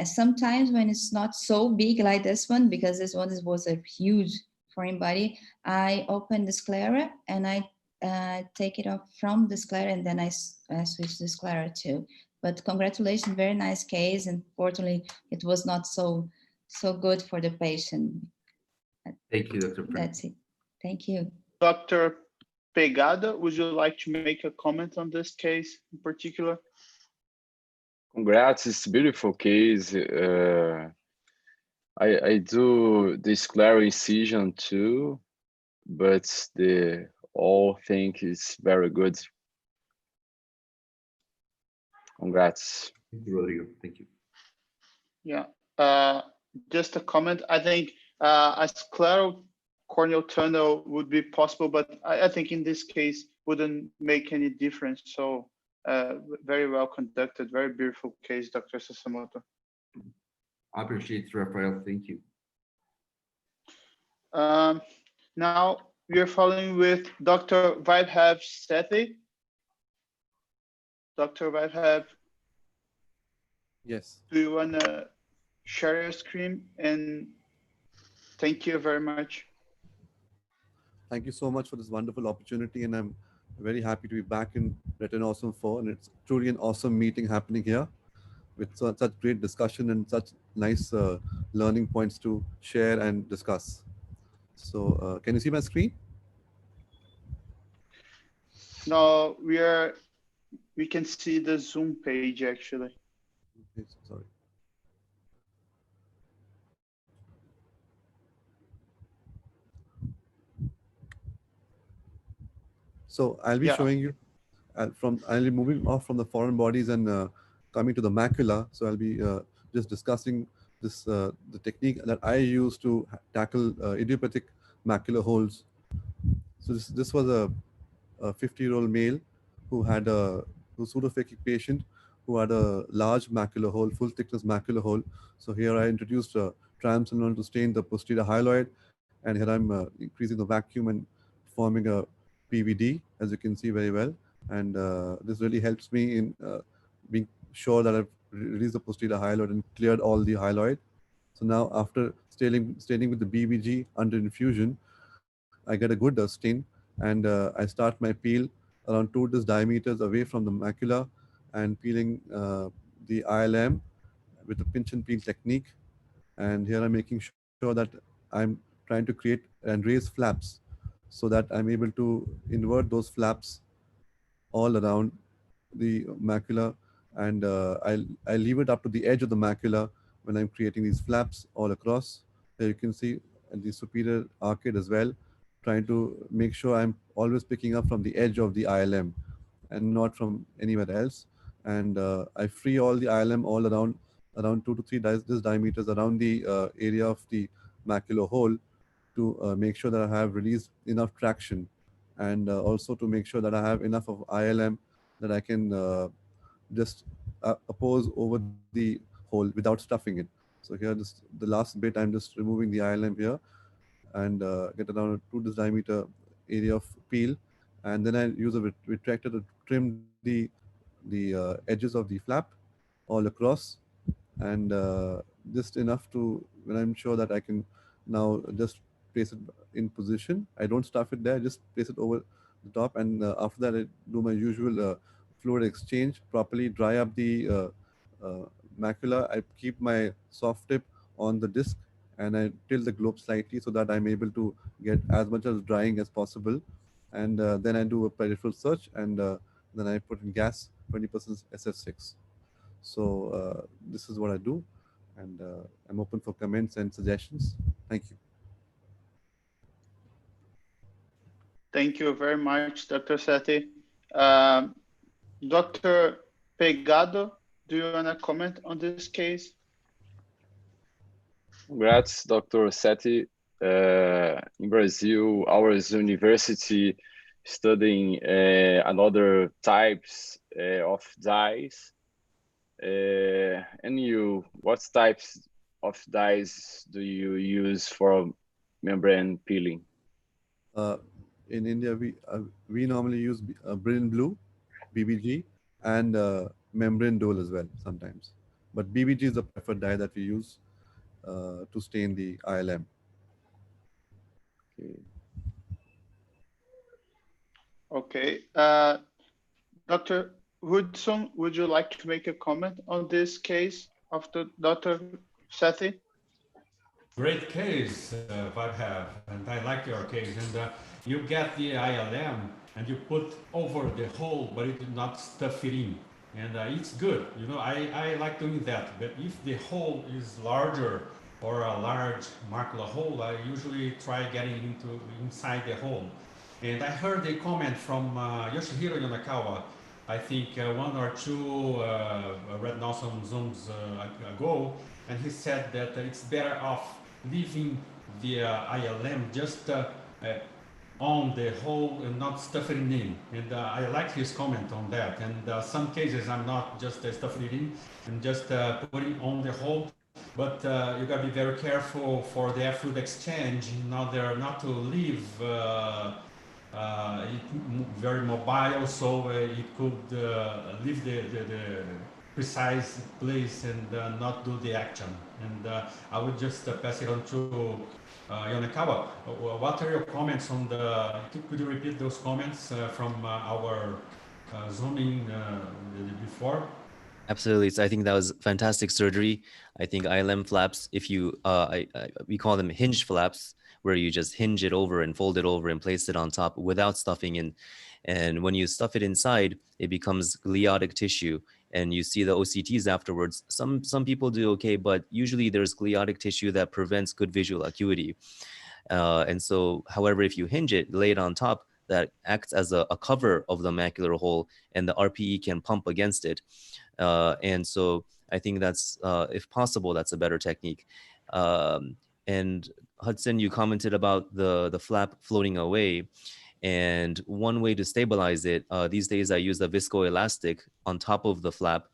Sometimes when it's not so big like this one, because this one was a huge foreign body, I open the sclera and I take it off from the sclera, and then I switch the sclera too. But congratulations, very nice case. And fortunately, it was not so good for the patient. Thank you, Dr. Frank. That's it. Thank you. Dr. Pegada, would you like to make a comment on this case in particular? Congrats, it's a beautiful case. I do the scleral incision too, but the whole thing is very good. Congrats. Thank you, Rodrigo. Thank you. Yeah, just a comment. I think a scleral corneal tunnel would be possible, but I think in this case wouldn't make any difference. So very well conducted, very beautiful case, Dr. Sasamoto. I appreciate it, Rafael. Thank you. Now we are following with Dr. Vaibhav Sethi. Dr. Vaibhav. Yes. Do you want to share your screen? And thank you very much. Thank you so much for this wonderful opportunity, and I'm very happy to be back in Retinawesome 4, and it's truly an awesome meeting happening here with such great discussion and such nice learning points to share and discuss. So can you see my screen? No, we can see the Zoom page actually. Okay, sorry. So I'll be showing you I'll be moving off from the foreign bodies and coming to the macula. So I'll be just discussing this the technique that I use to tackle idiopathic macular holes. So this was a 50-year-old male who had a pseudophakic patient who had a large macular hole, full thickness macular hole. So here I introduced triamcinolone to stain the posterior hyaloid, and here I'm increasing the vacuum and forming a PVD, as you can see very well. And this really helps me in being sure that I've released the posterior hyaloid and cleared all the hyaloid. So now after staining with the BVG under infusion, I get a good stain, and I start my peel around 2 disc diameters away from the macula and peeling the ILM with a pinch and peel technique. And here I'm making sure that I'm trying to create and raise flaps so that I'm able to invert those flaps all around the macula, and I leave it up to the edge of the macula when I'm creating these flaps all across. Here you can see and the superior arcade as well, trying to make sure I'm always picking up from the edge of the ILM and not from anywhere else. And I free all the ILM all around 2 to 3 diameters around the area of the macular hole to make sure that I have released enough traction, and also to make sure that I have enough of ILM that I can just oppose over the hole without stuffing it. So here, the last bit, I'm just removing the ILM here and get around a 2 diameter area of peel, and then I use a retractor to trim the edges of the flap all across, and just enough to, when I'm sure that I can now just place it in position. I don't stuff it there, just place it over the top, and after that I do my usual fluid exchange, properly dry up the macula. I keep my soft tip on the disc and I tilt the globe slightly so that I'm able to get as much as drying as possible. And then I do a peripheral search, and then I put in gas 20% SF6. So this is what I do, and I'm open for comments and suggestions. Thank you. Thank you very much, Dr. Sethi. Dr. Pegado, do you want to comment on this case? Congrats, Dr. Sethi. In Brazil, our university studying another types of dyes. And you, what types of dyes do you use for membrane peeling? In India, we normally use brilliant blue, BBG, and membrane dole as well sometimes. But BBG is the preferred dye that we use to stain the ILM. Okay. Dr. Woodson, would you like to make a comment on this case after Dr. Sethi? Great case, Varhav, and I like your case. And you get the ILM and you put over the hole, but it did not stuff it in. And it's good. You know, I like doing that. But if the hole is larger or a large macular hole, I usually try getting inside the hole. And I heard a comment from Yoshihiro Yonakawa, I think 1 or 2 Retinawesome Zooms ago, and he said that it's better off leaving the ILM just on the hole and not stuffing it in. And I like his comment on that. And some cases I'm not just stuffing it in, I'm just putting on the hole. But you gotta be very careful for the fluid exchange in order not to leave it very mobile, so it could leave the precise place and not do the action. And I would just pass it on to Yonekawa. What are your comments on the, could you repeat those comments from our Zooming before? Absolutely. So I think that was fantastic surgery. I think ILM flaps, if you, we call them hinge flaps, where you just hinge it over and fold it over and place it on top without stuffing in. And when you stuff it inside, it becomes gliotic tissue. And you see the OCTs afterwards. Some people do okay, but usually there's gliotic tissue that prevents good visual acuity. And so, however, if you hinge it, lay it on top, that acts as a cover of the macular hole, and the RPE can pump against it. And so I think that's, if possible, that's a better technique. And Hudson, you commented about the flap floating away. And one way to stabilize it, these days I use a viscoelastic on top of the flap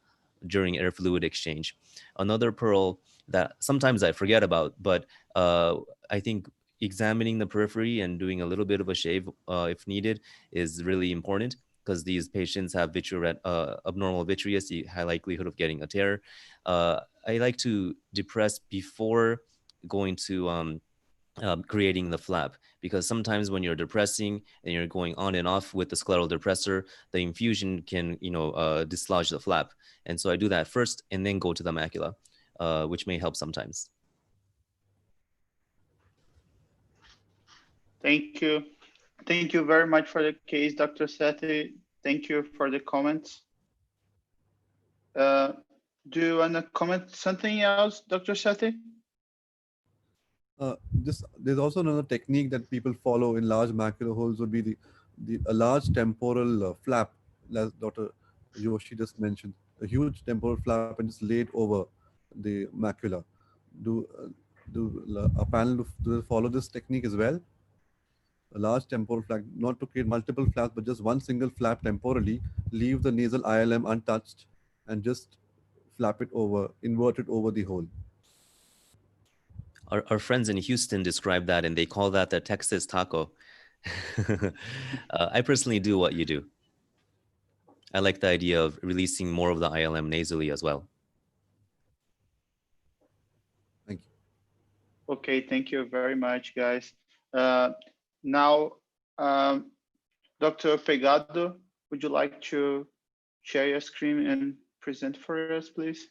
during air fluid exchange. Another pearl that sometimes I forget about, but I think examining the periphery and doing a little bit of a shave if needed is really important, because these patients have abnormal vitreous, high likelihood of getting a tear. I like to depress before going to creating the flap, because sometimes when you're depressing and you're going on and off with the scleral depressor, the infusion can, dislodge the flap. And so I do that first and then go to the macula, which may help sometimes. Thank you. Thank you very much for the case, Dr. Sethi. Thank you for the comments. Do you want to comment something else, Dr. Sethi? There's also another technique that people follow in large macular holes would be a large temporal flap, as Dr. Joshi just mentioned, a huge temporal flap and just lay it over the macula. Do a panel do they follow this technique as well? A large temporal flap, not to create multiple flaps, but just one single flap temporally, leave the nasal ILM untouched and just flap it over, invert it over the hole. Our friends in Houston describe that, and they call that the Texas taco. I personally do what you do. I like the idea of releasing more of the ILM nasally as well. Thank you. Okay, thank you very much, guys. Now, Dr. Pegado, would you like to share your screen and present for us, please?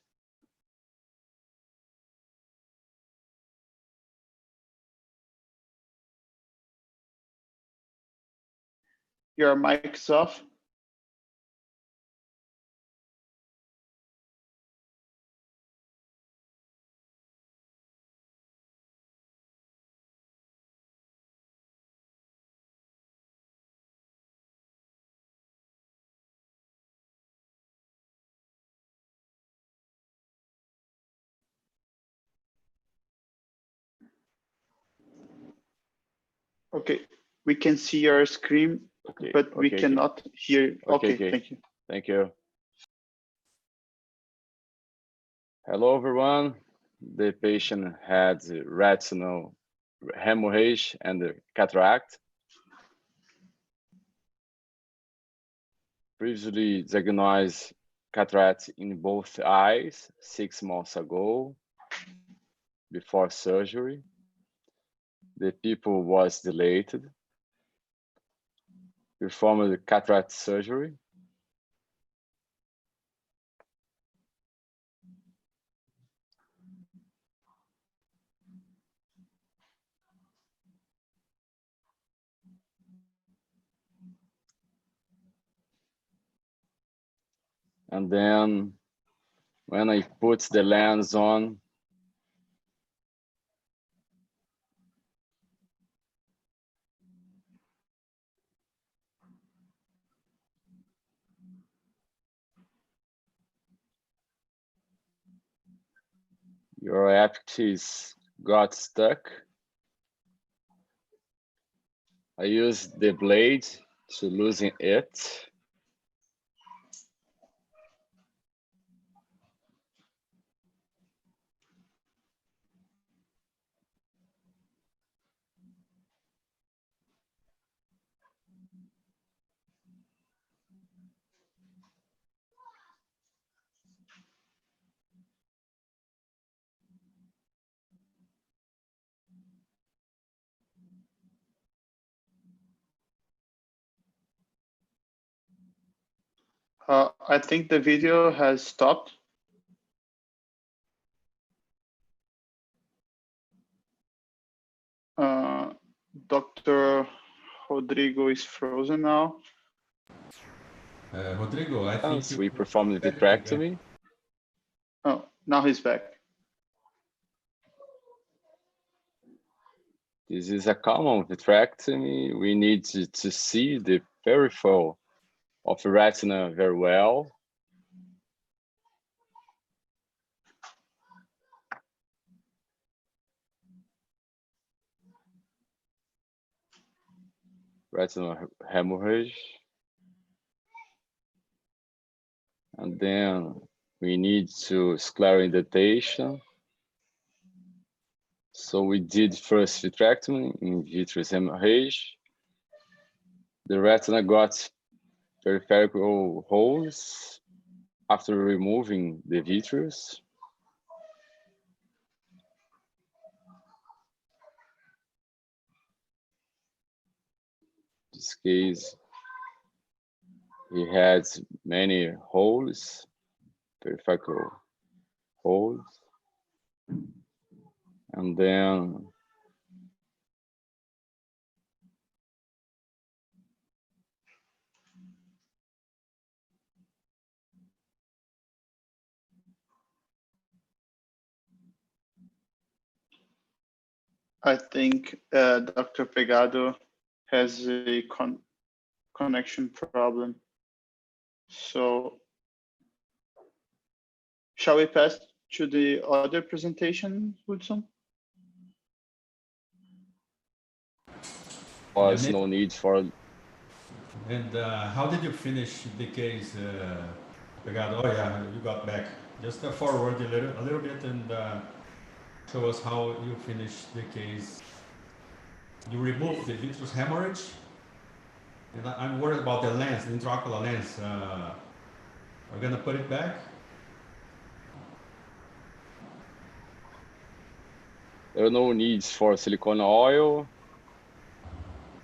Your mic's off. Okay, we can see your screen, but we cannot hear. Okay, thank you. Thank you. Hello, everyone. The patient had retinal hemorrhage and cataract. Previously diagnosed cataract in both eyes 6 months ago, before surgery. The pupil was dilated. Performed the cataract surgery. And then when I put the lens on, your epics got stuck. I used the blade to loosen it. I think the video has stopped. Dr. Rodrigo is frozen now. Rodrigo, I think we performed the vitrectomy. Oh, now he's back. This is a common vitrectomy. We need to see the peripheral of the retina very well. Retinal hemorrhage. And then we need to scleral indentation. So we did first vitrectomy in vitreous hemorrhage. The retina got peripheral holes after removing the vitreous. This case, he had many holes, peripheral holes, and then I think Dr. Pegado has a connection problem. So shall we pass to the other presentation, Hudson? was no need for. And how did you finish the case, Pegado? Oh yeah, you got back. Just forward a little bit and show us how you finished the case. You removed the vitreous hemorrhage, and I'm worried about the lens, the intraocular lens. We're gonna put it back. There are no needs for silicone oil.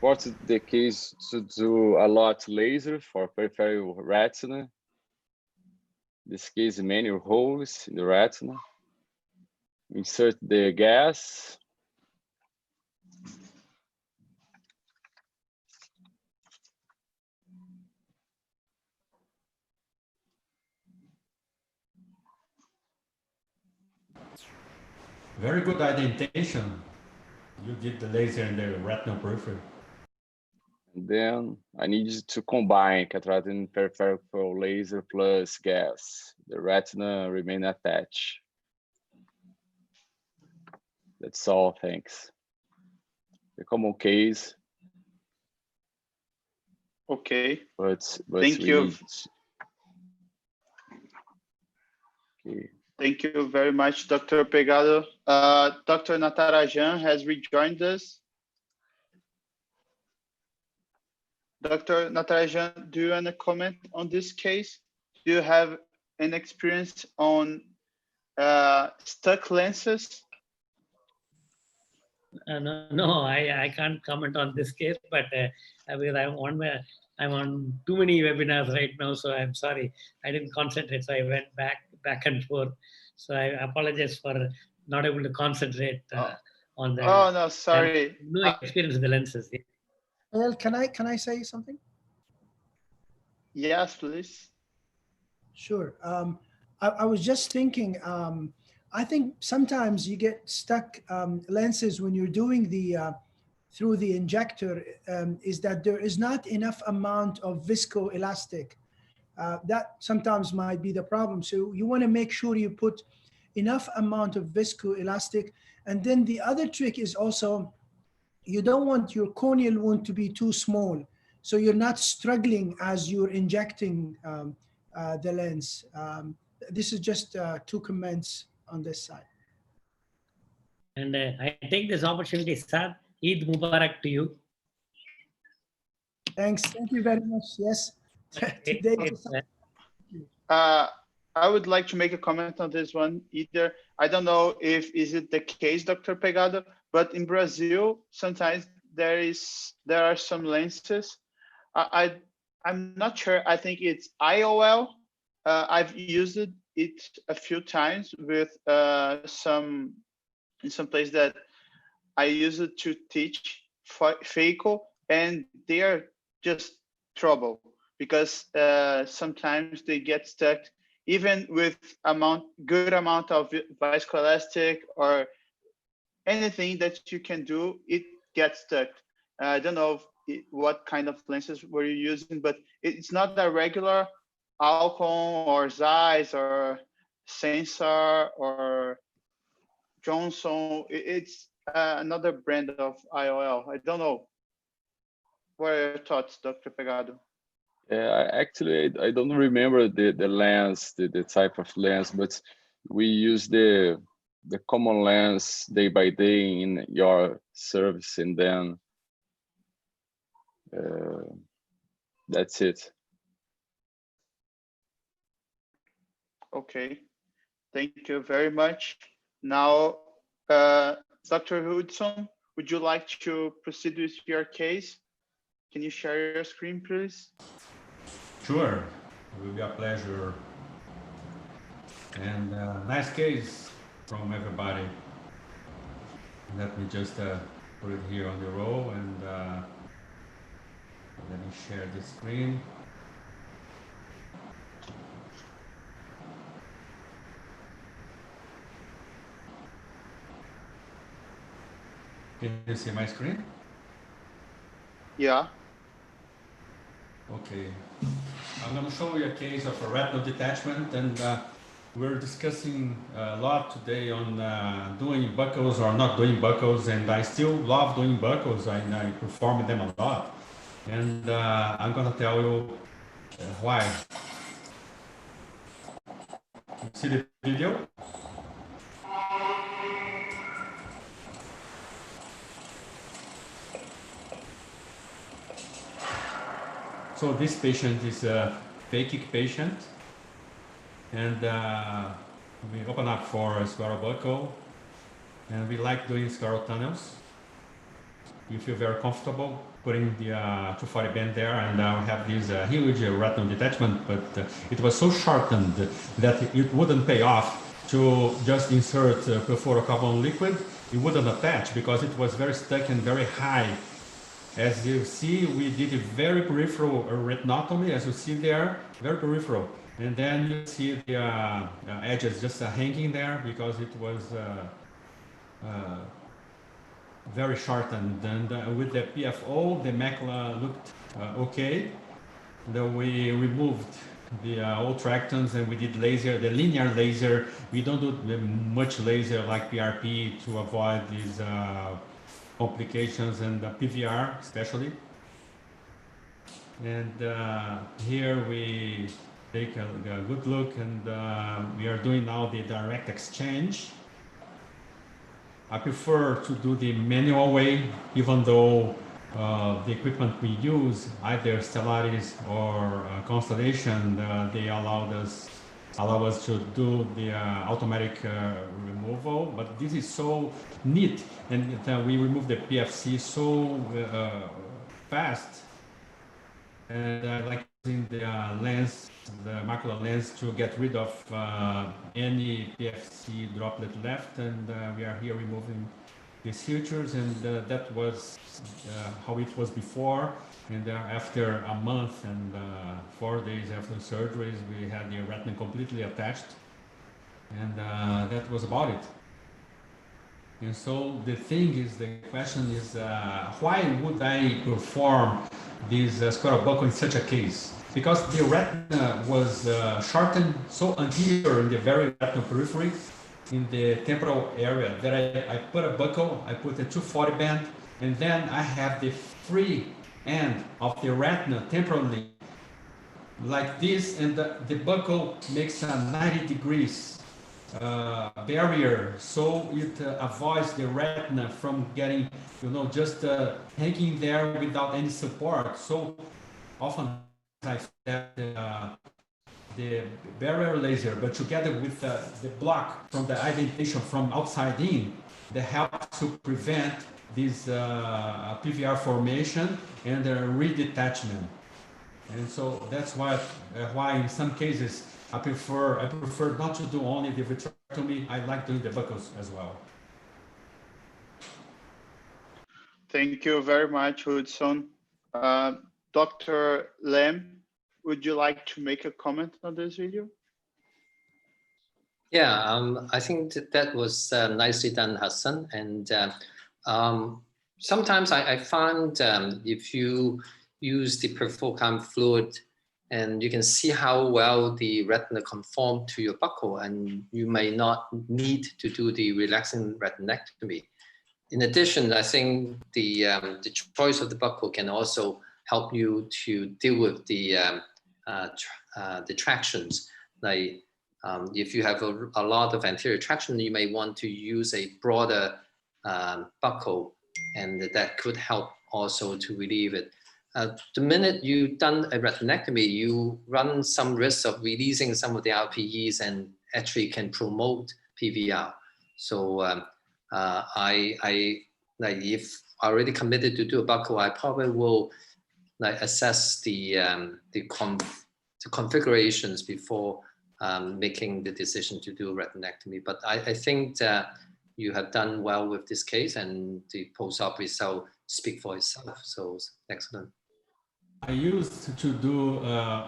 What's the case to do a lot laser for peripheral retina? This case, many holes in the retina. Insert the gas. Very good identification. You did the laser in the retinal periphery. And then I need to combine cataract and peripheral laser plus gas. The retina remain attached. That's all, thanks. The common case. Okay. But thank you. Okay. Thank you very much, Dr. Pegado. Dr. Natarajan has rejoined us. Dr. Natarajan, do you want to comment on this case? Do you have an experience on stuck lenses? No, I can't comment on this case, but because I'm on too many webinars right now, so I'm sorry. I didn't concentrate, so I went back and forth. So I apologize for not able to concentrate on the. Oh no, sorry. No experience with the lenses. Well, can I say something? Yes, please. Sure. I was just thinking. I think sometimes you get stuck lenses when you're doing the through the injector. Is that there is not enough amount of viscoelastic. That sometimes might be the problem. So you want to make sure you put enough amount of viscoelastic. And then the other trick is also, you don't want your corneal wound to be too small. So you're not struggling as you're injecting the lens. This is just 2 comments on this side. And I take this opportunity, Saad, Eid Mubarak to you. Thanks. Thank you very much. Yes. Today, I would like to make a comment on this one. Either I don't know if is it the case, Dr. Pegado, but in Brazil sometimes there are some lenses. I'm not sure. I think it's IOL. I've used it a few times with in some place that I use it to teach phaco, and they are just trouble because sometimes they get stuck even with good amount of viscoelastic or anything that you can do, it gets stuck. I don't know what kind of lenses were you using, but it's not a regular Alcon or Zeiss or Sensor or Johnson. It's another brand of IOL. I don't know. What are your thoughts, Dr. Pegado? Yeah, actually, I don't remember the lens, the type of lens, but we use the common lens day by day in your service, and then that's it. Okay, thank you very much. Now, Dr. Hudson, would you like to proceed with your case? Can you share your screen, please? Sure, it will be a pleasure. And nice case from everybody. Let me just put it here on the row and let me share the screen. Can you see my screen? Yeah. Okay. I'm going to show you a case of a retinal detachment, and we're discussing a lot today on doing buckles or not doing buckles, and I still love doing buckles, and I perform them a lot. And I'm going to tell you why. See the video? So this patient is a phakic patient, and we open up for a scleral buckle, and we like doing scleral tunnels. You feel very comfortable putting the 240 band there, and we have this huge retinal detachment, but it was so shortened that it wouldn't pay off to just insert perfluorocarbon liquid. It wouldn't attach because it was very stuck and very high. As you see, we did a very peripheral retinotomy, as you see there, very peripheral. And then you see the edges just hanging there because it was very shortened. And with the PFO, the macula looked okay. Then we removed the old tractons and we did laser, the linear laser. We don't do much laser like PRP to avoid these complications, and the PVR especially. And here we take a good look, and we are doing now the direct exchange. I prefer to do the manual way, even though the equipment we use, either Stellaris or Constellation, they allow us to do the automatic removal, but this is so neat, and we remove the PFC so fast, and I like using the lens, the macular lens, to get rid of any PFC droplet left, and we are here removing these sutures, and that was how it was before. And after a month and 4 days after surgeries, we had the retina completely attached, and that was about it. And so the question is, why would I perform this scleral buckle in such a case? Because the retina was shortened so anterior in the very retinal periphery, in the temporal area, that I put a buckle, I put a 240 band, and then I have the free end of the retina temporally like this, and the buckle makes a 90 degrees barrier, so it avoids the retina from getting, just hanging there without any support. So often I step the barrier laser, but together with the block from the indentation from outside in, that helps to prevent this PVR formation and redetachment. And so that's why in some cases I prefer not to do only the vitrectomy. I like doing the buckles as well. Thank you very much, Hudson. Dr. Lam, would you like to make a comment on this video? Yeah, I think that was nicely done, Hassan. And sometimes I find if you use the perfluorocarbon fluid, and you can see how well the retina conform to your buccal, and you may not need to do the relaxing retinectomy. In addition, I think the choice of the buccal can also help you to deal with the tractions. Like if you have a lot of anterior traction, you may want to use a broader buccal, and that could help also to relieve it. The minute you've done a retinectomy, you run some risk of releasing some of the RPEs and actually can promote PVR. So if I already committed to do a buccal, I probably will like assess the configurations before making the decision to do retinectomy. But I think that you have done well with this case, and the post-op result speak for itself. So excellent. I used to do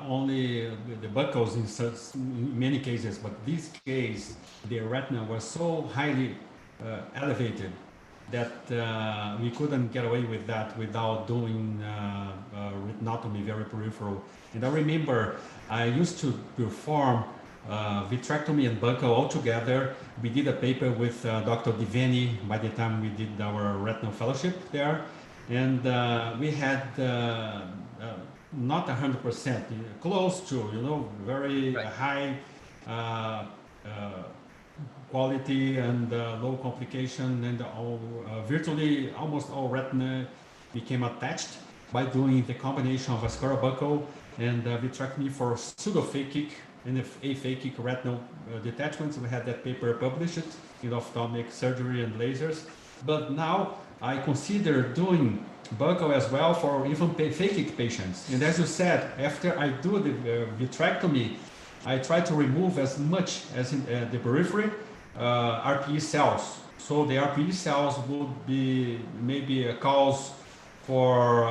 only the buccals in many cases, but this case, the retina was so highly elevated that we couldn't get away with that without doing retinotomy very peripheral. And I remember I used to perform vitrectomy and buccal all together. We did a paper with Dr. Diveni by the time we did our retinal fellowship there. And we had not 100%, close to, you know, very high quality and low complication, and virtually almost all retina became attached by doing the combination of a scleral buccal and vitrectomy for pseudophakic and aphakic retinal detachments. We had that paper published in ophthalmic surgery and lasers. But now I consider doing buccal as well for even phakic patients. And as you said, after I do the vitrectomy, I try to remove as much as in the periphery RPE cells. So the RPE cells would be maybe a cause for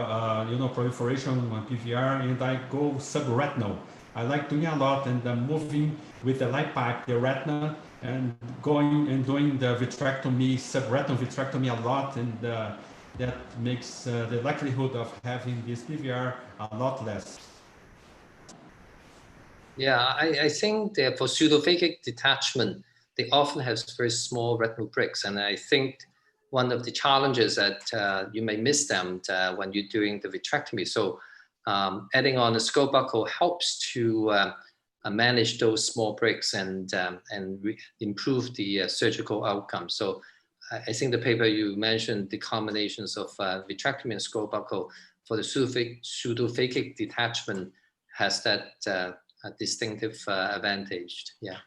proliferation on PVR, and I go subretinal. I like doing a lot and moving with the light pipe, the retina, and going and doing the vitrectomy, subretinal vitrectomy a lot, and that makes the likelihood of having this PVR a lot less. Yeah, I think that for pseudophakic detachment, they often have very small retinal bricks, and I think one of the challenges that you may miss them when you're doing the vitrectomy. So adding on a scleral buccal helps to manage those small bricks and improve the surgical outcome. So I think the paper you mentioned, the combinations of vitrectomy and scleral buccal for the pseudophakic detachment has that distinctive advantage. Yeah.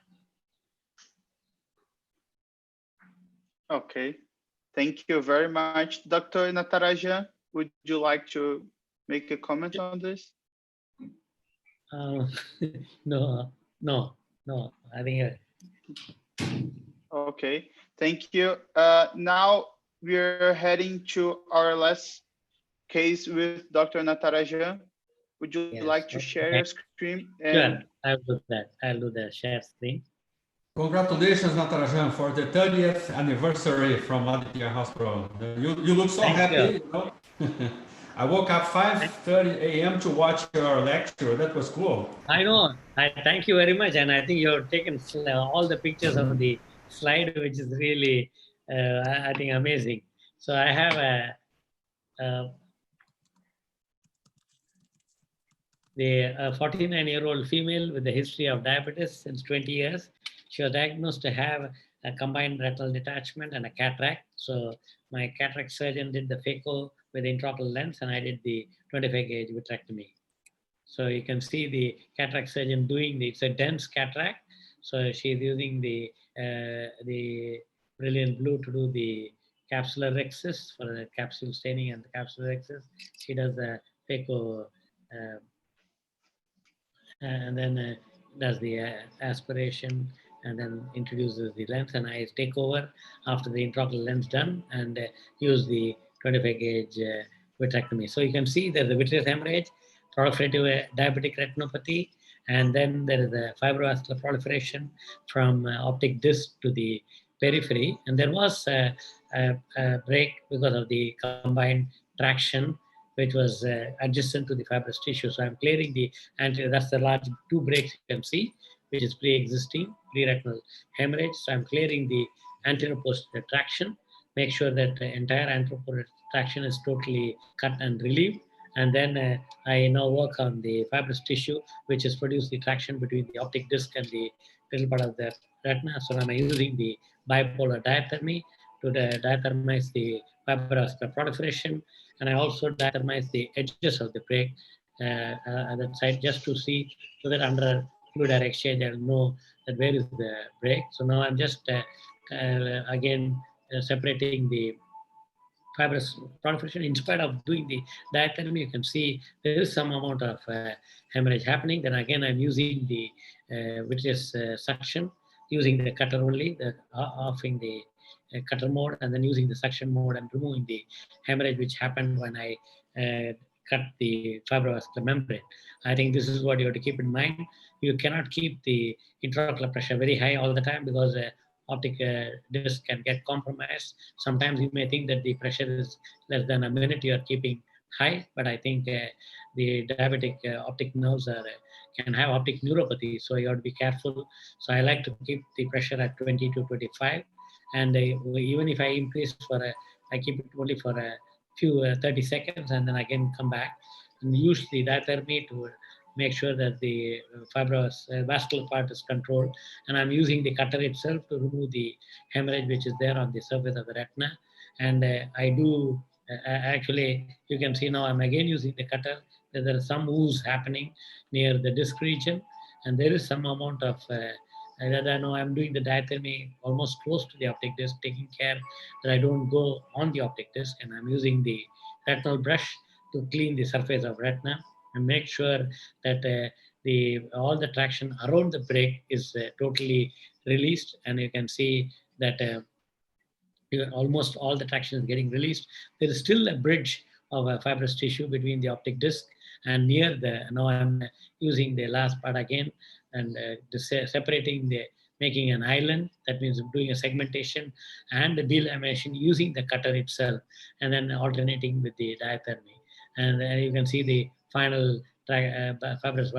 Okay, thank you very much. Dr. Natarajan, would you like to make a comment on this? No, I think. Okay, thank you. Now we're heading to our last case with Dr. Natarajan. Would you like to share your screen? Sure, I'll do that. I'll do the share screen. Congratulations, Natarajan, for the 30th anniversary from Aditya Hospital. You look so happy. You know? I woke up 5:30 a.m. to watch your lecture. That was cool. I know. I thank you very much, and I think you have taken all the pictures of the slide, which is really, I think, amazing. So I have the 49-year-old female with a history of diabetes since 20 years. She was diagnosed to have a combined retinal detachment and a cataract. So my cataract surgeon did the phaco with the intraocular lens, and I did the 25-gauge vitrectomy. So you can see the cataract surgeon doing it's a dense cataract. So she's using the brilliant blue to do the capsular rhexis for the capsule staining and the capsular rhexis. She does the phaco and then does the aspiration, and then introduces the lens, and I take over after the intraocular lens done and use the 25-gauge vitrectomy. So you can see there's a vitreous hemorrhage, proliferative diabetic retinopathy, and then there is a fibrovascular proliferation from optic disc to the periphery. And there was a break because of the combined traction, which was adjacent to the fibrous tissue. So I'm clearing the anterior, that's the large 2 breaks you can see, which is pre-existing, pre-retinal hemorrhage. So I'm clearing the anterior posterior traction, make sure that the entire anterior posterior traction is totally cut and relieved. And then I now work on the fibrous tissue, which has produced the traction between the optic disc and the middle part of the retina. So I'm using the bipolar diathermy to diathermize the fibrovascular proliferation. And I also diathermize the edges of the break at that side just to see, so that under fluid air exchange, I'll know that where is the break. So now I'm just again separating the fibrous proliferation. In spite of doing the diathermy, you can see there is some amount of hemorrhage happening. Then again, I'm using the vitreous suction, using the cutter only, offing the cutter mode, and then using the suction mode and removing the hemorrhage which happened when I cut the fibrovascular membrane. I think this is what you have to keep in mind. You cannot keep the intraocular pressure very high all the time because optic disc can get compromised. Sometimes you may think that the pressure is less than a minute you are keeping high, but I think the diabetic optic nerves can have optic neuropathy, so you have to be careful. So I like to keep the pressure at 20 to 25, and even if I increase I keep it only for a few 30 seconds, and then again come back and use the diathermy to make sure that the fibrous vascular part is controlled. And I'm using the cutter itself to remove the hemorrhage which is there on the surface of the retina. And I do actually, you can see now I'm again using the cutter. There is some ooze happening near the disc region, and there is some amount of I know I'm doing the diathermy almost close to the optic disc, taking care that I don't go on the optic disc, and I'm using the retinal brush to clean the surface of retina and make sure that all the traction around the break is totally released. And you can see that almost all the traction is getting released. There is still a bridge of fibrous tissue between the optic disc and near now I'm using the last part again and separating making an island. That means doing a segmentation and the delamination using the cutter itself, and then alternating with the diathermy. And you can see the final fibrous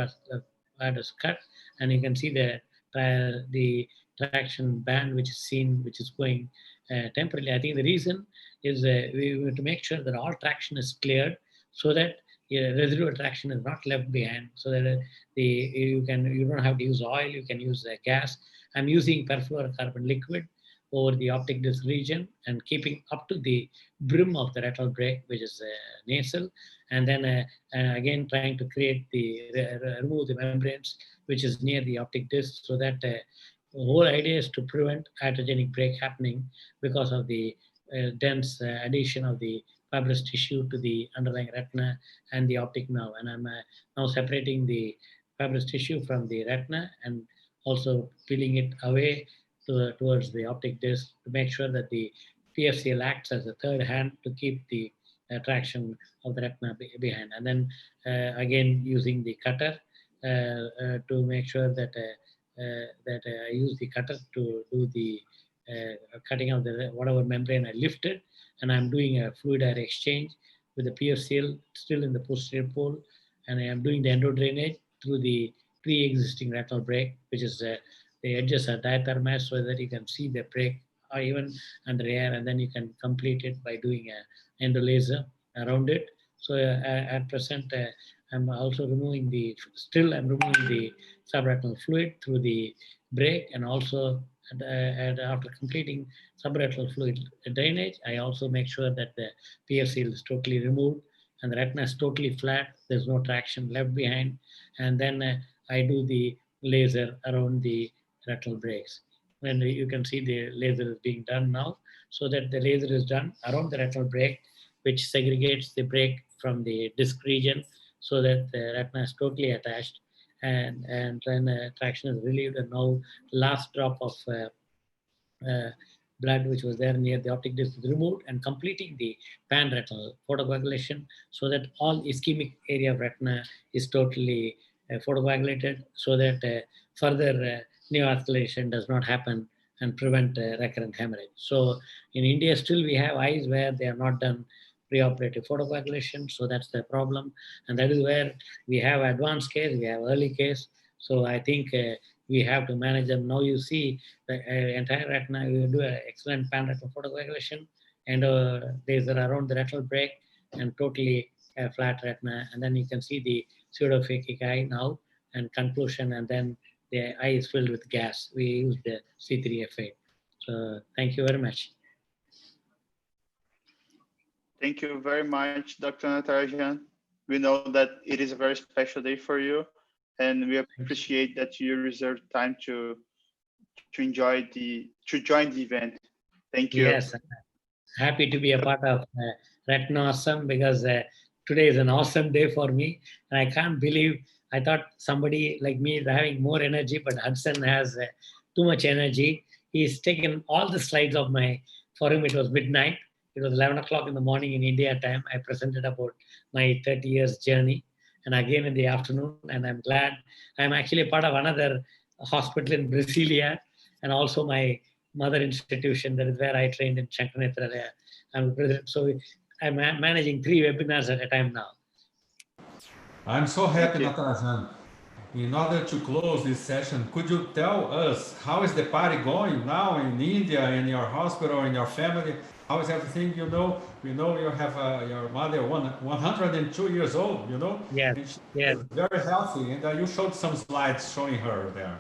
cut, and you can see the traction band which is seen, which is going temporarily. I think the reason is we have to make sure that all traction is cleared so that residual traction is not left behind, so that you don't have to use oil, you can use gas. I'm using perfluorocarbon liquid over the optic disc region and keeping up to the brim of the retinal break, which is nasal, and then again trying to remove the membranes which is near the optic disc, so that the whole idea is to prevent iatrogenic break happening because of the dense adhesion of the fibrous tissue to the underlying retina and the optic nerve. And I'm now separating the fibrous tissue from the retina and also peeling it away towards the optic disc to make sure that the PFCL acts as a third hand to keep the traction of the retina behind. And then again using the cutter to make sure that I use the cutter to do the cutting of whatever membrane I lifted, and I'm doing a fluid air exchange with the PFCL still in the posterior pole, and I am doing the endo drainage through the pre-existing retinal break, which is the edges are diathermized so that you can see the break or even under air, and then you can complete it by doing a endo laser around it. So at present, I'm also removing the subretinal fluid through the break, and also after completing subretinal fluid drainage, I also make sure that the PFCL is totally removed and the retina is totally flat. There's no traction left behind. And then I do the laser around the retinal breaks. And you can see the laser is being done now, so that the laser is done around the retinal break, which segregates the break from the disc region so that the retina is totally attached, and then traction is relieved, and now last drop of blood which was there near the optic disc is removed, and completing the pan-retinal photocoagulation so that all ischemic area of retina is totally photocoagulated, so that further neovascularization does not happen and prevent recurrent hemorrhage. So in India still we have eyes where they are not done preoperative photocoagulation, so that's the problem, and that is where we have advanced case, we have early case. So I think we have to manage them. Now you see the entire retina, we do an excellent pan-retinal photocoagulation, and laser around the retinal break, and totally flat retina, and then you can see the pseudophakic eye now, and conclusion, and then the eye is filled with gas. We use the C3F8. So thank you very much. Thank you very much, Dr. Natarajan. We know that it is a very special day for you, and we appreciate that you reserved time to join the event. Thank you. Yes, happy to be a part of Retinawesome because today is an awesome day for me. And I can't believe, I thought somebody like me is having more energy, but Hudson has too much energy. He's taken all the slides of for him it was midnight. It was 11 o'clock in the morning in India time. I presented about my 30 years journey. And again in the afternoon, and I'm glad I'm actually a part of another hospital in Brasilia, and also my mother institution, that is where I trained in Shankarnetra. I'm president. So I'm managing 3 webinars at a time now. I'm so happy, Natarajan. In order to close this session, could you tell us how is the party going now in India, in your hospital, in your family? How is everything? You know, we know you have your mother 102 years old, you know? Yes, and she yes. is very healthy, and you showed some slides showing her there.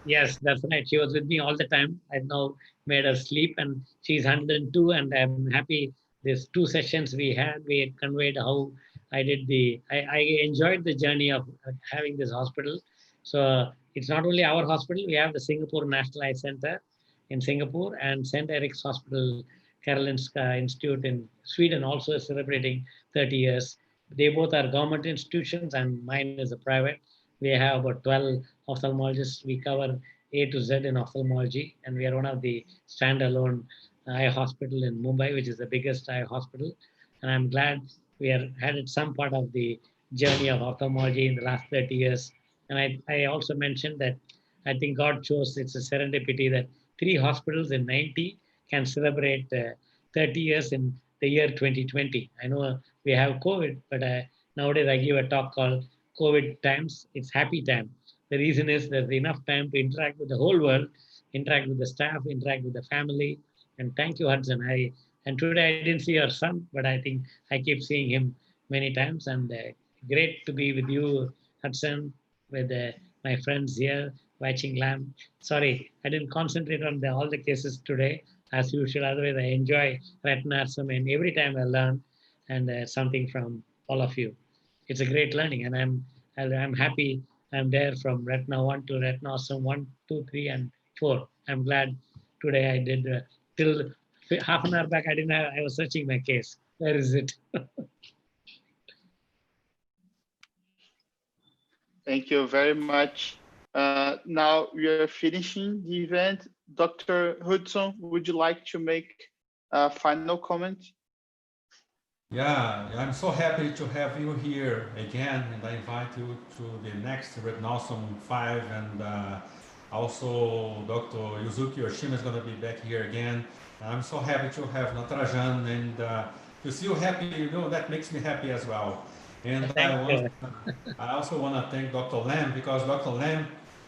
Yes, that's right. She was with me all the time. I now made her sleep, and she's 102, and I'm happy. These 2 sessions we had conveyed how I did I enjoyed the journey of having this hospital. So it's not only our hospital, we have the Singapore National Eye Center in Singapore and St. Eric's Hospital, Karolinska Institute in Sweden also is celebrating 30 years. They both are government institutions and mine is a private. We have about 12 ophthalmologists. We cover A to Z in ophthalmology, and we are one of the standalone eye hospital in Mumbai, which is the biggest eye hospital. And I'm glad we are had some part of the journey of ophthalmology in the last 30 years. And I also mentioned that I think God chose, it's a serendipity that 3 hospitals in 90 can celebrate 30 years in the year 2020. I know we have COVID, but nowadays I give a talk called COVID times. It's happy time. The reason is there's enough time to interact with the whole world, interact with the staff, interact with the family. And thank you, Hudson. And today I didn't see your son, but I think I keep seeing him many times. And great to be with you, Hudson, with my friends here, watching Lamb. Sorry, I didn't concentrate on all the cases today, as usual. Otherwise, I enjoy Retinawesome, and every time I learn and something from all of you. It's a great learning, and I'm happy I'm there from Retina 1 to Retinawesome 1, 2, 3, and 4. I'm glad today I did till half an hour back. I was searching my case. Where is it? Thank you very much. Now we are finishing the event. Dr. Hudson, would you like to make a final comment? Yeah, I'm so happy to have you here again, and I invite you to the next Retinawesome 5, and also Dr. Yuzuki Yoshima is going to be back here again. I'm so happy to have Natarajan, and to see you happy, you know, that makes me happy as well. And I also want to thank Dr. Lam, because Dr. Lam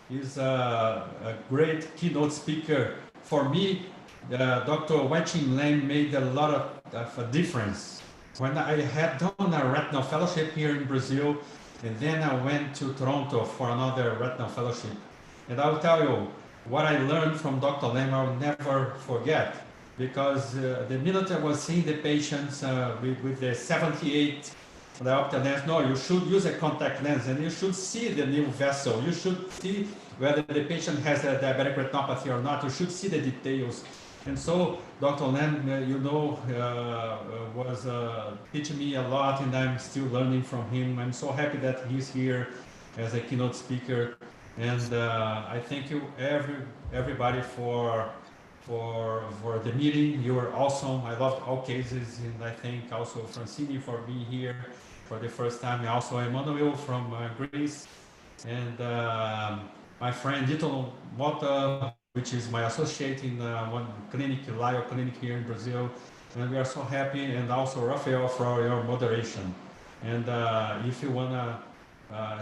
is a great keynote speaker. For me, Dr. Wetching Lam made a lot of a difference. When I had done a retinal fellowship here in Brazil, and then I went to Toronto for another retinal fellowship. And I'll tell you, what I learned from Dr. Lam, I will never forget, because the minute I was seeing the patients with the 78 diopter lens, no, you should use a contact lens, and you should see the new vessel. You should see whether the patient has a diabetic retinopathy or not. You should see the details. And so Dr. Lam, you know, was teaching me a lot, and I'm still learning from him. I'm so happy that he's here as a keynote speaker. And I thank you everybody for the meeting. You were awesome. I loved all cases, and I thank also Francini for being here for the first time. And also Emmanuel from Greece, and my friend Dito Mota, which is my associate in one clinic, Lio Clinic here in Brazil. And we are so happy, and also Rafael for your moderation. And if you wanna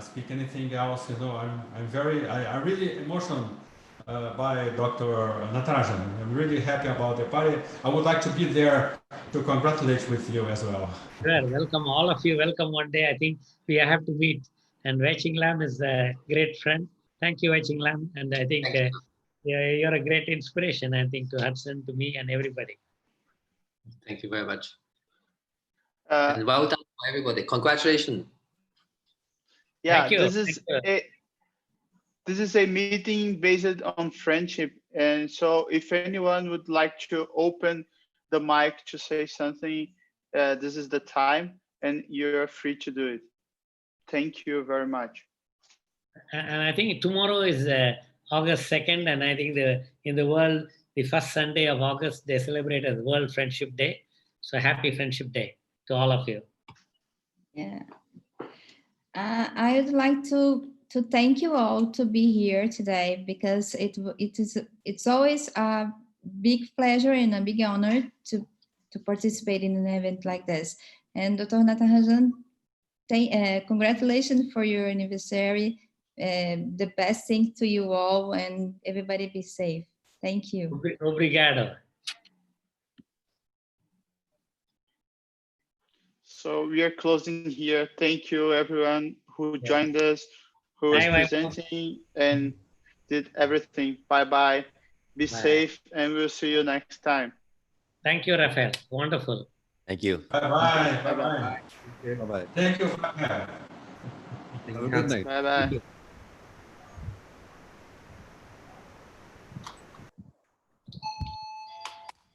speak anything else, you know, I'm really emotional by Dr. Natarajan. I'm really happy about the party. I would like to be there to congratulate with you as well. Well, welcome, all of you. Welcome one day. I think we have to meet. And Wetching Lam is a great friend. Thank you, Wetching Lam. And I think you're a great inspiration, I think, to Hudson, to me, and everybody. Thank you very much. And well done, everybody. Congratulations. Yeah, this is a meeting based on friendship. And so if anyone would like to open the mic to say something, this is the time, and you're free to do it. Thank you very much. And I think tomorrow is August 2nd, and I think in the world, the first Sunday of August, they celebrate as World Friendship Day. So happy Friendship Day to all of you. Yeah. I would like to thank you all to be here today, because it's always a big pleasure and a big honor to participate in an event like this. And Dr. Natarajan, congratulations for your anniversary. The best thing to you all, and everybody be safe. Thank you. Obrigado. So we are closing here. Thank you, everyone who joined us, who was presenting and did everything. Bye-bye. Be safe, and we'll see you next time. Thank you, Rafael. Wonderful. Thank you. Bye-bye. Bye-bye. Thank you. Have a good night. Bye-bye.